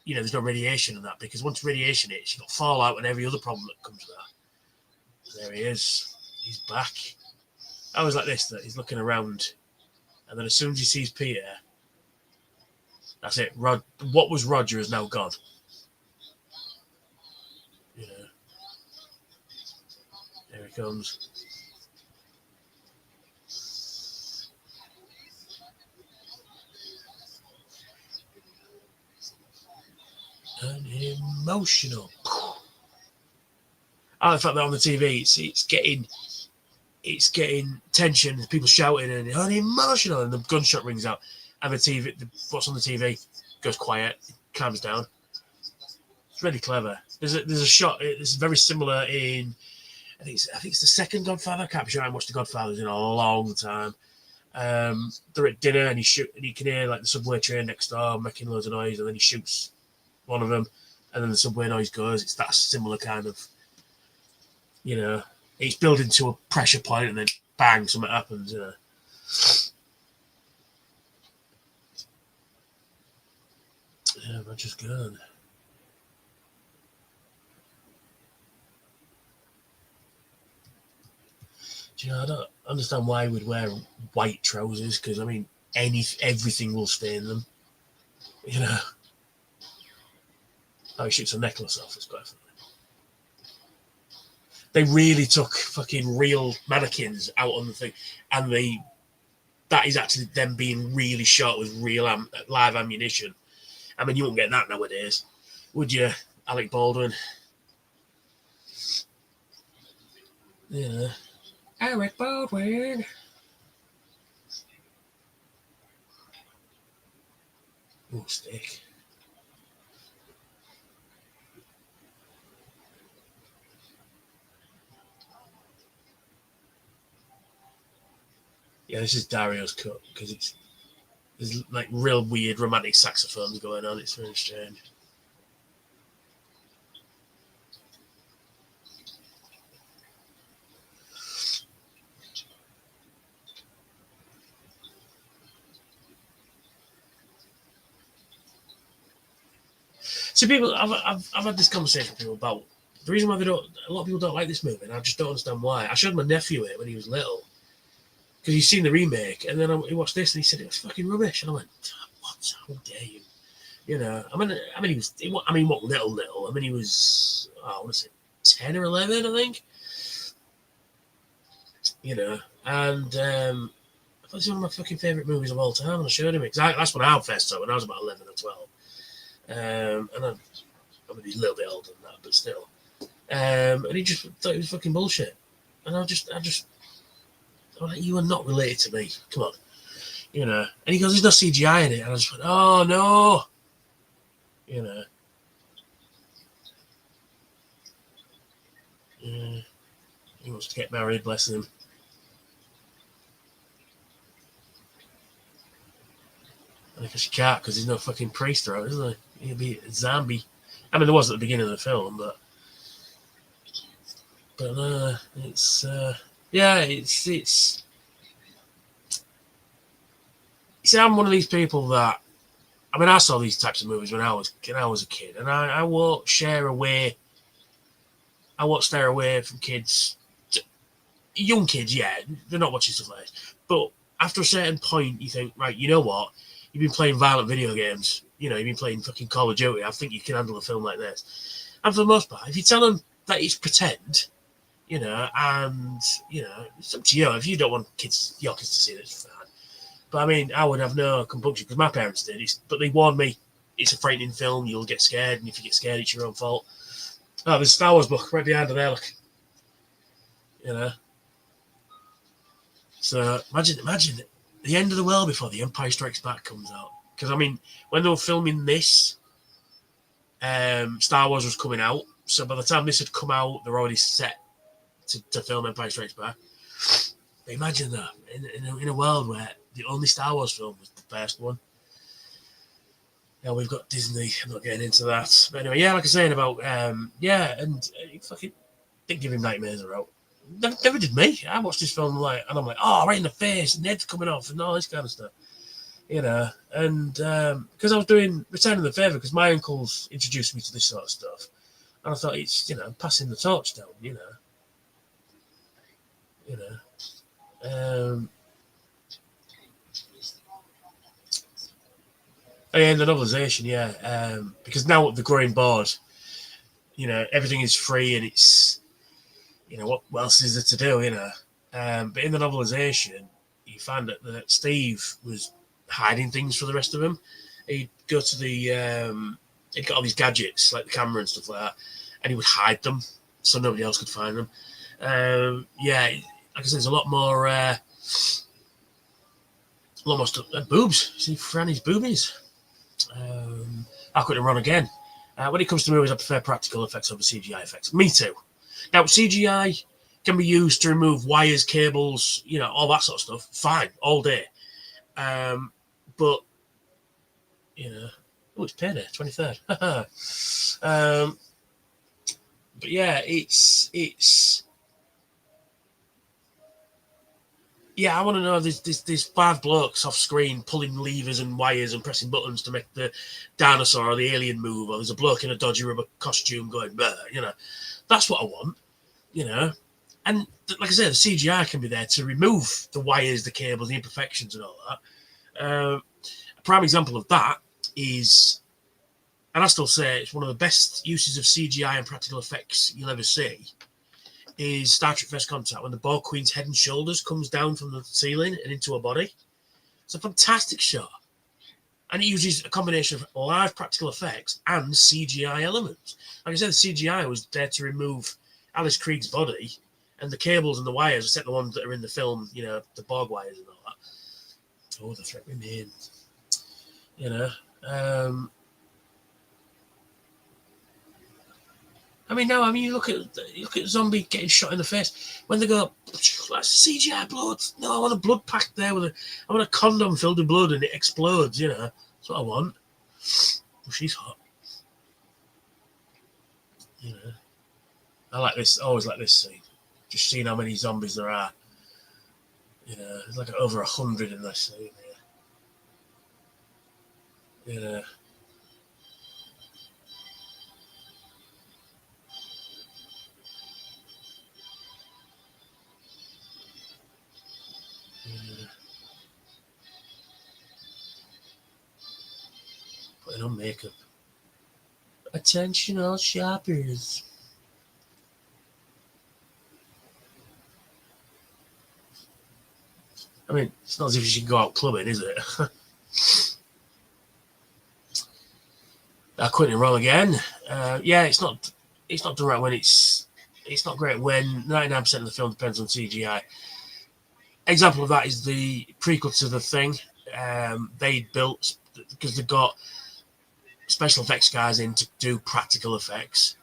S1: you know, there's no radiation in that, because once radiation hits, you've got fallout and every other problem that comes with that. There he is. He's back. I was like this, that he's looking around, and then as soon as he sees Peter, that's it. What was Roger is now gone. You know. There he comes. and emotional. I like the fact that on the TV it's getting tension, and people shouting and unemotional, and the gunshot rings out, and the TV, what's on the TV, goes quiet, calms down. It's really clever. There's a shot. It's very similar in. I think it's the second Godfather. I can't be sure I haven't watched the Godfathers in a long time. They're at dinner and he can hear like the subway train next door making loads of noise, and then he shoots one of them, and then the subway noise goes. It's that similar kind of, it's building to a pressure point, and then bang, something happens. Yeah, I'm just gone. I don't understand why we'd wear white trousers, because I mean, everything will stain them. Oh, he shoots a necklace off. It's quite funny. They really took fucking real mannequins out on the thing, and that is actually them being really shot with real live ammunition. I mean, you wouldn't get that nowadays, would you, Alec Baldwin? Yeah. Alec Baldwin. Oh, steak. Yeah, this is Dario's cut, because there's like real weird romantic saxophones going on. It's very strange. So people, I've had this conversation with people about the reason why a lot of people don't like this movie, and I just don't understand why. I showed my nephew it when he was little, because he's seen the remake, and then he watched this and he said it was fucking rubbish, and I went, "What? How dare you?" I mean, he was. What little? I mean, he was. I want to say 10 or 11, I think. And I thought it was one of my fucking favourite movies of all time, and I showed him it. That's when I first saw it, when I was about 11 or 12. And he's a little bit older than that, but still. And he just thought it was fucking bullshit. And I was like, you are not related to me. Come on. And he goes, there's no CGI in it. And I just went, oh, no. He wants to get married, bless him. And because you can't, because there's no fucking priest around, is there? He'll be a zombie. I mean, there was at the beginning of the film, but it's it's. See, I'm one of these people that, I mean, I saw these types of movies when I was a kid, and I won't share away. I won't stare away from kids. Young kids, yeah, they're not watching stuff like this. But after a certain point, you think, right, you know what? You've been playing violent video games. You've been playing fucking Call of Duty. I think you can handle a film like this. And for the most part, if you tell them that it's pretend, and, it's up to you. If you don't want your kids to see it, it's fine. But I mean, I would have no compunction, because my parents did. But they warned me, it's a frightening film, you'll get scared, and if you get scared, it's your own fault. Oh, there's a Star Wars book right behind her there, look. So imagine the end of the world before The Empire Strikes Back comes out. Because, I mean, when they were filming this, Star Wars was coming out. So by the time this had come out, they're already set to film Empire Strikes Back. But imagine that, in a world where the only Star Wars film was the first one. Now we've got Disney. I'm not getting into that. But anyway, yeah, like I was saying about, and fucking didn't give him nightmares or out. Never did me. I watched this film and I'm like, oh, right in the face, Ned's coming off, and all this kind of stuff. And because I was doing Returning the Favour, because my uncles introduced me to this sort of stuff, and I thought it's passing the torch down, and the novelisation, because now the growing board, everything is free, and it's, what else is there to do, but in the novelisation, you find that Steve was hiding things for the rest of them. He'd go to the he'd got all these gadgets like the camera and stuff like that, and he would hide them so nobody else could find them. Yeah, like I said, there's a lot more boobs. See Franny's boobies. I couldn't run again. When it comes to movies, I prefer practical effects over CGI effects. Me too. Now, CGI can be used to remove wires, cables, all that sort of stuff. Fine, all day. But, it's payday, 23rd. But yeah, it's. Yeah, I want to know. There's 5 blokes off screen pulling levers and wires and pressing buttons to make the dinosaur or the alien move, or there's a bloke in a dodgy rubber costume going, That's what I want, And like I said, the CGI can be there to remove the wires, the cables, the imperfections, and all that. A prime example of that is, and I still say it's one of the best uses of CGI and practical effects you'll ever see, is Star Trek First Contact, when the Borg Queen's head and shoulders comes down from the ceiling and into her body. It's a fantastic shot. And it uses a combination of live practical effects and CGI elements. Like I said, the CGI was there to remove Alice Krieg's body, and the cables and the wires, except the ones that are in the film, the Borg wires and all that. Oh, the threat remains. You look at zombie getting shot in the face. When they go, that's CGI blood. No, I want a blood pack there I want a condom filled with blood and it explodes. That's what I want. Oh, she's hot. I like this. I always like this scene. Just seeing how many zombies there are. There's like over 100 in this scene here. Putting on makeup. Attention all shoppers. It's not as if you should go out clubbing, is it? I couldn't wrong again. Yeah, it's not done right when it's not great when 99% of the film depends on CGI. Example of that is the prequel to The Thing. They built, because they got special effects guys in to do practical effects,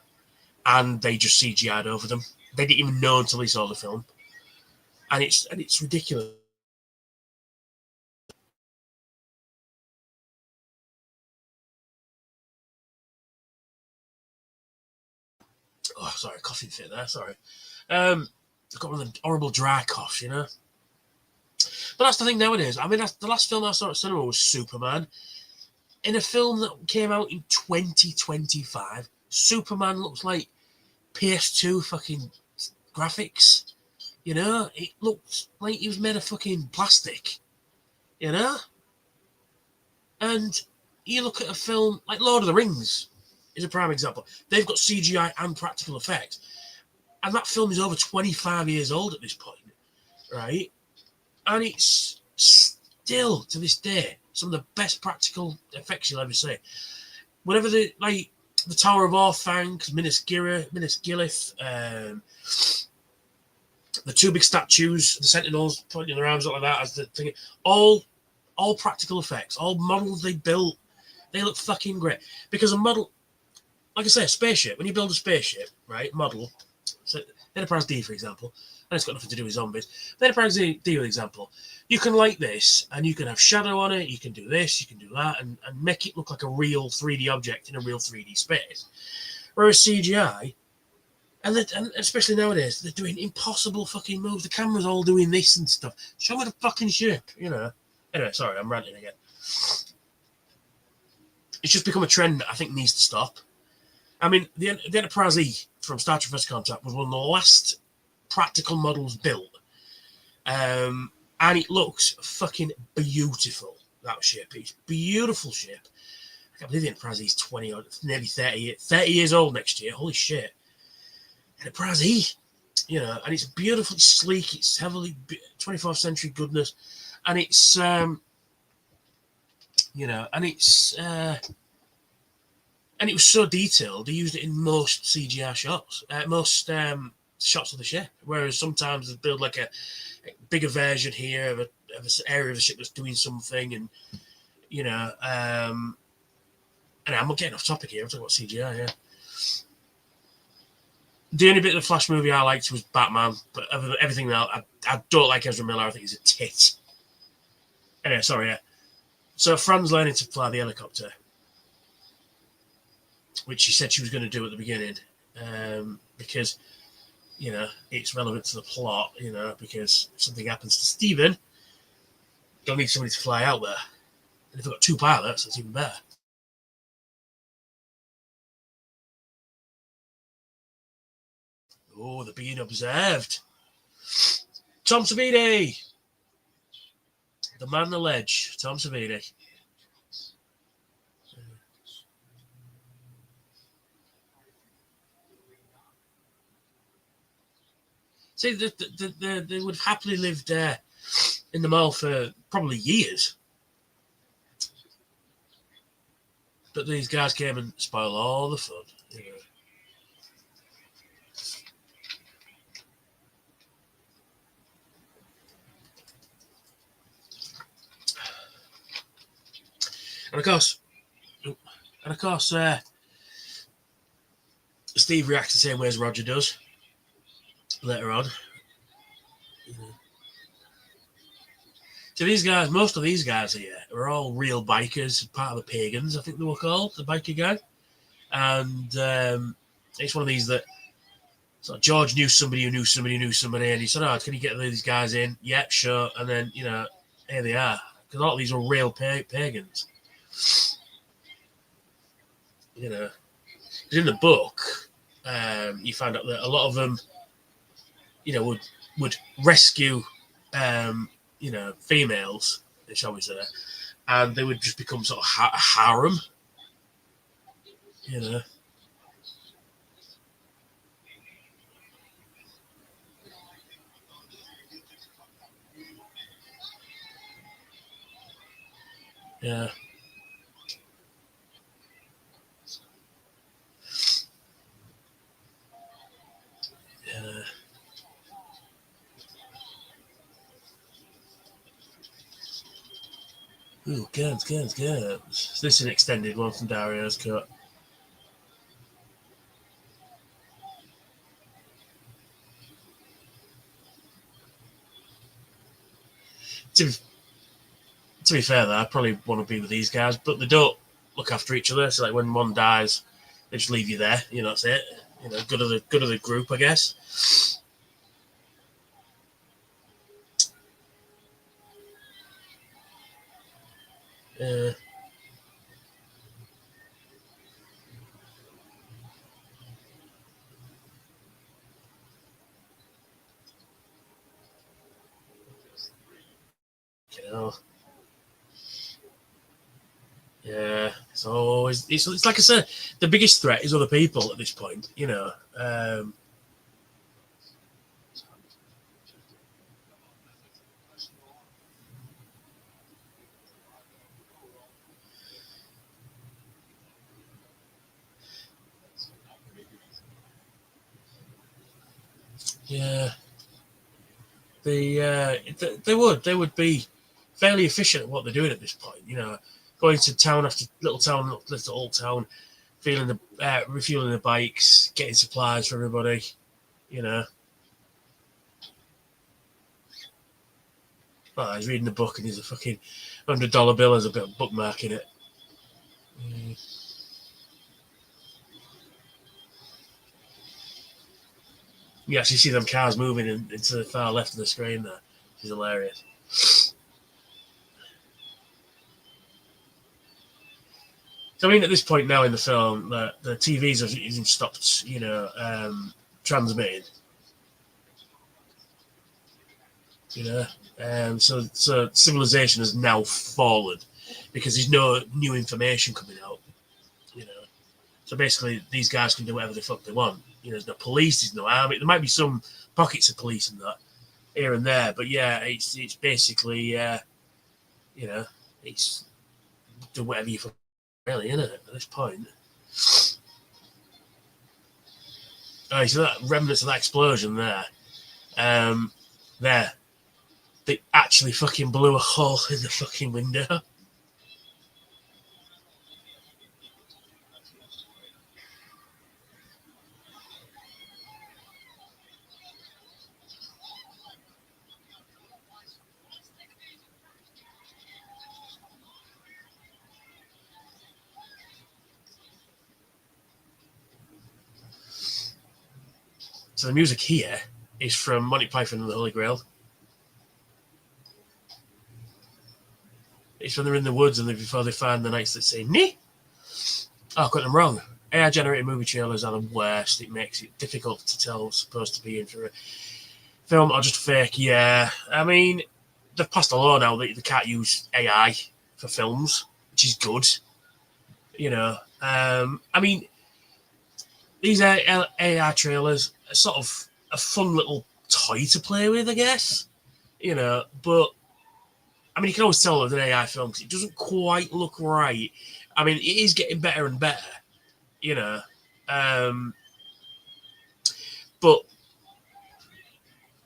S1: and they just CGI'd over them. They didn't even know until they saw the film, and it's ridiculous. Oh, sorry, coughing fit there. Sorry, I've got one of the horrible dry coughs, But that's the thing nowadays. The last film I saw at cinema was Superman. In a film that came out in 2025, Superman looks like PS2 fucking graphics. It looked like he was made of fucking plastic. And you look at a film like Lord of the Rings is a prime example. They've got CGI and practical effects. And that film is over 25 years old at this point, right? And it's still, to this day, some of the best practical effects you'll ever see. Whenever the Tower of Orthanc, Minas Tirith, the 2 big statues, the Sentinels pointing their arms up like that as the thing, all practical effects, all models they built, they look fucking great. Because a model, like I say, a spaceship, when you build a spaceship, right, model, so Enterprise D, for example, and it's got nothing to do with zombies, the Enterprise D, for example, you can light this, and you can have shadow on it, you can do this, you can do that, and make it look like a real 3D object in a real 3D space. Whereas CGI, and especially nowadays, they're doing impossible fucking moves. The camera's all doing this and stuff. Show me the fucking ship, Anyway, sorry, I'm ranting again. It's just become a trend that I think needs to stop. The Enterprise E from Star Trek First Contact was one of the last practical models built. And it looks fucking beautiful, that ship. It's a beautiful ship. I can't believe the Enterprise E is 20 or nearly 30 years old next year. Holy shit. Enterprise E, and it's beautifully sleek. It's heavily 24th century goodness. And it's, And it was so detailed, they used it in most CGI shots, most shots of the ship. Whereas sometimes they build like a bigger version here of an area of the ship that's doing something, and you know, and I'm getting off topic here. I'm talking about CGI. Yeah. The only bit of the Flash movie I liked was Batman, but everything else, I don't like Ezra Miller. I think he's a tit. Anyway, sorry. Yeah. So Fran's learning to fly the helicopter, which she said she was going to do at the beginning, because, you know, it's relevant to the plot, you know, because if something happens to Steven, they'll need somebody to fly out there. And if they've got two pilots, that's even better. Oh, they're being observed. Tom Savini! The man on the ledge, Tom Savini. See, they would have happily lived in the mall for probably years. But these guys came and spoiled all the fun. You know. And of course, Steve reacts the same way as Roger does later on. So these guys, most of these guys here are all real bikers, part of the Pagans, I think they were called, the biker gang. And it's one of these that George knew somebody who knew somebody who knew somebody, and he said, "Oh, can you get these guys in?" Yep, sure. And then, you know, here they are. Because a lot of these are real pagans. You know, in the book, you find out that a lot of them, you know, would rescue, you know, females, shall we say, and they would just become sort of a harem. You know. Yeah. Yeah. Ooh, guns. This is an extended one from Dario's cut. To be fair, though, I probably want to be with these guys, but they don't look after each other. So, like, when one dies, they just leave you there. You know, that's it. You know, good of the group, I guess. Uh, you know. Yeah, it's like I said, the biggest threat is other people at this point. You know, yeah, they would be fairly efficient at what they're doing at this point. You know, going to town after little town, little old town, refueling the bikes, getting supplies for everybody. You know. Oh, he's reading the book and there's a fucking $100 bill as a bit of bookmark in it. You actually see them cars moving into the far left of the screen there, which is hilarious. So I mean, at this point now in the film, the TVs have even stopped, you know, transmitting. You know, so civilization has now fallen because there's no new information coming out. You know, so basically these guys can do whatever the fuck they want. You know, there's no police, there's no army. There might be some pockets of police and that here and there, but yeah, it's basically you know, it's do whatever you fuck really, isn't it? At this point. Oh, so that remnants of that explosion there. There. They actually fucking blew a hole in the fucking window. So the music here is from Monty Python and the Holy Grail. It's when they're in the woods and before they find the knights that say, "Nee." Oh, I got them wrong. AI generated movie trailers are the worst. It makes it difficult to tell what's supposed to be in for a film or just fake. Yeah, I mean, they've passed a law now that they can't use AI for films, which is good. You know, I mean, these AI trailers are sort of a fun little toy to play with, I guess. You know, but I mean, you can always tell with an AI film because it doesn't quite look right. I mean, it is getting better and better, you know. But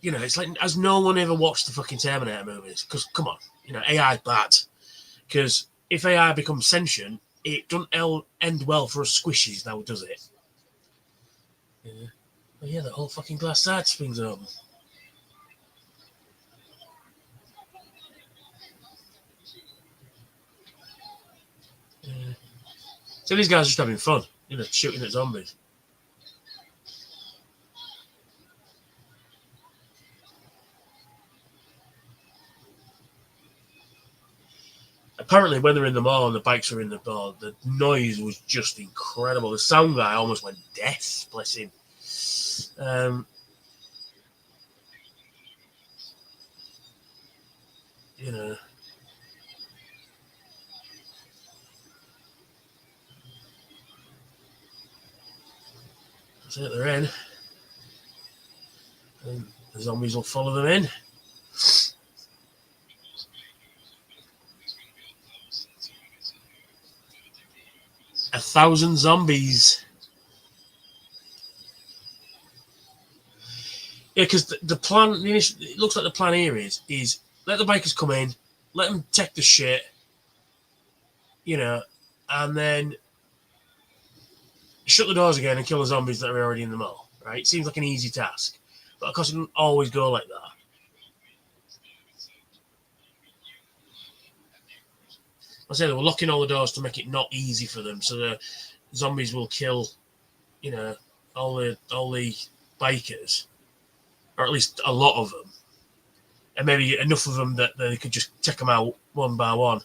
S1: you know, it's like, has no one ever watched the fucking Terminator movies? Because come on, you know, AI is bad. Because if AI becomes sentient, it doesn't end well for us squishies now, does it? Yeah. Well, yeah, the whole fucking glass side swings open. Yeah. So these guys are just having fun, you know, shooting at zombies. Apparently, when they're in the mall and the bikes are in the mall, the noise was just incredible. The sound guy almost went deaf, bless him. You know, that's it, they're in. And the zombies will follow them in. 1,000 zombies. Yeah, because the plan, it looks like the plan here is let the bikers come in, let them take the shit, you know, and then shut the doors again and kill the zombies that are already in the mall, right? It seems like an easy task. But of course, it doesn't always go like that. I say they were locking all the doors to make it not easy for them, so the zombies will kill, you know, all the bikers, or at least a lot of them, and maybe enough of them that they could just take them out one by one.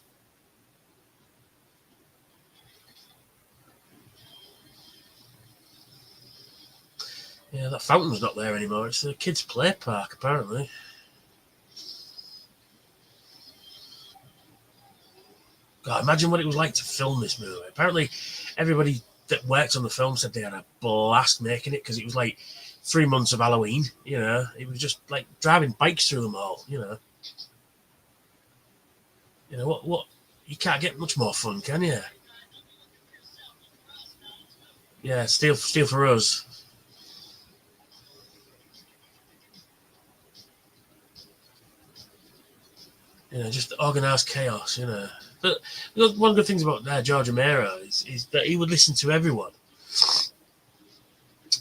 S1: Yeah, that fountain's not there anymore. It's a kids' play park, apparently. God, imagine what it was like to film this movie. Apparently, everybody that worked on the film said they had a blast making it because it was like 3 months of Halloween. You know, it was just like driving bikes through them all. You know what? You can't get much more fun, can you? Yeah, steal for us. You know, just organised chaos. You know, but one of the things about George Romero is that he would listen to everyone.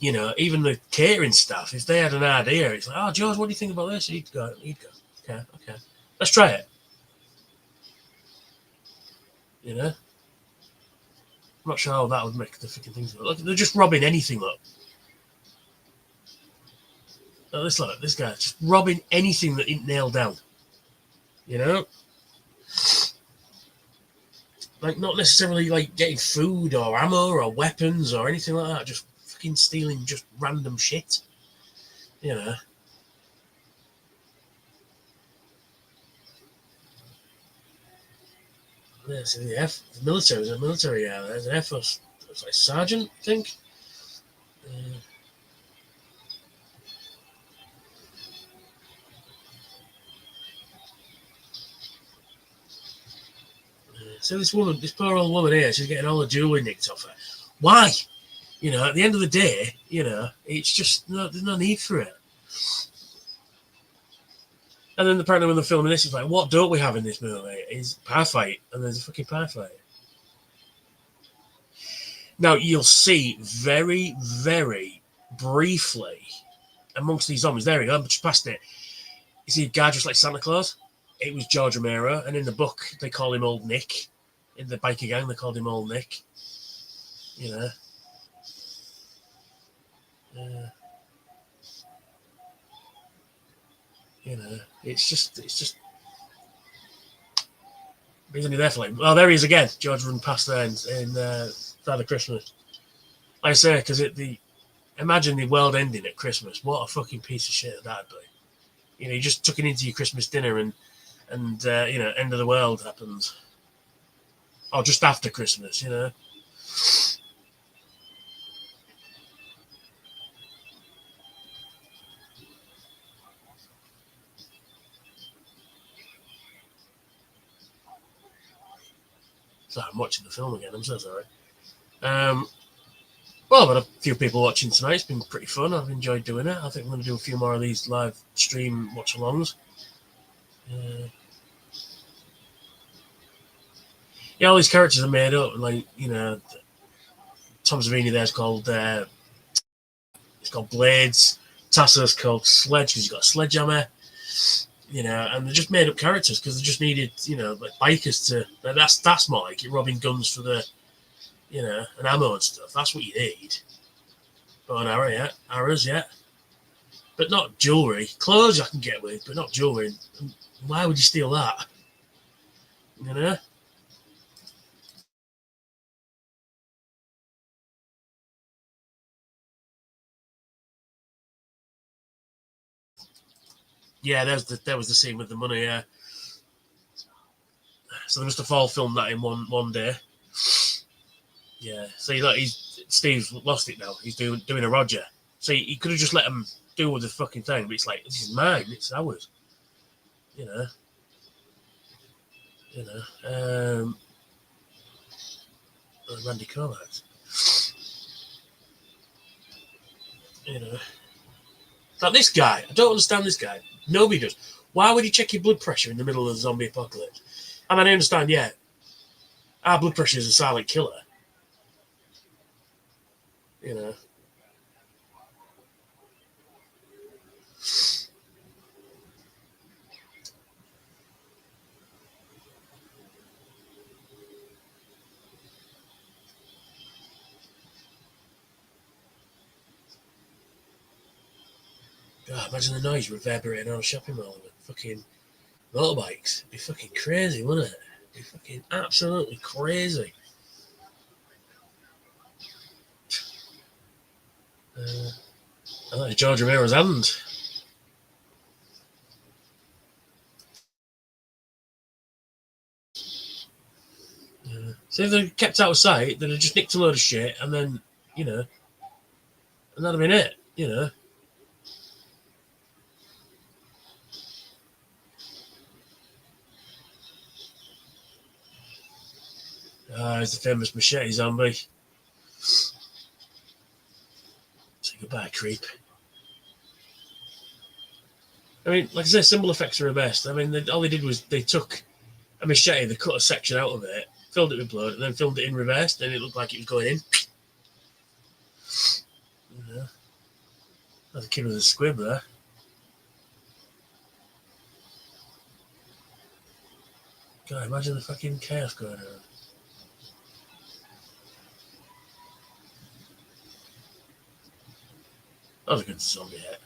S1: You know, even the catering staff, if they had an idea, it's like, "Oh, George, what do you think about this?" He'd go, okay, let's try it. You know, I'm not sure how that would make the freaking things look. Like, they're just robbing anything up. This guy just robbing anything that isn't nailed down. You know, like not necessarily like getting food or ammo or weapons or anything like that. Just fucking stealing just random shit. You know. There's the military. There's a military. Yeah, there's an Air Force. It's like sergeant, I think. Uh, so this poor old woman here, she's getting all the jewelry nicked off her. Why? You know, at the end of the day, you know, it's just there's no need for it. And then apparently when they're filming this, it's like, what don't we have in this movie? Is pie fight, and there's a fucking pie fight. Now you'll see very, very briefly amongst these zombies. There we go, just past it. You see a guy just like Santa Claus? It was George Romero, and in the book they call him Old Nick. In the biker gang, they called him Old Nick. You know. You know, it's just. He's only there for like. Oh, there he is again. George running past there in Father Christmas. Like I say, because imagine the world ending at Christmas. What a fucking piece of shit that'd be. You know, you just took it into your Christmas dinner and you know, end of the world happens. Or just after Christmas, you know. Sorry, I'm watching the film again. I'm so sorry. Well, I've had a few people watching tonight. It's been pretty fun. I've enjoyed doing it. I think I'm going to do a few more of these live stream watch-alongs. Yeah, all these characters are made up. Like, you know, Tom Savini there's called it's called Blades. Tasso's called Sledge because he's got a sledgehammer. You know, and they're just made up characters because they just needed, you know, like bikers to. That's more like it, robbing guns for the, you know, and ammo and stuff. That's what you need. Bow and arrow, yeah. Arrows, yeah. But not jewellery. Clothes I can get with, but not jewellery. Why would you steal that? You know? Yeah, there was the scene with the money, yeah. So they must have all filmed that in one day. Yeah. So Steve's lost it now. He's doing a Roger. So he could have just let him do with the fucking thing, but it's like, this is mine, it's ours. You know. You know. Randy Kovacs. You know. Like this guy, I don't understand this guy. Nobody does. Why would he check your blood pressure in the middle of the zombie apocalypse? I mean, I understand, yeah. Our blood pressure is a silent killer. You know. God, imagine the noise reverberating on a shopping mall with fucking motorbikes. It'd be fucking crazy, wouldn't it? It'd be fucking absolutely crazy. I like George Romero's hand. So if they're kept out of sight, they'd have just nicked a load of shit and then, you know, and that'd have been it, you know. It's the famous machete zombie. Say goodbye, creep. I mean, like I say, symbol effects are the best. I mean, all they did was they took a machete, they cut a section out of it, filled it with blood, and then filmed it in reverse, and it looked like it was going in. You know, that's a kid with a squib there. God, imagine the fucking chaos going on. That was a good zombie hit.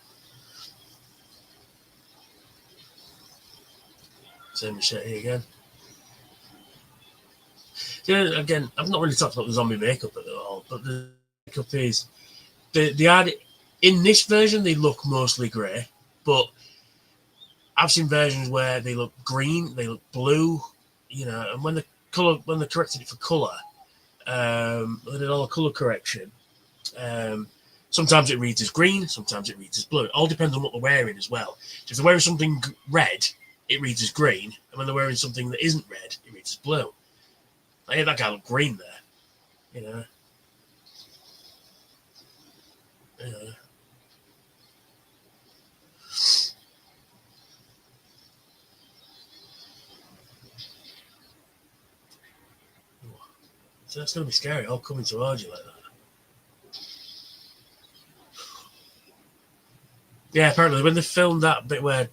S1: Same machete again. Yeah, again, I've not really talked about the zombie makeup at all, but the makeup is the ad in this version they look mostly grey, but I've seen versions where they look green, they look blue, you know, and when they corrected it for colour, they did all the colour correction. Sometimes it reads as green, sometimes it reads as blue. It all depends on what they're wearing as well. So if they're wearing something red, it reads as green, and when they're wearing something that isn't red, it reads as blue. I hear that guy look green there, you know. So that's going to be scary, all coming towards you like that. Yeah, apparently when they filmed that bit where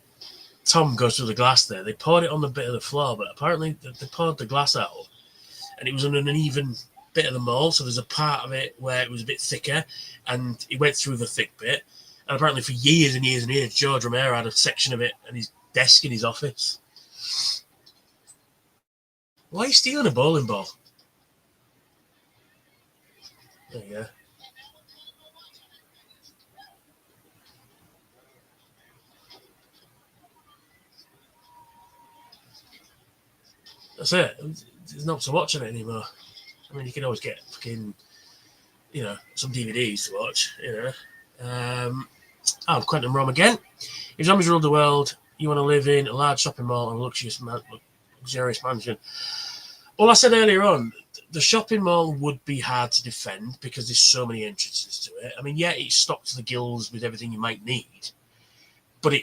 S1: Tom goes through the glass there, they poured it on the bit of the floor, but apparently they poured the glass out and it was on an uneven bit of the mold, so there's a part of it where it was a bit thicker and it went through the thick bit. And apparently for years and years and years, George Romero had a section of it at his desk in his office. Why are you stealing a bowling ball? There you go. That's it. There's not to watch on it anymore. I mean, you can always get fucking, some DVDs to watch, Quentin Rom again. If zombies rule the world, you want to live in a large shopping mall and luxurious mansion. Well, I said earlier on, the shopping mall would be hard to defend because there's so many entrances to it. I mean, yeah, it's stocked to the gills with everything you might need, but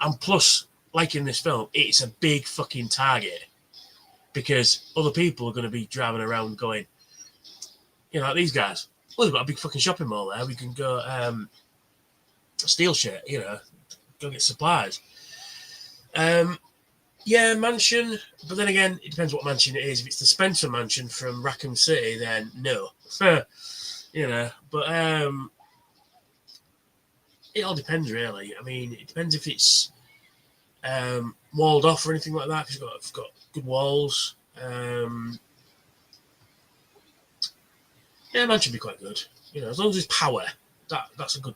S1: and plus, like in this film, it's a big fucking target because other people are going to be driving around going, like these guys. Well, they've got a big fucking shopping mall there. We can go steal shit, go get supplies. Yeah, mansion, but then again, it depends what mansion it is. If it's the Spencer mansion from Rackham City, then no. But it all depends, really. I mean, it depends if it's walled off or anything like that. If it's got good walls. Yeah, mansion would be quite good. As long as there's power, that's a good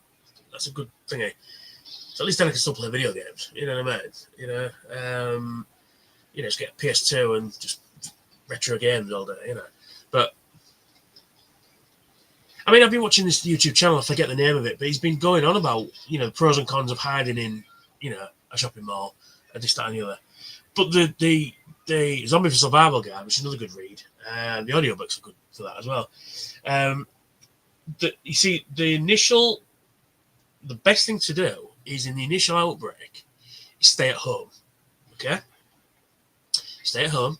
S1: thingy. So at least then I can still play video games. You know what I mean? Just get a PS2 and just retro games all day. But I mean, I've been watching this YouTube channel. I forget the name of it, but he's been going on about pros and cons of hiding in a shopping mall and this, that, and the other. But the Zombie for Survival guy, which is another good read, and the audiobooks are good for that as well. You see, the best thing to do is in the initial outbreak, stay at home. Okay? Stay at home,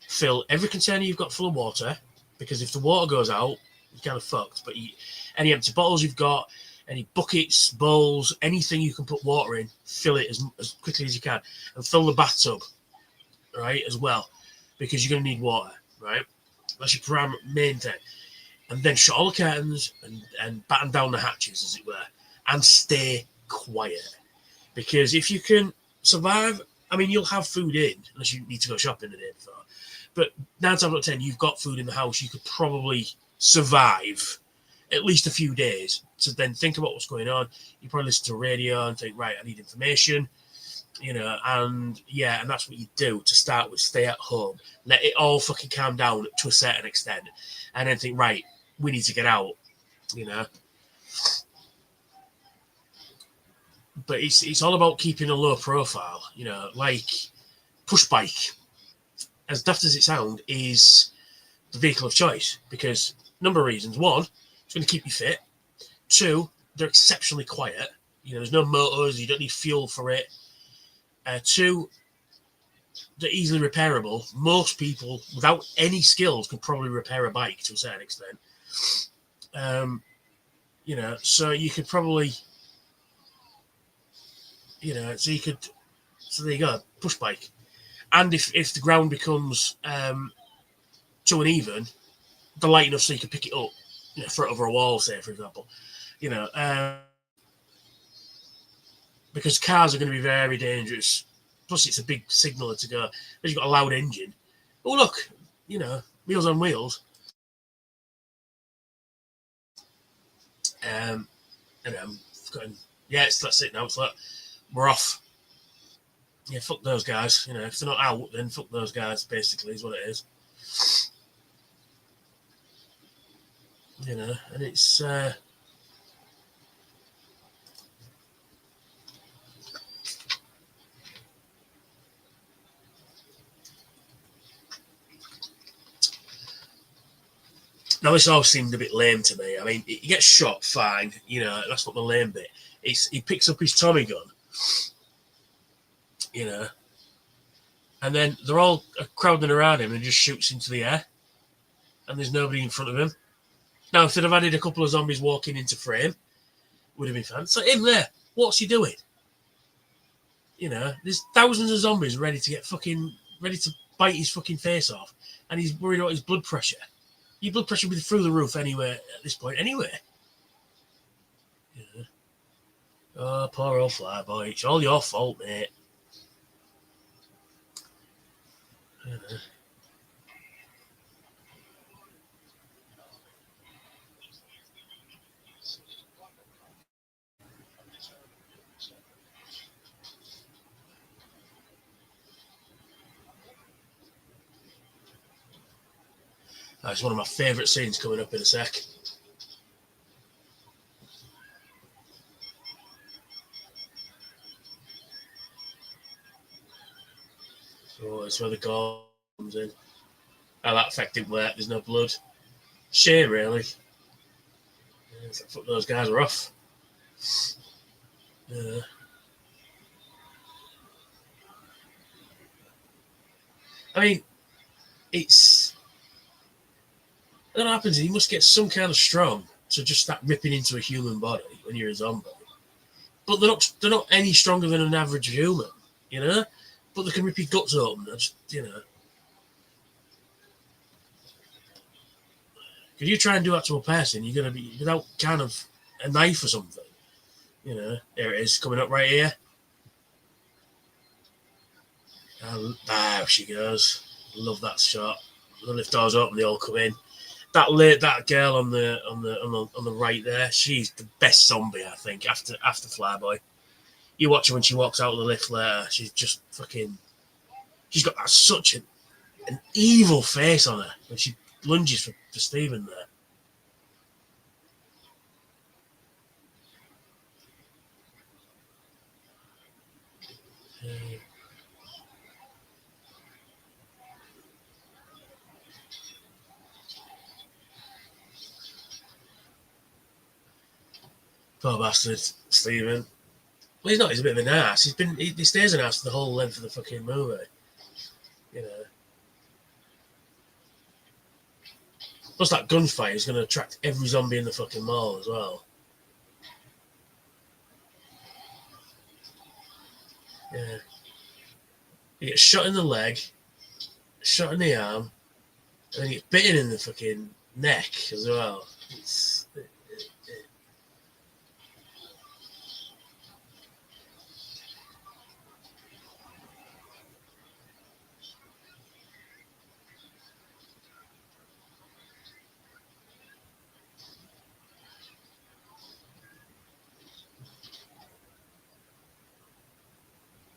S1: fill every container you've got full of water, because if the water goes out, you're kind of fucked. But any empty bottles you've got, any buckets, bowls, anything you can put water in, fill it as quickly as you can. And fill the bathtub, right, as well, because you're going to need water, right? That's your main thing. And then shut all the curtains and batten down the hatches, as it were, and stay quiet. Because if you can survive, I mean, you'll have food in, unless you need to go shopping the day before. But 9 times out of 10, you've got food in the house. You could probably survive at least a few days to then think about what's going on. You probably listen to radio and think, right, I need information, and that's what you do to start with. Stay at home. Let it all fucking calm down to a certain extent. And then think, right, we need to get out, But it's all about keeping a low profile, like push bike, as daft as it sounds, is the vehicle of choice because number of reasons. One, it's going to keep you fit. Two, they're exceptionally quiet. There's no motors, you don't need fuel for it. Two, they're easily repairable. Most people without any skills can probably repair a bike to a certain extent. So you could probably, so there you go, push bike. And if the ground becomes too uneven, they're light enough so you can pick it up, throw it over a wall, say, for example. Because cars are going to be very dangerous. Plus, it's a big signaler to go. Because you've got a loud engine. Oh, look, Meals on Wheels. That's it now. It's like, we're off. Yeah, fuck those guys. If they're not out, then fuck those guys, basically, is what it is. And it's... Now, this all seemed a bit lame to me. I mean, he gets shot, fine. That's not the lame bit. He picks up his Tommy gun, and then they're all crowding around him and just shoots into the air. and there's nobody in front of him. Now, if they'd have added a couple of zombies walking into frame, would have been fun. So him there, what's he doing? You know, there's thousands of zombies ready to bite his fucking face off, and he's worried about his blood pressure. Your blood pressure would be through the roof anyway at this point, anyway. Yeah. Oh, poor old Flyboy. It's all your fault, mate. Yeah. That's one of my favourite scenes coming up in a sec. So it's where the gore comes in. How that affected work, there's no blood. Shame, really. Yeah, it's like, fuck, those guys are off. Yeah. I mean, it's... What happens is you must get some kind of strong to just start ripping into a human body when you're a zombie. But they're not any stronger than an average human, you know? But they can rip your guts open, just, you know. If you try and do that to a person, you're going to be without kind of a knife or something. You know, there it is, coming up right here. There she goes. Love that shot. The lift doors open, they all come in. That girl on the right there, she's the best zombie, I think, after Flyboy. You watch her when she walks out of the lift later, she's just fucking... She's got such an evil face on her when she lunges for Stephen there. Poor bastard, Stephen. Well, he's not. He's a bit of an ass. He stays an ass the whole length of the fucking movie. You know. Plus, that gunfight is going to attract every zombie in the fucking mall as well. Yeah. He gets shot in the leg, shot in the arm, and then he gets bitten in the fucking neck as well.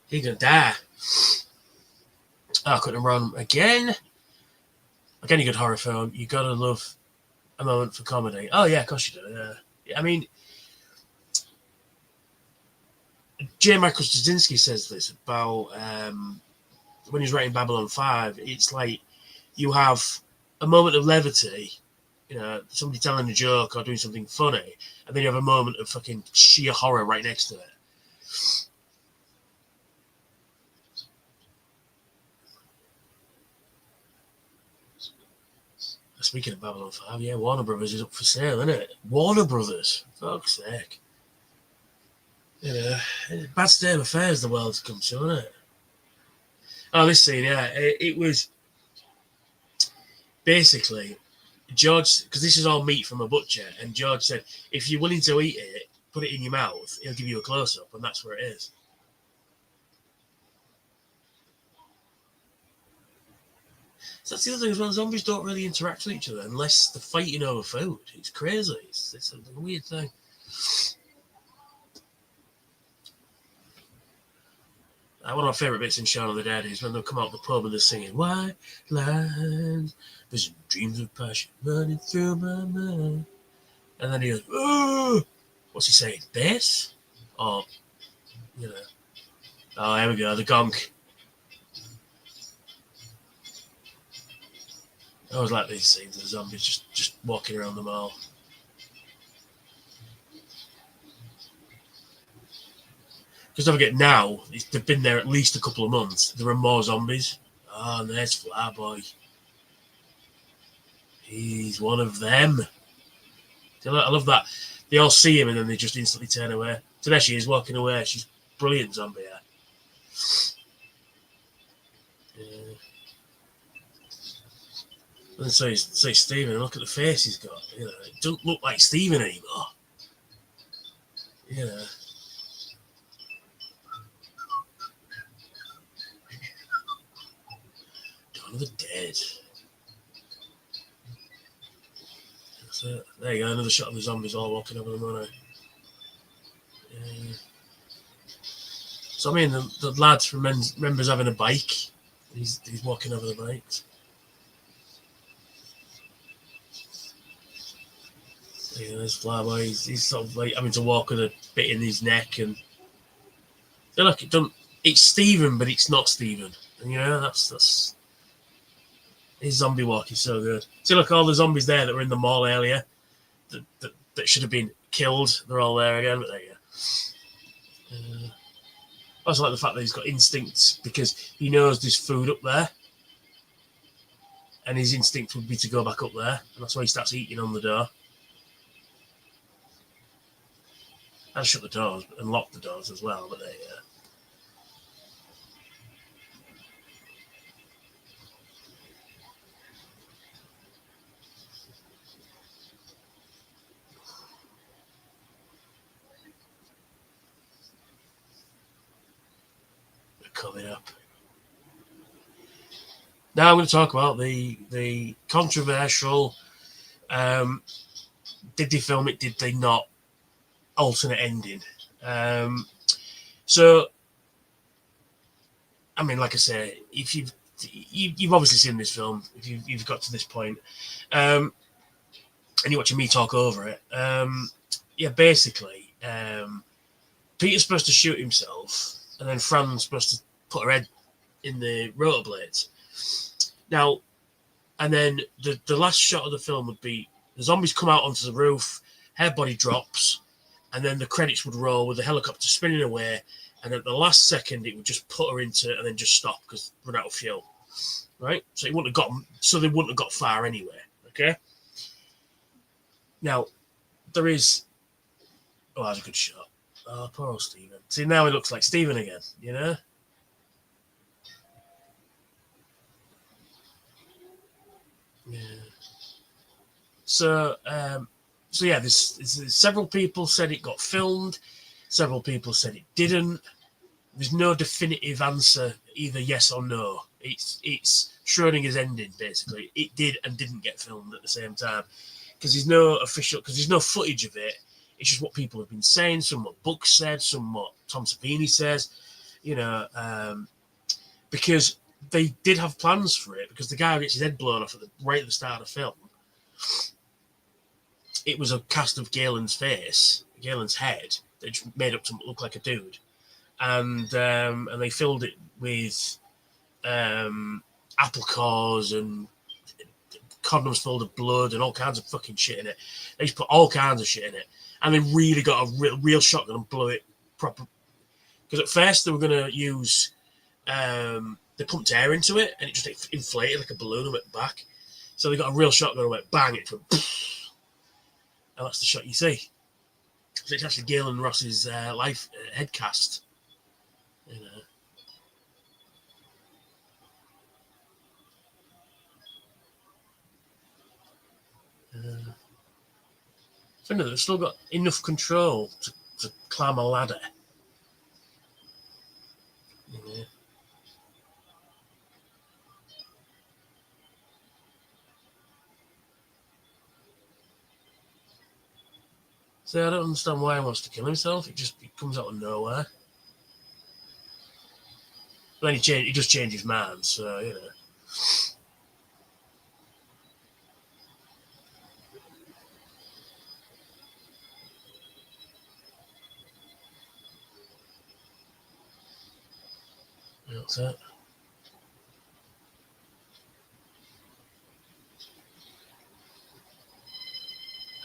S1: He's gonna die. Oh, I couldn't run again. Like any good horror film, you gotta love a moment for comedy. Oh yeah, of course you do. Yeah. I mean, J. Michael Straczynski says this about when he's writing Babylon 5. It's like you have a moment of levity, you know, somebody telling a joke or doing something funny, and then you have a moment of fucking sheer horror right next to it. Speaking of Babylon 5, yeah, Warner Brothers is up for sale, isn't it? Warner Brothers, fuck's sake. You know, bad state of affairs the world's come to, isn't it? Oh, this scene, yeah, it was basically George, because this is all meat from a butcher, and George said, if you're willing to eat it, put it in your mouth, he'll give you a close-up, and that's where it is. So that's the other thing as well. Zombies don't really interact with each other unless they're fighting over food. It's crazy. It's a weird thing. One of my favourite bits in Shaun of the Dead is when they come out the pub and they're singing "White Lines, vision, dreams of passion running through my mind," and then he goes, "Oh, what's he saying? Bass, or you know? Oh, here we go, the gonk." I always like these scenes of the zombies just walking around the mall. Because don't forget, now they've been there at least a couple of months. There are more zombies. Oh, and there's Flyboy. He's one of them. I love that. They all see him and then they just instantly turn away. So there she is, walking away. She's brilliant zombie. Yeah. And so Stephen, look at the face he's got. You know, it doesn't look like Stephen anymore. You know. Dawn of the Dead. That's it. There you go, another shot of the zombies all walking over the money. Yeah. So I mean, the lad remembers having a bike. He's walking over the bikes. Yeah, there's Flyboy. He's sort of like having to walk with a bit in his neck, and they're like it's Stephen, but it's not Stephen. And you know, that's his zombie walk is so good. See, look, all the zombies there that were in the mall earlier that should have been killed. They're all there again, but there you go. I also like the fact that he's got instincts because he knows there's food up there, and his instinct would be to go back up there, and that's why he starts eating on the door. And shut the doors and lock the doors as well, but there you go. Coming up. Now I'm going to talk about the controversial did they film it, did they not, alternate ending. So, I mean, like I say, if you've obviously seen this film, if you've got to this point, and you're watching me talk over it, yeah, basically, Peter's supposed to shoot himself, and then Fran's supposed to put her head in the rotor blades. Now, and then the last shot of the film would be the zombies come out onto the roof, her body drops, and then the credits would roll with the helicopter spinning away, and at the last second it would just put her into it and then just stop because run out of fuel. Right? So they wouldn't have got far anyway. Okay. Now, there is. Oh, that's a good shot. Oh, poor old Stephen. See, now he looks like Stephen again, you know? Yeah. So yeah, there's several people said it got filmed. Several people said it didn't. There's no definitive answer, either yes or no. It's Schrodinger's ending, basically. It did and didn't get filmed at the same time. Because there's no footage of it. It's just what people have been saying, some what Buck said, some what Tom Savini says, you know, because they did have plans for it, because the guy gets his head blown off right at the start of the film. It was a cast of Galen's head, that just made up to look like a dude. And they filled it with apple cores and condoms full of blood and all kinds of fucking shit in it. They just put all kinds of shit in it. And they really got a real shotgun and blew it proper. Because at first they were going to use, they pumped air into it and it just inflated like a balloon and went back. So they got a real shotgun and went bang, it went poof, and that's the shot you see. So it's actually Galen Ross's life head cast. You know. So they've still got enough control to climb a ladder. Yeah. So I don't understand why he wants to kill himself. It comes out of nowhere. But then he just changed his mind, so, you know. That's it.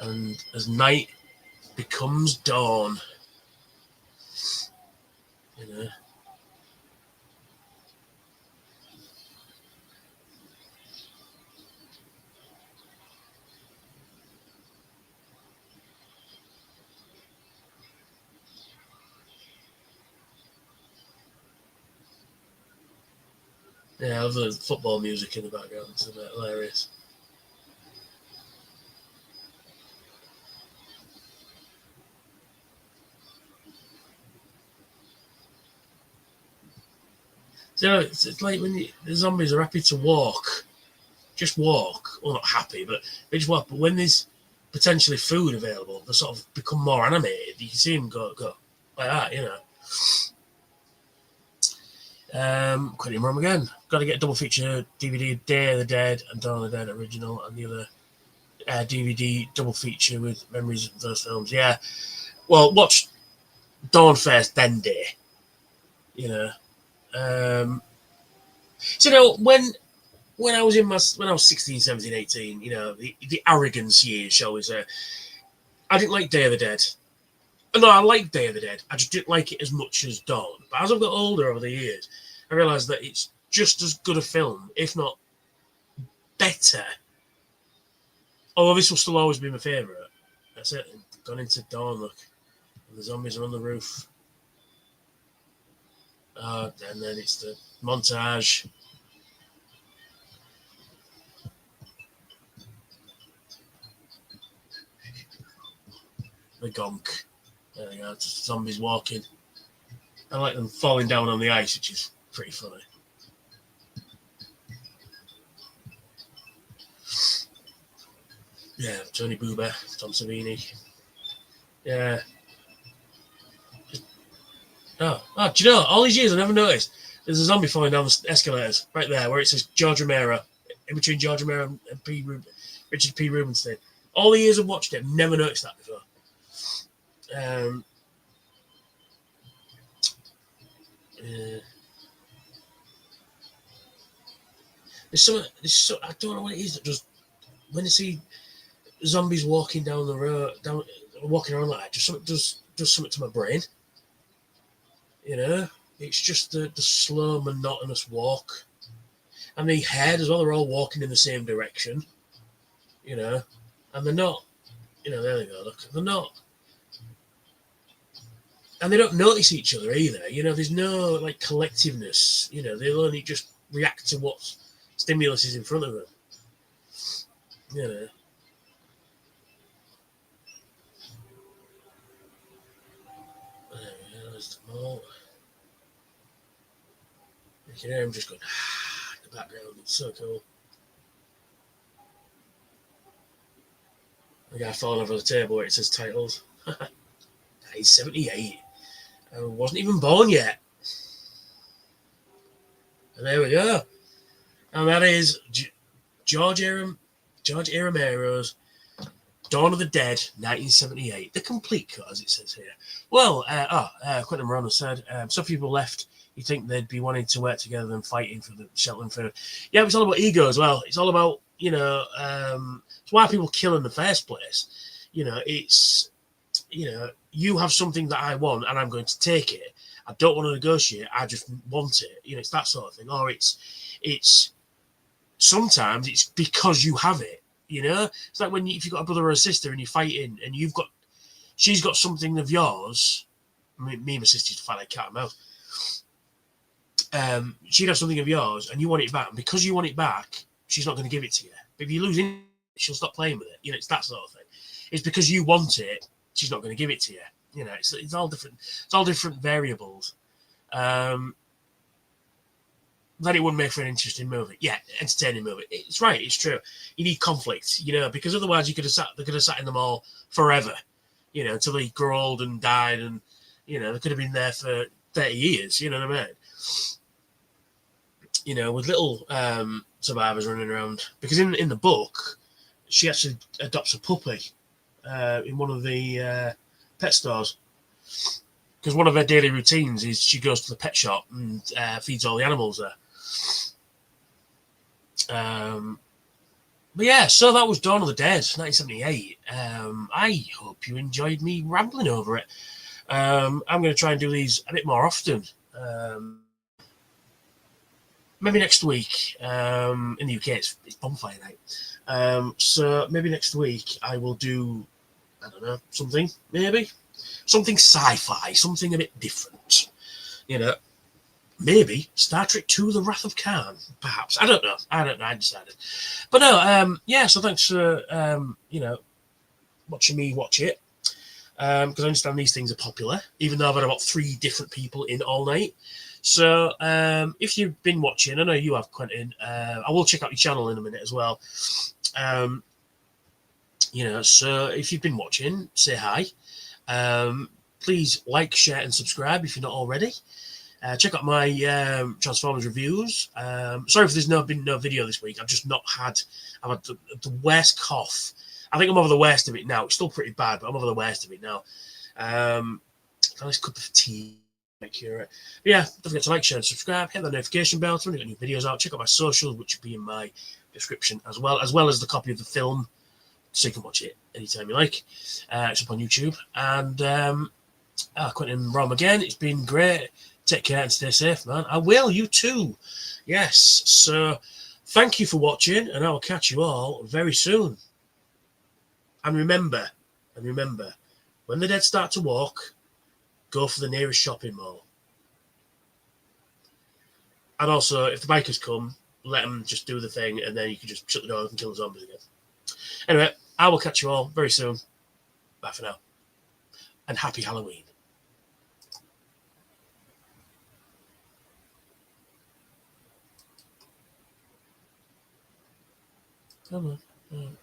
S1: And as night becomes dawn, you know. Yeah, I love the football music in the background. It's a bit hilarious. So it's like when the zombies are happy to walk, just walk. Well, not happy, but they just walk. But when there's potentially food available, they sort of become more animated. You can see them go like that, you know. Quitting Rum again. Got to get a double feature DVD Day of the Dead and Dawn of the Dead original, and the other DVD double feature with memories of those films. Yeah. Well, watch Dawn first, then Day. You know. So you know when I was when I was 16, 17, 18, you know, the arrogance years, shall we say, I didn't like Day of the Dead. No, I liked Day of the Dead. I just didn't like it as much as Dawn. But as I've got older over the years, I realised that it's just as good a film, if not better. Although this will still always be my favourite. That's it. Gone into Dawn, look. And the zombies are on the roof. And then it's the montage. The gonk. There we go. Just zombies walking. I like them falling down on the ice, which is pretty funny. Yeah, Tony Boober, Tom Savini. Yeah. Oh, do you know, all these years I never noticed there's a zombie falling down the escalators right there where it says George Romero, in between George Romero and Richard P. Rubenstein. All the years I've watched it, I've never noticed that before. I don't know what it is that just when you see zombies walking down the road, walking around like that, just something does something to my brain. You know, it's just the slow, monotonous walk, and the head as well. They're all walking in the same direction. You know, and they're not. You know, there they go. Look, they're not, and they don't notice each other either. You know, there's no like collectiveness. You know, they'll only just react to what stimulus is in front of them. You know. There's the mall. You can hear him just going in the background. It's so cool. The guy falling over the table where it says titles. 1978. I wasn't even born yet. And there we go. And that is George A. Romero's Dawn of the Dead, 1978. The complete cut, as it says here. Well, Quentin Morano said, some people left. You think they'd be wanting to work together and fighting for the shelter and food. Yeah, it's all about ego as well. It's all about, you know, it's why people kill in the first place. You know, it's, you know, you have something that I want and I'm going to take it. I don't want to negotiate. I just want it. You know, it's that sort of thing. Or it's sometimes it's because you have it. You know, it's like if you've got a brother or a sister and you're fighting and she's got something of yours. Me and my sister used to fight like cat and mouse. She'd have something of yours and you want it back. And because you want it back, she's not going to give it to you. But if you lose it, she'll stop playing with it. You know, it's that sort of thing. It's because you want it, she's not going to give it to you. You know, it's all different. It's all different variables. That it wouldn't make for an interesting movie. Yeah, entertaining movie. It's right. It's true. You need conflict, you know, because otherwise they could have sat in them all forever, you know, until they grew old and died, and you know they could have been there for 30 years. You know what I mean? You know, with little survivors running around. Because in the book, she actually adopts a puppy in one of the pet stores. Because one of her daily routines is she goes to the pet shop and feeds all the animals there. But yeah, so that was Dawn of the Dead, 1978. I hope you enjoyed me rambling over it. I'm going to try and do these a bit more often. Maybe next week. In the UK, it's bonfire night. So maybe next week I will do, I don't know, something sci-fi, something a bit different, you know. maybe Star Trek 2: The Wrath of Khan, perhaps. I don't know. I decided. But no, yeah, so thanks for, watching me watch it. Because I understand these things are popular, even though I've had about 3 different people in all night. So if you've been watching, I know you have, Quentin. I will check out your channel in a minute as well. So if you've been watching, say hi. Please like, share, and subscribe if you're not already. Check out my Transformers reviews. Sorry if there's been no video this week. I've had the worst cough. I think I'm over the worst of it now. It's still pretty bad, but I'm over the worst of it now. A nice cup of tea. Accurate. But yeah, don't forget to like, share, and subscribe. Hit the notification bell so when I get new videos out. Check out my socials, which will be in my description as well as the copy of the film, so you can watch it anytime you like. It's up on YouTube. And Quentin and Rom again. It's been great. Take care and stay safe, man. I will. You too. Yes. So thank you for watching, and I will catch you all very soon. And remember, when the dead start to walk, go for the nearest shopping mall. And also, if the bikers come, let them just do the thing, and then you can just shut the door and kill the zombies again. Anyway, I will catch you all very soon. Bye for now. And happy Halloween. Come on.